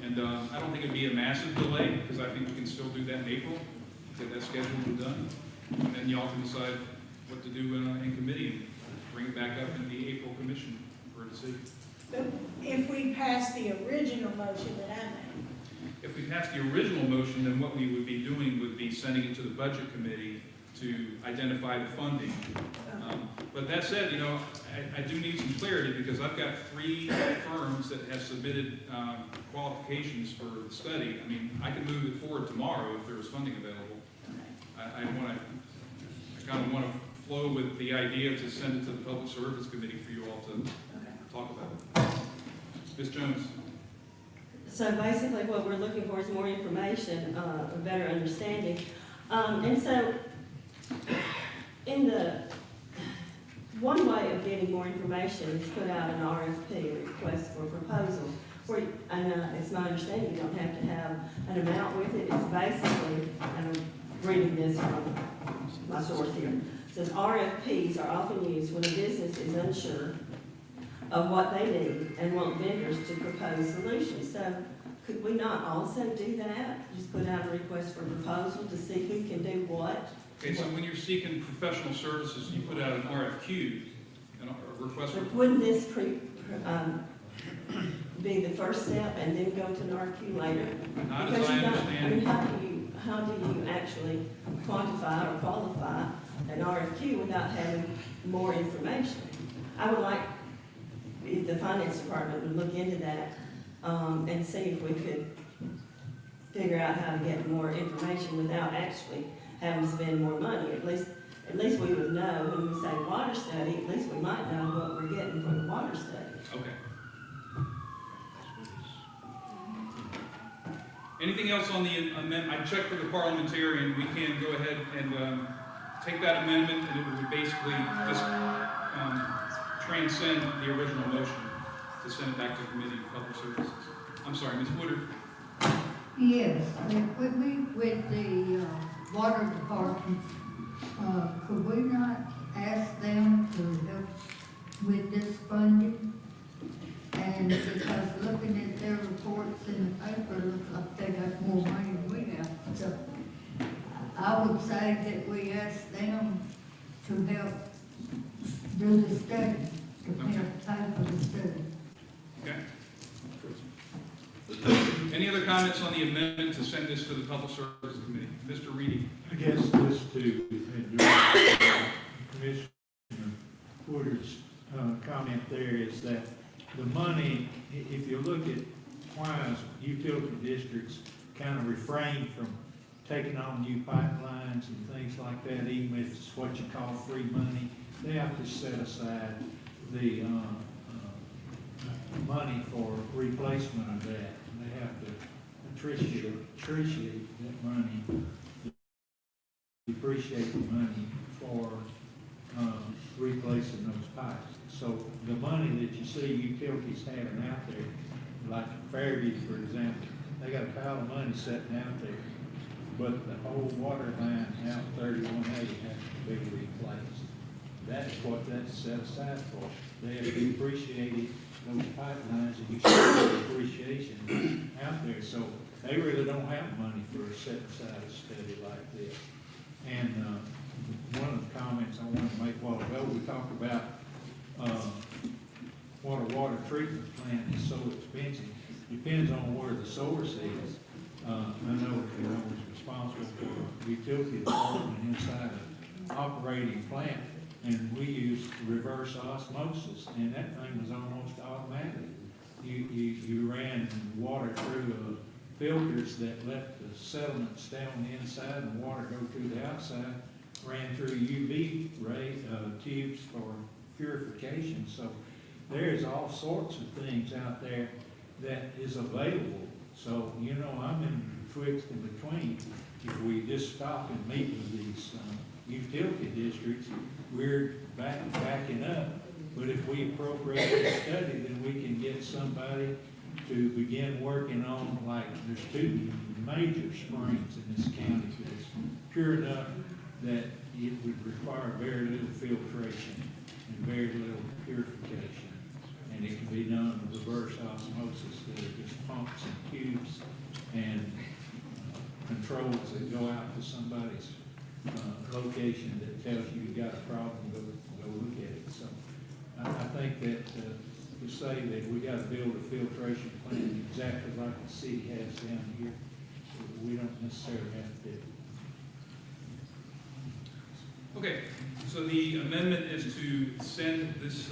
And I don't think it'd be a massive delay, because I think we can still do that in April, get that scheduled and done. And then y'all can decide what to do in committee, and bring it back up in the April commission for a decision. But if we pass the original motion that I made, If we pass the original motion, then what we would be doing would be sending it to the budget committee to identify the funding. But that said, you know, I do need some clarity, because I've got 3 firms that have submitted qualifications for the study. I mean, I could move it forward tomorrow if there was funding available. I kind of want to flow with the idea to send it to the Public Service Committee for you all to talk about it. Ms. Jones? So basically what we're looking for is more information, a better understanding. And so in the, one way of getting more information is put out an RFP, a request for proposal, where, and it's my understanding you don't have to have an amount with it. It's basically, and I'm reading this from my source here, it says RFPs are often used when a business is unsure of what they need and want vendors to propose solutions. So could we not also do that? Just put out a request for proposal to see who can do what? Okay, so when you're seeking professional services, you put out an RFQ, a request for... But wouldn't this be the first step and then go to an RFQ later? Not as Because I you don't, understand. I mean, how do you actually quantify or qualify an RFQ without having more information? I would like if the finance department would look into that and see if we could figure out how to get more information without actually having to spend more money. At least we would know when we say water study, at least we might know what we're getting for the water study. Okay. Anything else on the amendment? I checked with the parliamentarian. We can go ahead and take that amendment, and it would basically just transcend the original motion to send it back to the Committee of Public Services. I'm sorry, Ms. Woodard. Yes, if we meet with the water department, could we not ask them to help with this funding? And because looking at their reports in the paper, looks like they got more money than we have. So I would say that we ask them to help do the study, to help pay for the study. Okay. Any other comments on the amendment to send this to the Public Service Committee? Mr. Reedy. I guess just to address Commissioner Woodard's comment there is that the money, if you look at why utility districts kind of refrain from taking on new pipelines and things like that, even if it's what you call free money, they have to set aside the money for replacement of that. They have to appreciate that money, depreciate the money for replacing those pipes. So the money that you see utilities having out there, like Fairview, for example, they got a pile of money sitting out there, but the whole water line out 31A has to be replaced. That's what that's set aside for. They have depreciated those pipelines, and you see the depreciation out there. So they really don't have money for a set aside study like this. And one of the comments I wanted to make a while ago, we talked about what a water treatment plant is so expensive. Depends on where the source is. I know that I was responsible for the utility department inside an operating plant, and we used reverse osmosis, and that thing was almost automatic. You ran water through filters that let the sediment stay on the inside and water go through the outside, ran through UV ray tubes for purification. So there's all sorts of things out there that is available So, you know, I'm in twixt and between. If we just stop and meet with these utility districts, we're backing up. But if we appropriate the study, then we can get somebody to begin working on, like, there's 2 major springs in this county that's pure enough that it would require very little filtration and very little purification. And it can be done with reverse osmosis, that are just pumps and tubes and controls that go out to somebody's location that tells you you've got a problem, go look at it. So I think that to say that we gotta build a filtration plant exactly like the city has down here, we don't necessarily have to do it. Okay, so the amendment is to send this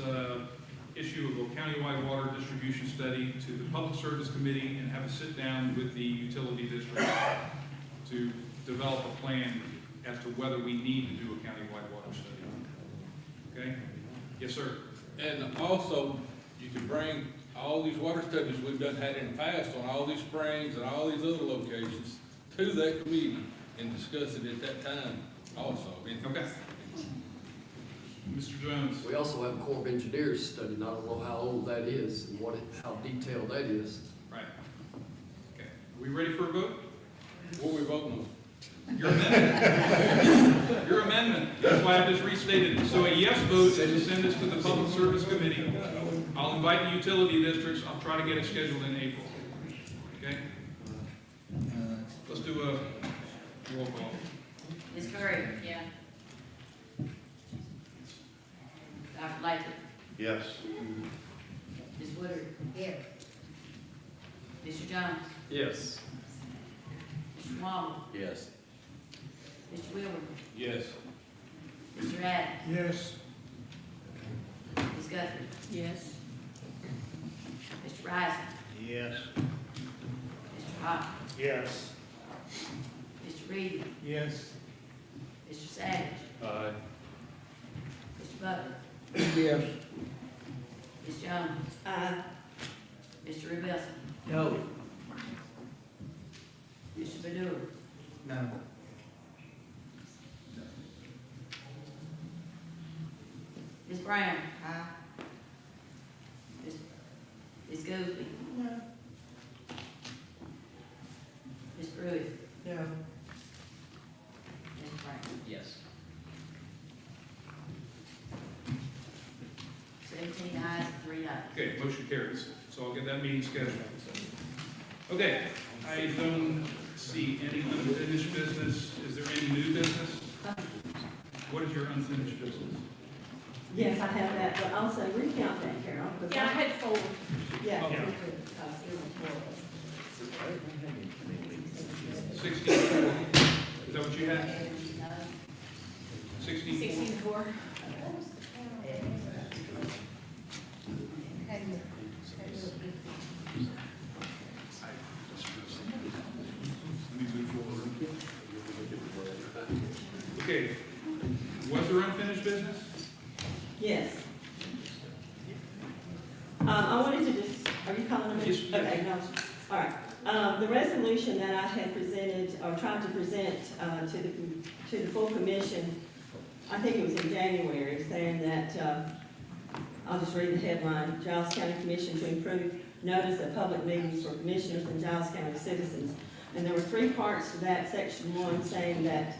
issue of a countywide water distribution study to the Public Service Committee and have a sit-down with the utility district to develop a plan as to whether we need to do a countywide water study. Okay? Yes, sir. And also, you can bring all these water studies we've had in the past on all these springs and all these other locations to that committee and discuss it at that time also. Okay. Mr. Jones. We also have a Corps of Engineers study, and I don't know how old that is and how detailed that is. Right. Okay. Are we ready for a vote? What are we voting on? Your amendment. Your amendment. That's why I just restated it. So a yes vote is to send this to the Public Service Committee. I'll invite the utility districts. I'll try to get it scheduled in April. Okay? Let's do a roll call. Ms. Curry? Yeah. Dr. Layton? Yes. Ms. Woodard? Yes. Mr. Jones? Yes. Mr. Waller? Yes. Mr. Wilbur? Yes. Mr. Adams? Yes. Ms. Guthrie? Yes. Mr. Rising? Yes. Mr. Hopper? Yes. Mr. Reed? Yes. Mr. Savage? Aye. Mr. Butler? Yes. Ms. Jones? Mr. Rubelson? No. Mr. Baddour? No. Ms. Brown? Ms. Goolsby? No. Ms. Pruitt? No. Ms. Brown? Yes. 17 ayes, 3 ayes. Okay, motion carries. So I'll get that meeting scheduled. Okay, I don't see any unfinished business. Is there any new business? What is your unfinished business? Yes, I have that, but also recount that, Carol. 'cause Yeah, I had 4. Yeah. Okay. there were 4 of us. 64. Is that what you had? 64? 64. Okay. Was there unfinished business? Yes. I wanted to just, are you calling me? Yes. Okay, no, all right. The resolution that I had presented, or tried to present, to the full commission, I think it was in January, saying that, I'll just read the headline, Giles County Commission to improve notice of public meetings for commissioners and Giles County citizens. And there were 3 parts to that, section 1 saying that,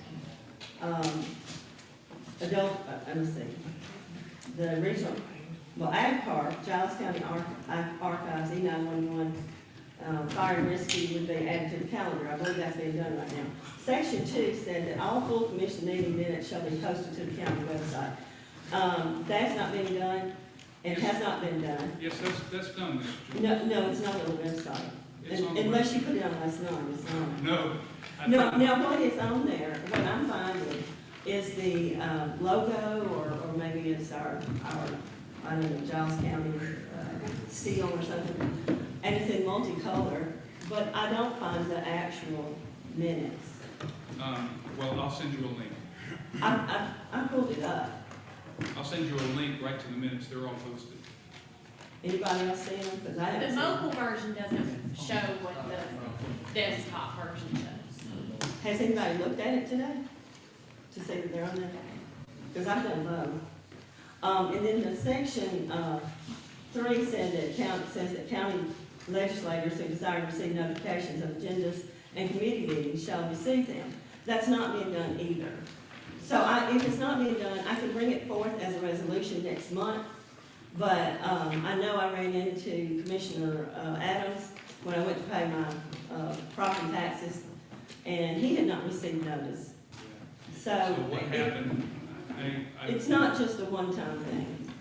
let's see, the original, well, Ag Park, Giles County Archives, E911, fire and rescue would be added to the calendar. I believe that's being done right now. Section 2 said that all full commission meeting minutes shall be posted to the county website. That's not being done, and has not been done. Yes, that's done, Mr. Jones. No, it's not on the website. It's on the Unless you put it on last night, it's not. No. Now, what is on there, what I'm finding is the logo, or maybe it's our, I don't know, Giles County seal or something, and it's in multicolor, but I don't find the actual minutes. Well, I'll send you a link. I pulled it up. I'll send you a link right to the minutes. They're all posted. Anybody else seen them? Because I haven't The seen them. mobile version doesn't show what the desktop version shows. Has anybody looked at it today? To see that they're on there? Because I've done both. And then the section, 3 says that county legislators who desire to receive notifications of agendas and committee meetings shall receive them. That's not being done either. So if it's not being done, I can bring it forth as a resolution next month. But I know I ran into Commissioner Adams when I went to pay my property taxes, and he had not received notice. So what happened? it's not just a one-time thing.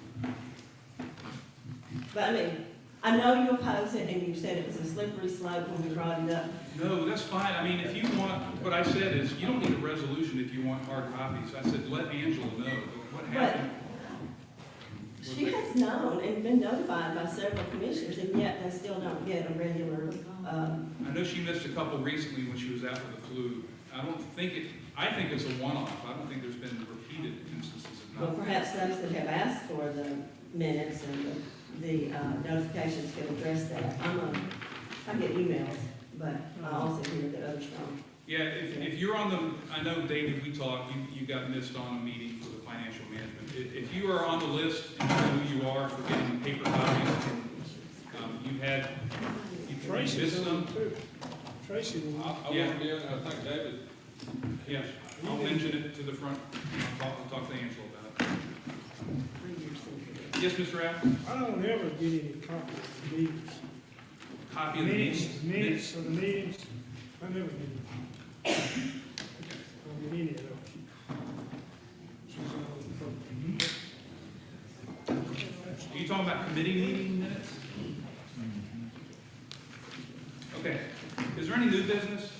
But I mean, I know you oppose it, and you said it was a slippery slope when we brought it up. No, that's fine. I mean, if you want, what I said is, you don't need a resolution if you want hard copies. I said, let Angela know. But what happened? She has known and been notified by several commissioners, and yet they still don't get a regular, I know she missed a couple recently when she was out with the flu. I think it's a one-off. I don't think there's been repeated instances of well, not. perhaps those that have asked for the minutes and the notifications can address that. I get emails, but I also hear that others don't. Yeah, if you're on the, I know, David, we talked, you got missed on a meeting for the financial management. If you are on the list and you know who you are for getting paper copies, you've Tracy's missed on them. too. Tracy will. I won't be, I think David, Yeah, I'll mention it to the front. I'll talk to Angela about it. Yes, Mr. Rapp? I don't ever get any copy of the meetings. Copy of the meetings? Minutes of the meetings, I never get any. I don't get any of those. Are you talking about committee meeting minutes? Okay. Is there any new business?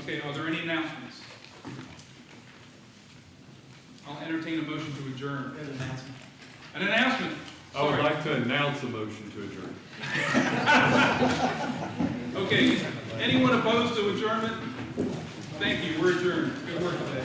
Okay, are there any announcements? I'll entertain a motion to adjourn. There's an announcement. An announcement? I would Sorry. like to announce a motion to adjourn. Okay, anyone opposed to adjournment? Thank you, we're adjourned. Good work today.